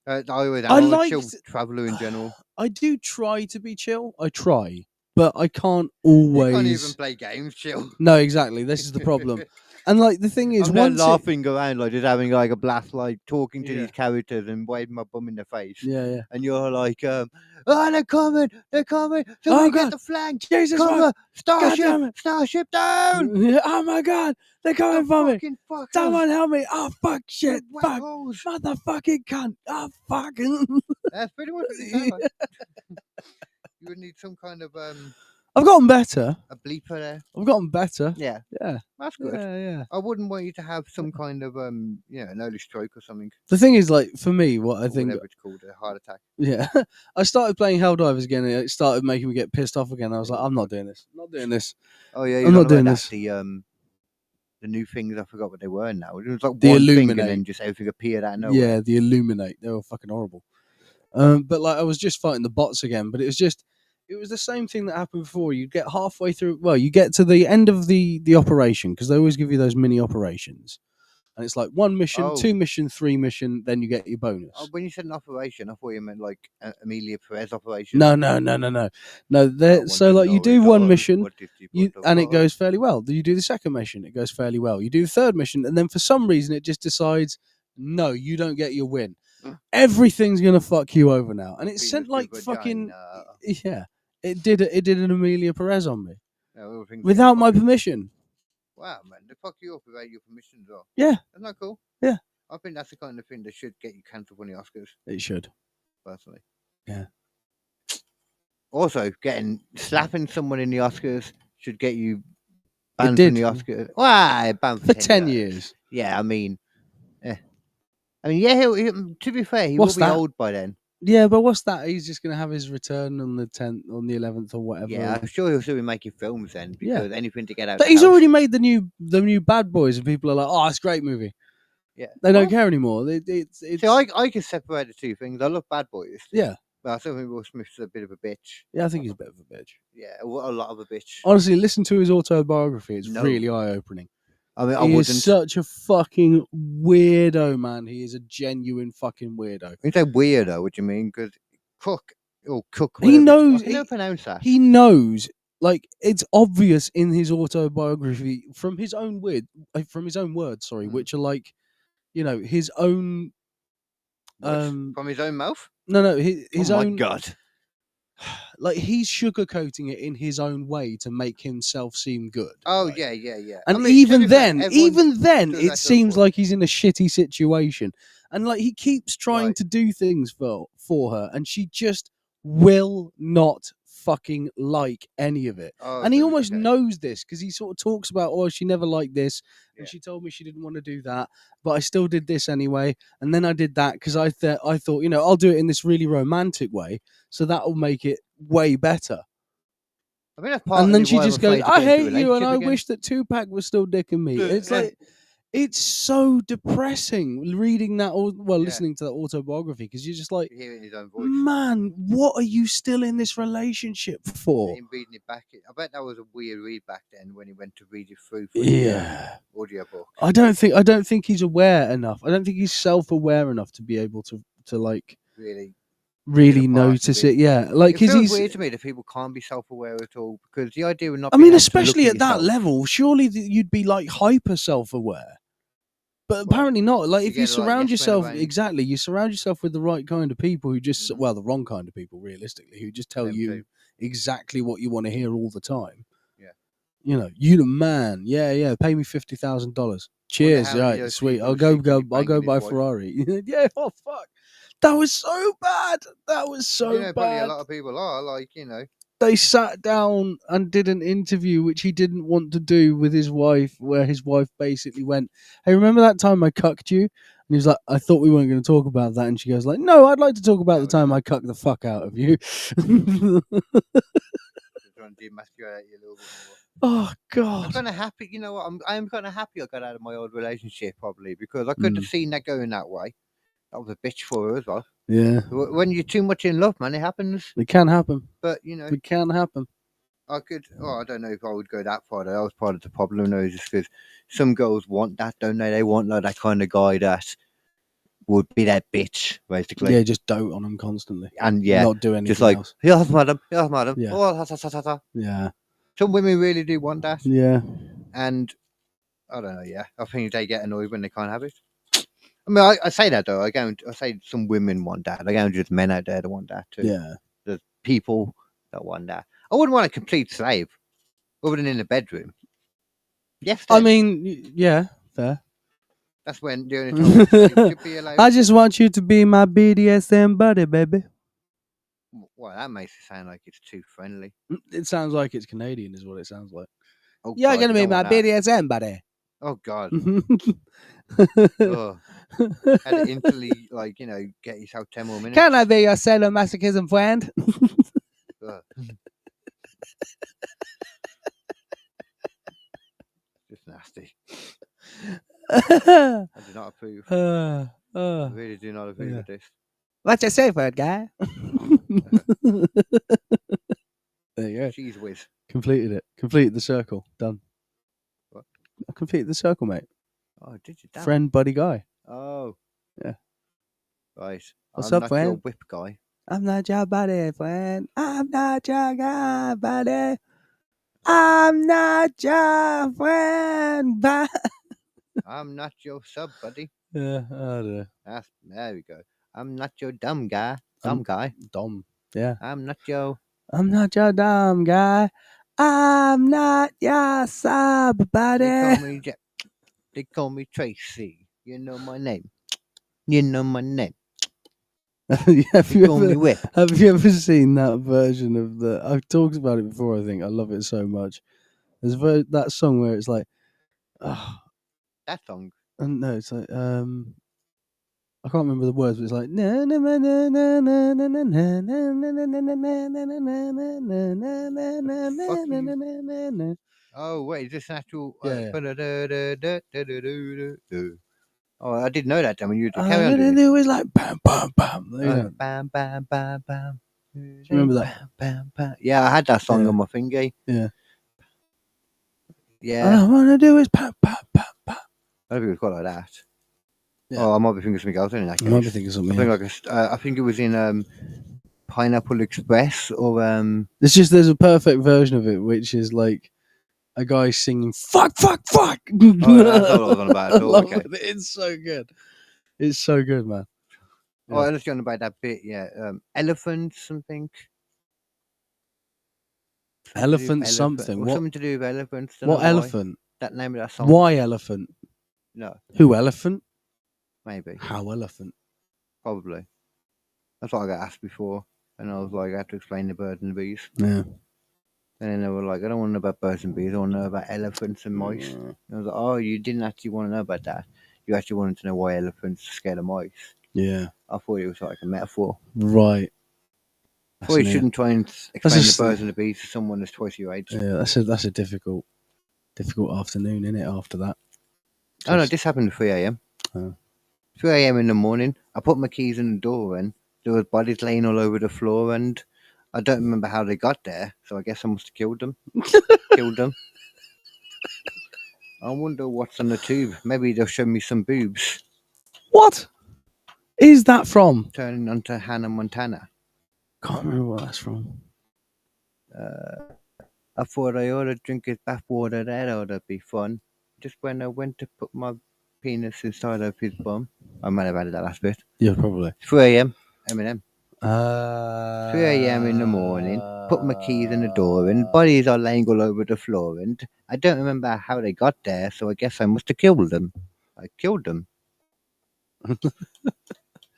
I'm
I
a
like
chill traveller in general.
I do try to be chill. I try, but I can't always.
You can't even play games chill.
No, exactly. This is the problem. And like the thing is,
I'm there
once it-
laughing around, like just having like a blast, like talking to these characters and waving my bum in their face.
Yeah, yeah.
And you're like, oh, they're coming! Somebody
Oh,
get
God.
the flag!
Jesus,
Cover!
fuck. God damn it.
Starship down!
Oh my God, they're coming for me!
Fucking fuckers.
Someone help me! Oh fuck, shit,
You
fuck,
wackos.
motherfucking cunt! Oh fucking!
That's pretty much what it sounds like. You would need some kind of
I've gotten better.
a bleeper there.
I've gotten better.
Yeah.
Yeah.
That's good.
Yeah, yeah.
I wouldn't want you to have some kind of an early stroke or something.
The thing is, like, for me, what I
Or
think.
whatever it's called, a heart attack.
Yeah, I started playing Helldivers again, and it started making me get pissed off again. I was like, I'm not doing this. I'm not doing this.
Oh yeah,
I'm not doing this.
The new things, I forgot what they were now. It was like
The
one thing and
Illuminate.
then just everything appeared out of nowhere.
Yeah, the Illuminate. They were fucking horrible. But like, I was just fighting the bots again, but it was the same thing that happened before. You get halfway through. Well, you get to the end of the operation because they always give you those mini operations, and it's like 1 mission,
Oh.
2 mission, 3 mission, then you get your bonus.
Oh, when you said an operation, I thought you meant like Amelia Perez operation.
No. So like, you do one mission, and it goes fairly well. You do the second mission, it goes fairly well. You do the third mission, and then for some reason, it just decides, no, you don't get your win. Everything's gonna fuck you over now, and it sent like fucking yeah. It did an Amelia Perez on me without my permission.
Wow, man, they fuck you up without your permission as well.
Yeah.
Isn't that cool?
Yeah.
I think that's the kind of thing that should get you cancelled from the Oscars,
It should.
personally.
Yeah.
Also, slapping someone in the Oscars should get you banned
did.
from the Oscars. Why? Banned
For 10 years.
Yeah, I mean, yeah, to be fair, he
What's
will be
that?
old by then.
Yeah, but what's that? He's just gonna have his return on the 10th, on the 11th, or whatever.
Yeah, I'm sure he'll still be making films then,
Yeah.
because anything to get out.
But
the
he's
house.
already made the new Bad Boys, and people are like, "Oh, it's a great movie."
Yeah.
They don't care anymore. It's
See, I can separate the two things. I love Bad Boys.
Yeah.
But I still think Will Smith's a bit of a bitch.
Yeah, I think he's a bit of a bitch.
Yeah, a lot of a bitch.
Honestly, listen to his autobiography. It's
No.
really eye-opening.
I mean, I
He
wouldn't.
is such a fucking weirdo, man. He is a genuine fucking weirdo.
When you say weirdo, what do you mean? Because cook.
He knows.
I can never pronounce that.
He knows. Like, it's obvious in his autobiography from his own words, which are like, you know, his own.
From his own mouth?
No, his
oh
own.
my god!
Like, he's sugarcoating it in his own way to make himself seem good.
Oh yeah.
And
I mean,
even
to be fair,
then,
everyone does
it
that
seems
sort
like he's in a shitty situation, and like he keeps trying to do things for her, and she just will not fucking like any of it.
Oh,
And he almost knows this because he sort of talks about, oh, she never liked this, and she told me she didn't want to do that, but I still did this anyway, and then I did that because I thought, you know, I'll do it in this really romantic way, so that will make it way better.
I mean,
And then she just goes, I hate you, and I wish that Tupac was still dicking me. It's like, it's so depressing reading that, listening to that autobiography, because you're just like,
hearing his own voice.
man, what are you still in this relationship for?
Him reading it back. I bet that was a weird read back then when he went to read it through.
Yeah.
Audio book.
I don't think he's aware enough. I don't think he's self-aware enough to be able to like really notice it. Yeah, like,
it feels
he's
weird to me that people can't be self-aware at all, because the idea of not.
I
being
mean,
able to look
especially at that
yourself-
level, surely you'd be like hyper self-aware. But apparently not. Like, if you
Together, like,
surround
yes men
yourself
around.
exactly, you surround yourself with the right kind of people who just the wrong kind of people, realistically, who just tell you exactly what you want to hear all the time.
Yeah.
You know, you the man. Yeah. Pay me $50,000. Cheers.
hell are
Right,
those
sweet.
people
I'll
secretly
go
banging
buy
his wife?
Ferrari. Yeah. Oh fuck. That was so bad. That was so
probably a
bad.
lot of people are like, you know.
They sat down and did an interview which he didn't want to do with his wife, where his wife basically went, "Hey, remember that time I cucked you?" And he was like, "I thought we weren't going to talk about that." And she goes like, "No, I'd like to talk about the time I cucked the fuck out of you."
Trying to demasculate you a little bit more.
Oh God!
I'm kind of happy. You know what? I'm kind of happy I got out of my old relationship, probably, because I could have seen that going that way. That was a bitch for her as well.
Yeah.
When you're too much in love, man, it happens.
It can happen.
But you know,
it can happen.
I could. Oh, I don't know if I would go that far. That was part of the problem, though, just because some girls want that, don't they? They want like that kind of guy that would be that bitch, basically.
Yeah, just dote on them constantly,
and
not do anything
just like,
else.
Yes, madam. Yes, madam.
Yeah.
Oh, ha, ha, ha, ha.
Yeah.
Some women really do want that.
Yeah.
And I don't know. Yeah, I think they get annoyed when they can't have it. I mean, I say that though. I say some women want that. I don't just men out there that want that too.
Yeah.
There's people that want that. I wouldn't want a complete slave, other than in the bedroom. Yes.
I mean, yeah, fair.
That's when the only time you should be allowed.
I just want you to be my BDSM buddy, baby.
Well, that makes it sound like it's too friendly.
It sounds like it's Canadian, is what it sounds like.
Oh,
You're
God,
gonna
you
be
don't
my
want that.
BDSM buddy.
Oh God. Had to instantly, like, you know, get yourself 10 more minutes.
Can I be your sadomasochism friend?
Ugh. Just nasty. I do not approve. I really do not approve of this.
What's your safe word, guy? There you go.
Cheese whiz.
Completed it. Completed the circle. Done.
What?
I completed the circle, mate.
Oh, did you? Damn.
Friend, buddy, guy.
Oh.
Yeah.
Right.
What's
I'm
up,
not
friend?
your whip guy.
I'm not your buddy, friend. I'm not your guy, buddy. I'm not your friend, buddy.
I'm not your sub, buddy.
Yeah, I don't know.
There we go. I'm not your dumb guy. Dumb guy.
Dumb. Yeah.
I'm not your
dumb guy. I'm not your sub, buddy.
They call me Tracy. You know my name. You know my name.
have you
call me Whip.
ever seen that version of the? I've talked about it before. I think I love it so much. There's that song where it's like,
that song.
No, it's like I can't remember the words, but it's like na na na na na na na na na na na na.
Oh wait, is this an actual?
Yeah.
Oh, I didn't know that. I mean, you
All I'm gonna do is like bam bam bam.
Bam bam bam bam.
Do you remember that?
Bam, bam. Yeah, I had that song on my thingy.
Yeah.
Yeah.
All I wanna do is bam bam bam
I don't think it was quite like that.
Yeah.
Oh, I might be thinking of something else in that case.
I might be thinking of something
I think I think it was in Pineapple Express or
There's a perfect version of it, which is like a guy singing "fuck, fuck, fuck."
Oh, that's not what I was on about at all.
I love
Okay.
it. It's so good. It's so good, man.
Oh, I was going about that bit. Yeah, elephant something.
Elephant something.
Or
What?
something to do with elephants. Don't
What
know why.
elephant?
That name of that song.
Why elephant?
No,
Who elephant?
maybe.
How elephant?
Probably. That's what I got asked before, and I was like, I had to explain the birds and the bees.
Yeah.
And then they were like, I don't want to know about birds and bees. I want to know about elephants and mice. And I was like, oh, you didn't actually want to know about that. You actually wanted to know why elephants are scared of mice.
Yeah.
I thought it was like a metaphor.
Right.
I thought you shouldn't try and explain
just-
the birds and the bees to someone that's twice your age.
Yeah, that's a difficult afternoon, isn't it? After that.
Oh no, this happened at 3 a.m.
Oh.
3 a.m. in the morning. I put my keys in the door and there was bodies laying all over the floor and I don't remember how they got there, so I guess I must have killed them. Killed them. I wonder what's on the tube. Maybe they'll show me some boobs.
What is that from?
Turning onto Hannah Montana.
Can't remember what that's from.
I thought I ought to drink his bathwater. That ought to be fun. Just when I went to put my penis inside of his bum. I might have added that last bit.
Yeah, probably.
3 a.m. Eminem. 3
3
a.m. in the morning. Put my keys in the door and bodies are laying all over the floor and I don't remember how they got there, so I guess I must have killed them. I killed them.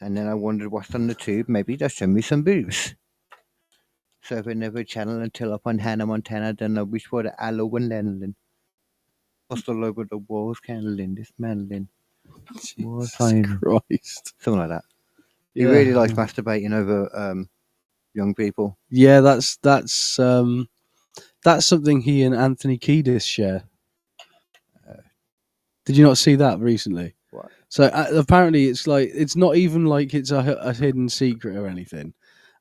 And then I wondered what's on the tube. Maybe they'll show me some boobs. Surfing every channel until up on Hannah Montana, then I wish for the aloe and lanolin. Lost all over the walls, candling, dismantling. More time.
Christ.
Something like that. He
Yeah.
really likes masturbating over young people.
Yeah, that's something he and Anthony Kiedis share. Did you not see that recently?
What?
So apparently, it's not even like it's a hidden secret or anything.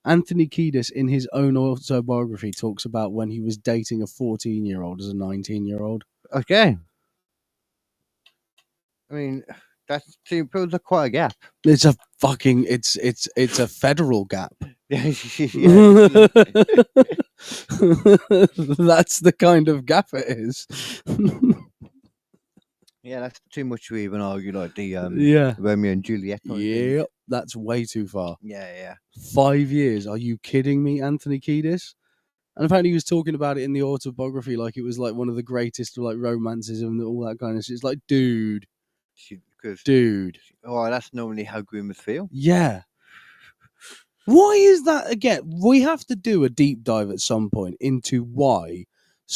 Anthony Kiedis, in his own autobiography, talks about when he was dating a 14-year-old as a 19-year-old.
Okay. I mean, that seems quite a gap.
It's a fucking it's a federal gap.
Yeah.
That's the kind of gap it is.
Yeah, that's too much to even argue like the
Yeah.
Romeo and Juliet. Kind of thing.
Yep, that's way too far.
Yeah.
5 years? Are you kidding me, Anthony Kiedis? And apparently he was talking about it in the autobiography like it was like one of the greatest like romances and all that kind of shit. It's like, dude.
Oh, that's normally how groomers feel.
Yeah. Why is that again? We have to do a deep dive at some point into why.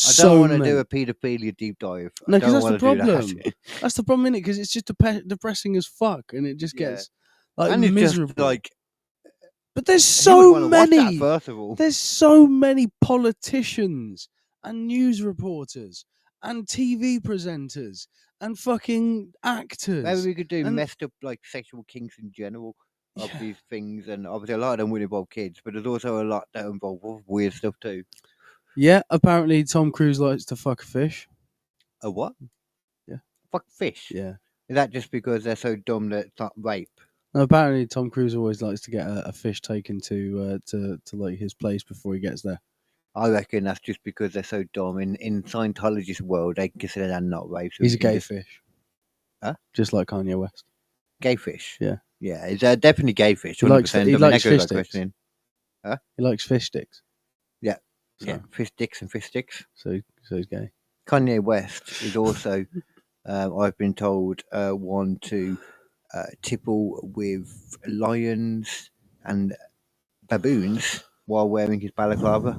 I don't want to do a paedophilia deep dive.
No, because
I don't
that's the
wanna do
problem.
that.
That's the problem, innit? Because it's just depressing as fuck, and it just gets like
And it's just,
miserable.
like,
but there's
who would
so
wanna watch that,
many.
first of all?
There's so many politicians and news reporters and TV presenters and fucking actors.
Maybe we could do
and-
messed up like sexual kinks in general of these things, and obviously a lot of them would involve kids, but there's also a lot that involve weird stuff too.
Yeah, apparently Tom Cruise likes to fuck a fish.
A what?
Yeah.
Fuck fish.
Yeah.
Is that just because they're so dumb that it's not rape?
No, apparently Tom Cruise always likes to get a fish taken to like his place before he gets there.
I reckon that's just because they're so dumb. In Scientologist world, they consider that not rape. So
He's
we
a
can
gay
just-
fish.
Huh?
Just like Kanye West.
Gay fish.
Yeah.
Yeah, it's definitely gay fish.
He likes
100%.
he
I mean,
likes
that goes
fish
without
sticks.
questioning. Huh?
He likes fish sticks.
Yeah.
So-
Yeah. Fish sticks and fish sticks.
So he's gay.
Kanye West is also, I've been told, one to tipple with lions and baboons while wearing his balaclava.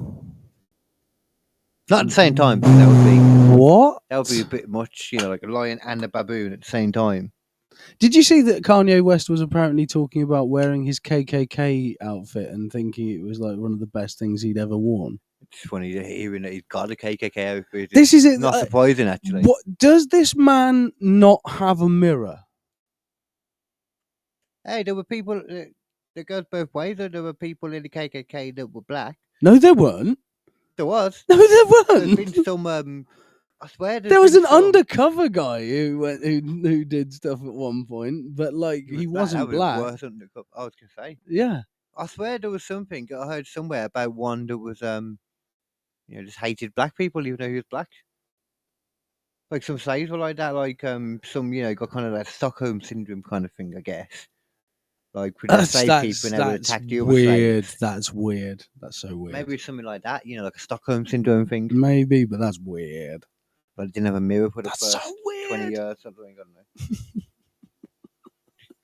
Not at the same time. That would be
what?
That would be a bit much, like a lion and a baboon at the same time.
Did you see that Kanye West was apparently talking about wearing his KKK outfit and thinking it was like one of the best things he'd ever worn?
It's funny hearing that he's got a KKK outfit.
This is it.
Not surprising, actually.
What does this man not have a mirror?
Hey, there were people that goes both ways. There were people in the KKK that were black.
No, there weren't.
There was.
No, there
There's
weren't.
been some I swear
there was an undercover guy who did stuff at one point, but like he wasn't black.
Worse undercover. I was gonna say.
Yeah.
I swear there was something I heard somewhere about one that was just hated black people even though he was black. Like some slaves were like that, like some got kind of that Stockholm syndrome kind of thing, I guess. Like with the slave keeper never attacked the other slaves.
That's weird. That's so weird.
Maybe it's something like that, like a Stockholm syndrome thing.
Maybe, but that's weird.
But it didn't have a mirror for the
That's
first
so weird.
20 years, something, I don't know.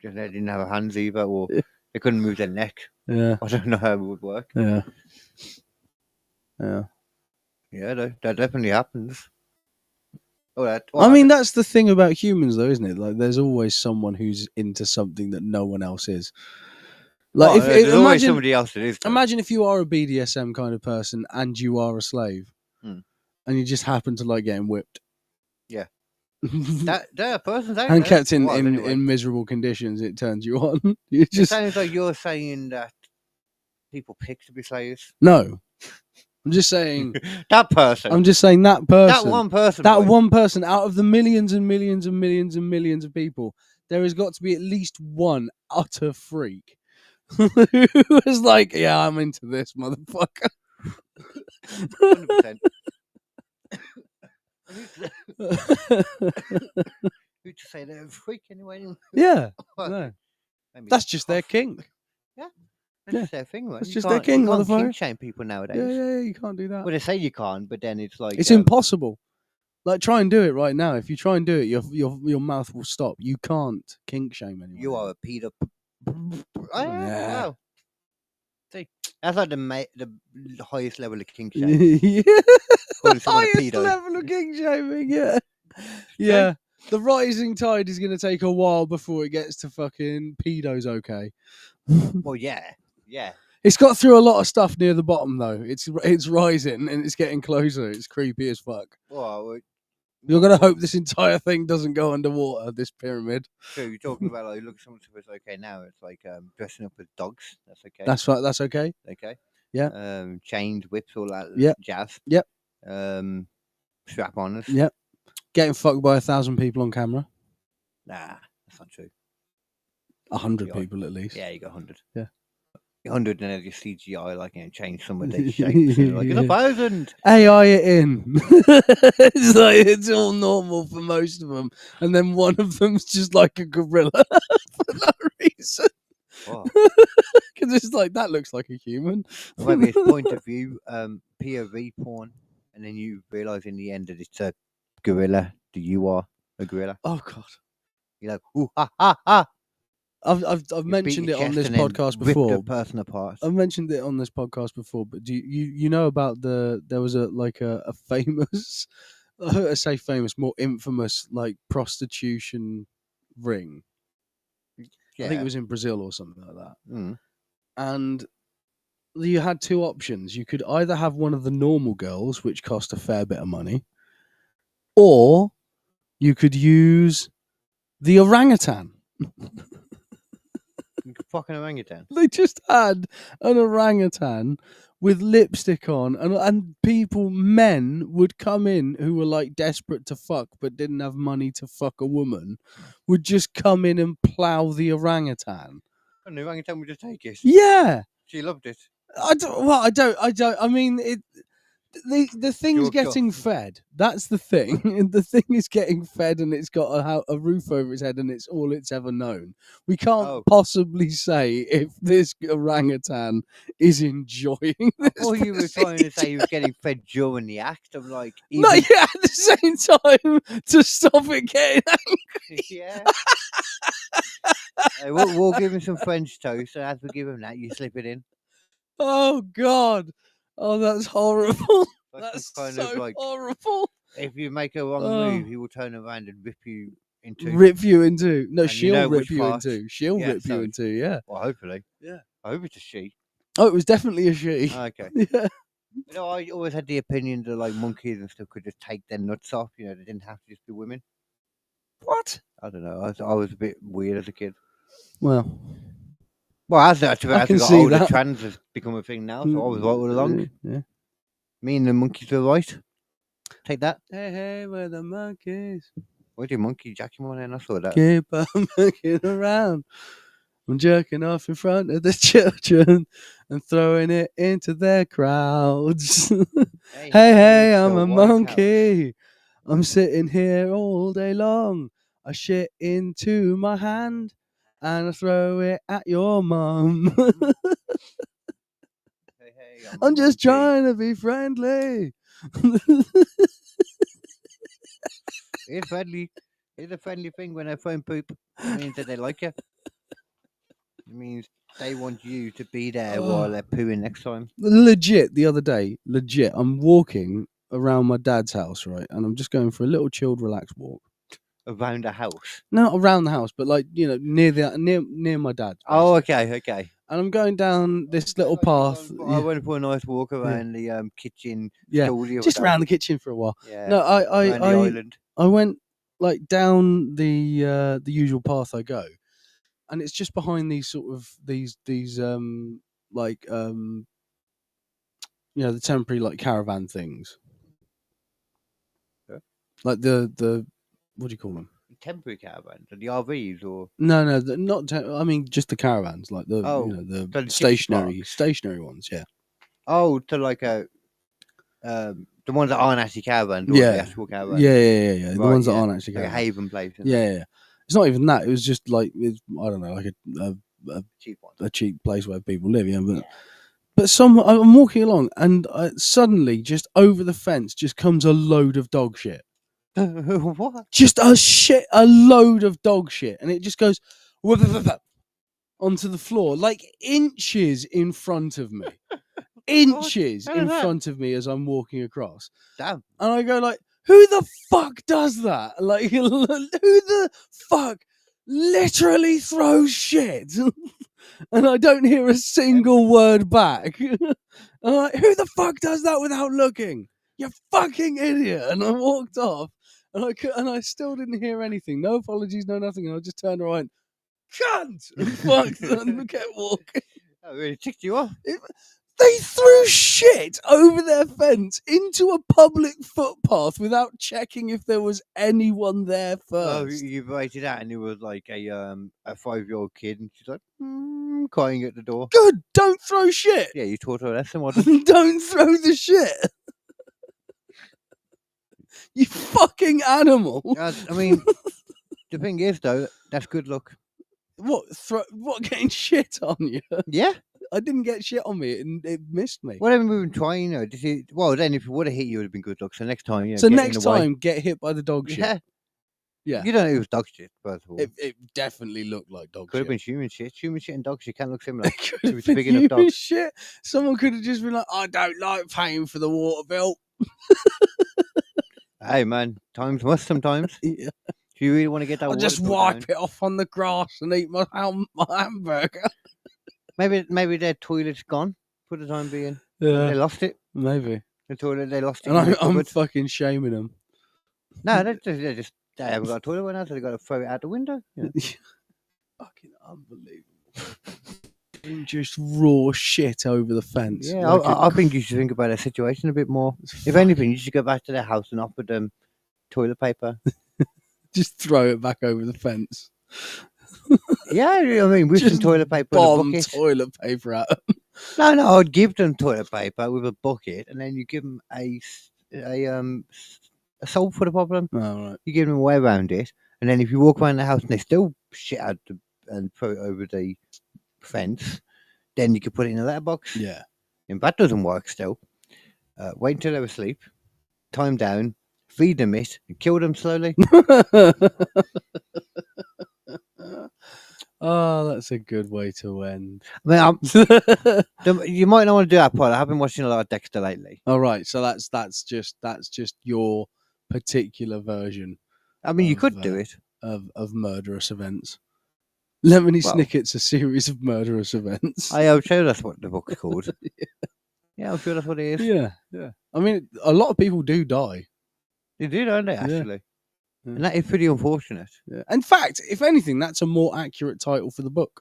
Just they didn't have hands either, or they couldn't move their neck.
Yeah.
I don't know how it would work.
Yeah. Yeah.
Yeah, that definitely happens.
I mean, that's the thing about humans, though, isn't it? Like, there's always someone who's into something that no one else is. Like,
there's always somebody else that is.
Imagine if you are a BDSM kind of person and you are a slave, and you just happen to like getting whipped.
Yeah. that person's out
and
there.
kept in miserable conditions. It turns you on. You just
It sounds like you're saying that people pick to be slaves.
No. I'm just saying
that person.
I'm just saying that person.
That one person.
That one person out of the millions and millions and millions and millions of people, there has got to be at least one utter freak who was like, yeah, I'm into this, motherfucker.
100%. Who'd you say they're a freak anyway?
Yeah. No. That's just their kink.
Yeah. That's just their thing, right?
That's just their king,
you can't
motherfucker.
kink shame people nowadays.
Yeah, you can't do that.
Well, they say you can't, but then it's like
it's impossible. Like, try and do it right now. If you try and do it, your mouth will stop. You can't kink shame anyone.
You are a pedo.
Yeah.
Wow. See, that's like the highest level of kink shaming.
Yeah.
Calling someone a
Highest
pedo.
level of kink shaming. Yeah. Yeah. The rising tide is going to take a while before it gets to fucking pedos. Okay.
Well, yeah.
It's got through a lot of stuff near the bottom though. It's rising and it's getting closer. It's creepy as fuck.
Well,
You're gonna hope this entire thing doesn't go underwater. This pyramid.
so you're talking about like look, some stuff is okay now. It's like dressing up as dogs. That's okay.
That's right. That's okay.
Okay.
Yeah.
Chains, whips, all that
Yep.
jazz.
Yep.
Strap on us.
Yep. Getting fucked by 1,000 people on camera.
Nah, that's not true.
100 people at least.
Yeah, you got 100.
Yeah.
100 and then you CGI like change some of their shapes. Like it's 1,000.
AI it in. It's like it's all normal for most of them, and then one of them's just like a gorilla for no reason. Because it's like that looks like a human.
Or maybe it's point of view, POV porn, and then you realise in the end that it's a gorilla. That you are a gorilla.
Oh God.
You're like, ooh, ha ha ha.
I've mentioned it on this podcast
Rip
before.
the person apart.
I've mentioned it on this podcast before, but do you know about there was a famous, I say famous, more infamous like prostitution ring. I think it was in Brazil or something like that. And you had two options. You could either have one of the normal girls, which cost a fair bit of money, or you could use the orangutan.
Fucking orangutan.
They just had an orangutan with lipstick on, and men would come in who were like desperate to fuck but didn't have money to fuck a woman, would just come in and plow the orangutan.
And the orangutan would just take it.
Yeah,
she loved it.
I don't. I mean, the thing's getting fed. That's the thing. The thing is getting fed, and it's got a roof over its head, and it's all it's ever known. We can't possibly say if this orangutan is enjoying this.
Or you were trying to say he was getting fed during the act. I'm like,
no, yeah, at the same time to stop it getting angry.
Yeah. We'll give him some French toast, and as we give him that, you slip it in.
Oh God. Oh, that's horrible.
That's
kind of like horrible.
If you make a wrong move, he will turn around and rip you into.
No,
and
she'll rip you into. She'll rip you into. Yeah.
Well, hopefully.
Yeah.
I hope it's a she.
Oh, it was definitely a she.
Okay.
Yeah.
I always had the opinion that like monkeys and stuff could just take their nuts off. They didn't have to just be women.
What?
I don't know. I was a bit weird as a kid.
Well,
as I got older, trans has become a thing now, so I was right all along.
Yeah.
Me and the monkeys were right. Take that.
Hey, hey, we're the monkeys.
Where's your monkey jacking on in? I saw that.
Keep on monkeying around. I'm jerking off in front of the children and throwing it into their crowds. hey, I'm a monkey. I'm sitting here all day long. I shit into my hand and I throw it at your mum. I'm just trying to be friendly.
It's friendly. It's a friendly thing when they phone poop. It means that they like you. It means they want you to be there while they're pooing next time.
Legit, the other day, I'm walking around my dad's house, right? And I'm just going for a little chilled, relaxed walk.
Around the house?
No, not around the house, but like, near my dad.
Oh, okay.
And I'm going down this little path.
I went for a nice walk around the kitchen.
Yeah,
studio
just
or
around the kitchen for a while.
Yeah,
No,
around the island.
I went like down the usual path I go, and it's just behind these sort of these the temporary like caravan things.
Yeah.
Like the what do you call them?
Temporary caravans, the RVs, or
No, not. I mean, just the caravans, like the
the
stationary ones. Yeah.
Oh, to like the ones that aren't actually caravans, or
Yeah.
the actual caravans.
Yeah. The
Right,
ones that
yeah.
aren't actually
like a
caravans.
haven place. isn't it?
Yeah. It's not even that. It was just like I don't know, like a
cheap one.
a cheap place where people live. Yeah, but I'm walking along, and suddenly, just over the fence, just comes a load of dog shit.
What?
Just a load of dog shit, and it just goes onto the floor, like inches in front of me, inches in front of me as I'm walking across.
Damn.
And I go like, who the fuck does that? Like, who the fuck literally throws shit? And I don't hear a single word back. I'm like, who the fuck does that without looking? You fucking idiot! And I walked off, and I still didn't hear anything. No apologies, no nothing. And I just turned around, cunt, and fucked and kept walking.
That really ticked you off.
They threw shit over their fence into a public footpath without checking if there was anyone there
Oh,
first.
you rated out, and it was like a 5-year-old kid, and she's like crying at the door.
Good, don't throw shit.
Yeah, you taught her a lesson. Wasn't it?
Don't throw the shit. You fucking animal.
I mean, the thing is, though, that's good luck.
What getting shit on you?
Yeah.
I didn't get shit on me. It missed me.
Well, then we've been trying. Well, then if it would have hit you, it would have been good luck. So next time,
So
get
next
in the way.
time, get hit by the dog shit.
Yeah.
Yeah.
You don't know it was dog shit, first of all.
It definitely looked like dog
Could have
shit.
been human shit. Human shit and dog shit can't look similar.
Could
If
have
it's
been
big enough
human
dogs.
shit. Someone could have just been like, I don't like paying for the water bill.
Hey, man, times must sometimes.
Yeah.
If you really want to get that
I'll
water
just
bill
wipe
down,
it off on the grass and eat my hamburger.
maybe their toilet's gone for the time being.
Yeah.
They lost it.
Maybe.
The toilet, they lost it.
And
in the
I'm
cupboard.
fucking shaming them.
No, they haven't got a toilet right now, so they got to throw it out the window. You know?
Fucking unbelievable. And just raw shit over the fence.
Yeah,
Like
I think you should think about their situation a bit more. If anything, you should go back to their house and offer them toilet paper.
just throw it back over the fence.
Yeah, I mean, with some
Just
toilet paper and a
bomb
bucket.
toilet paper at 'em.
No, I'd give them toilet paper with a bucket, and then you give them a solve for the problem.
Oh, right.
You give them a way around it, and then if you walk around the house and they still shit out and throw it over the fence, then you can put it in a letterbox.
Yeah.
If that doesn't work still, wait until they're asleep, time down, feed them it, and kill them slowly.
Oh, that's a good way to end.
I mean, you might not want to do that part. I have been watching a lot of Dexter lately.
All right, so that's just your particular version.
I mean, you could do it
of murderous events. Lemony
Well-
Snicket's a series of murderous events.
I'm sure that's what the book's called. Yeah, I'm sure that's what it is.
Yeah. I mean, a lot of people do die.
They do, don't they, actually? And that is pretty unfortunate.
Yeah. In fact, if anything, that's a more accurate title for the book.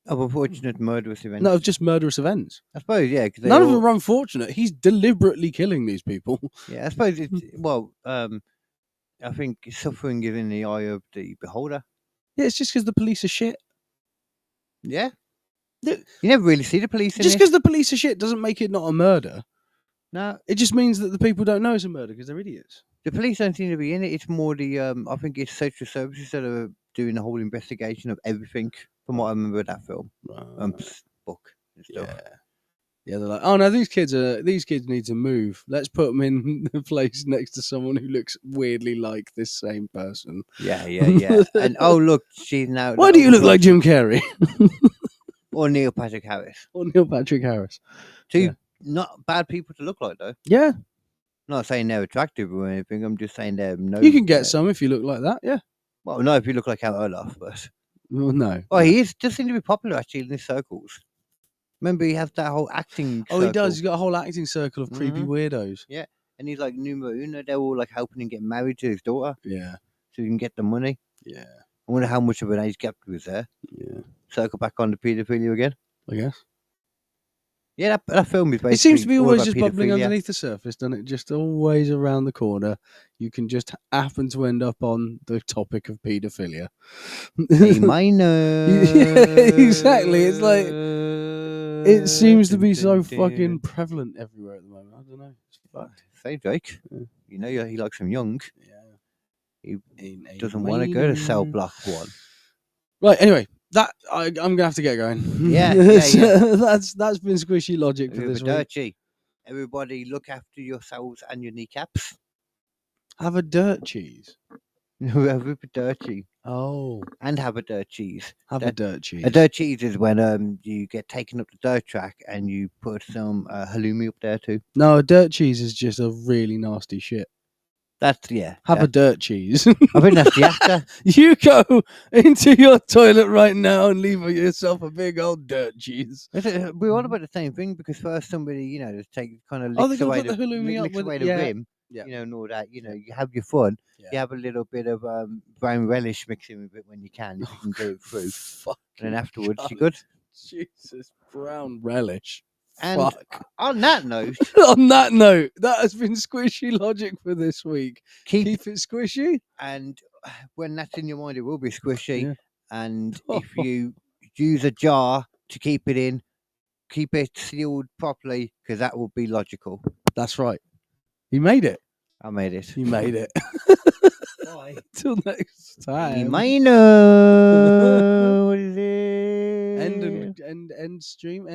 Of unfortunate murderous events.
No, of just murderous events.
I suppose, yeah.
None of them are unfortunate. He's deliberately killing these people.
Yeah, I suppose it's I think suffering is in the eye of the beholder.
Yeah, it's just because the police are shit.
Yeah. You never really see the police in
Just
it.
because the police are shit doesn't make it not a murder.
No.
It just means that the people don't know it's a murder because they're idiots.
The police don't seem to be in it. It's more the I think it's social services that are doing the whole investigation of everything. From what I remember of that film, book and stuff.
Yeah, they're like, oh no, these kids need to move. Let's put them in the place next to someone who looks weirdly like this same person.
Yeah. And oh look, she's now.
Why do you look like Jim Carrey?
Or Neil Patrick Harris?
Two
not bad people to look like though.
Yeah.
Not saying they're attractive or anything. I'm just saying they're no.
You can get some if you look like that. Yeah.
Well, no, if you look like Count Olaf, but.
Well, no.
Oh, he does seem to be popular actually in his circles. Remember, he has that whole acting.
Oh, he does. He's got a whole acting circle of creepy weirdos.
Yeah, and he's like numero uno. They're all like helping him get married to his daughter.
Yeah,
so he can get the money.
Yeah,
I wonder how much of an age gap was there.
Yeah,
circle back on the paedophilia again.
I guess.
Yeah, that film is basically.
It seems to be
all
always
about
just bubbling
paedophilia.
underneath the surface, doesn't it? Just always around the corner. You can just happen to end up on the topic of paedophilia.
A minor.
Yeah, exactly. It's like it seems to be so fucking prevalent everywhere at the moment. I don't know. It's fucked.
Say Drake. Yeah. You know he likes him young.
Yeah.
He doesn't want to go to cell block 1.
Right. Anyway. I'm gonna have to get going.
Yeah.
That's been squishy logic for this week.
Everybody, look after yourselves and your kneecaps.
Have a dirt cheese.
Have a dirt cheese.
Oh,
and have a dirt cheese.
Have a dirt cheese.
A dirt cheese is when you get taken up the dirt track and you put some halloumi up there too.
No, a dirt cheese is just a really nasty shit.
Have
a dirt cheese.
I think that's the actor.
You go into your toilet right now and leave yourself a big old dirt cheese.
We're all about the same thing because first somebody, just take kind of
licks away the halloumi up with
the rim, and all that. You have your fun. Yeah. You have a little bit of brown relish mixing with it when you can, if you can do it through. And then afterwards, you're good.
Jesus, brown relish.
And
Fuck.
On that note,
that has been squishy logic for this week. Keep it squishy,
and when that's in your mind, it will be squishy. Yeah. And if you use a jar to keep it in, keep it sealed properly because that will be logical.
That's right. You made it.
I made it.
You made it.
Bye.
Till next time.
Minor. What is it?
End stream.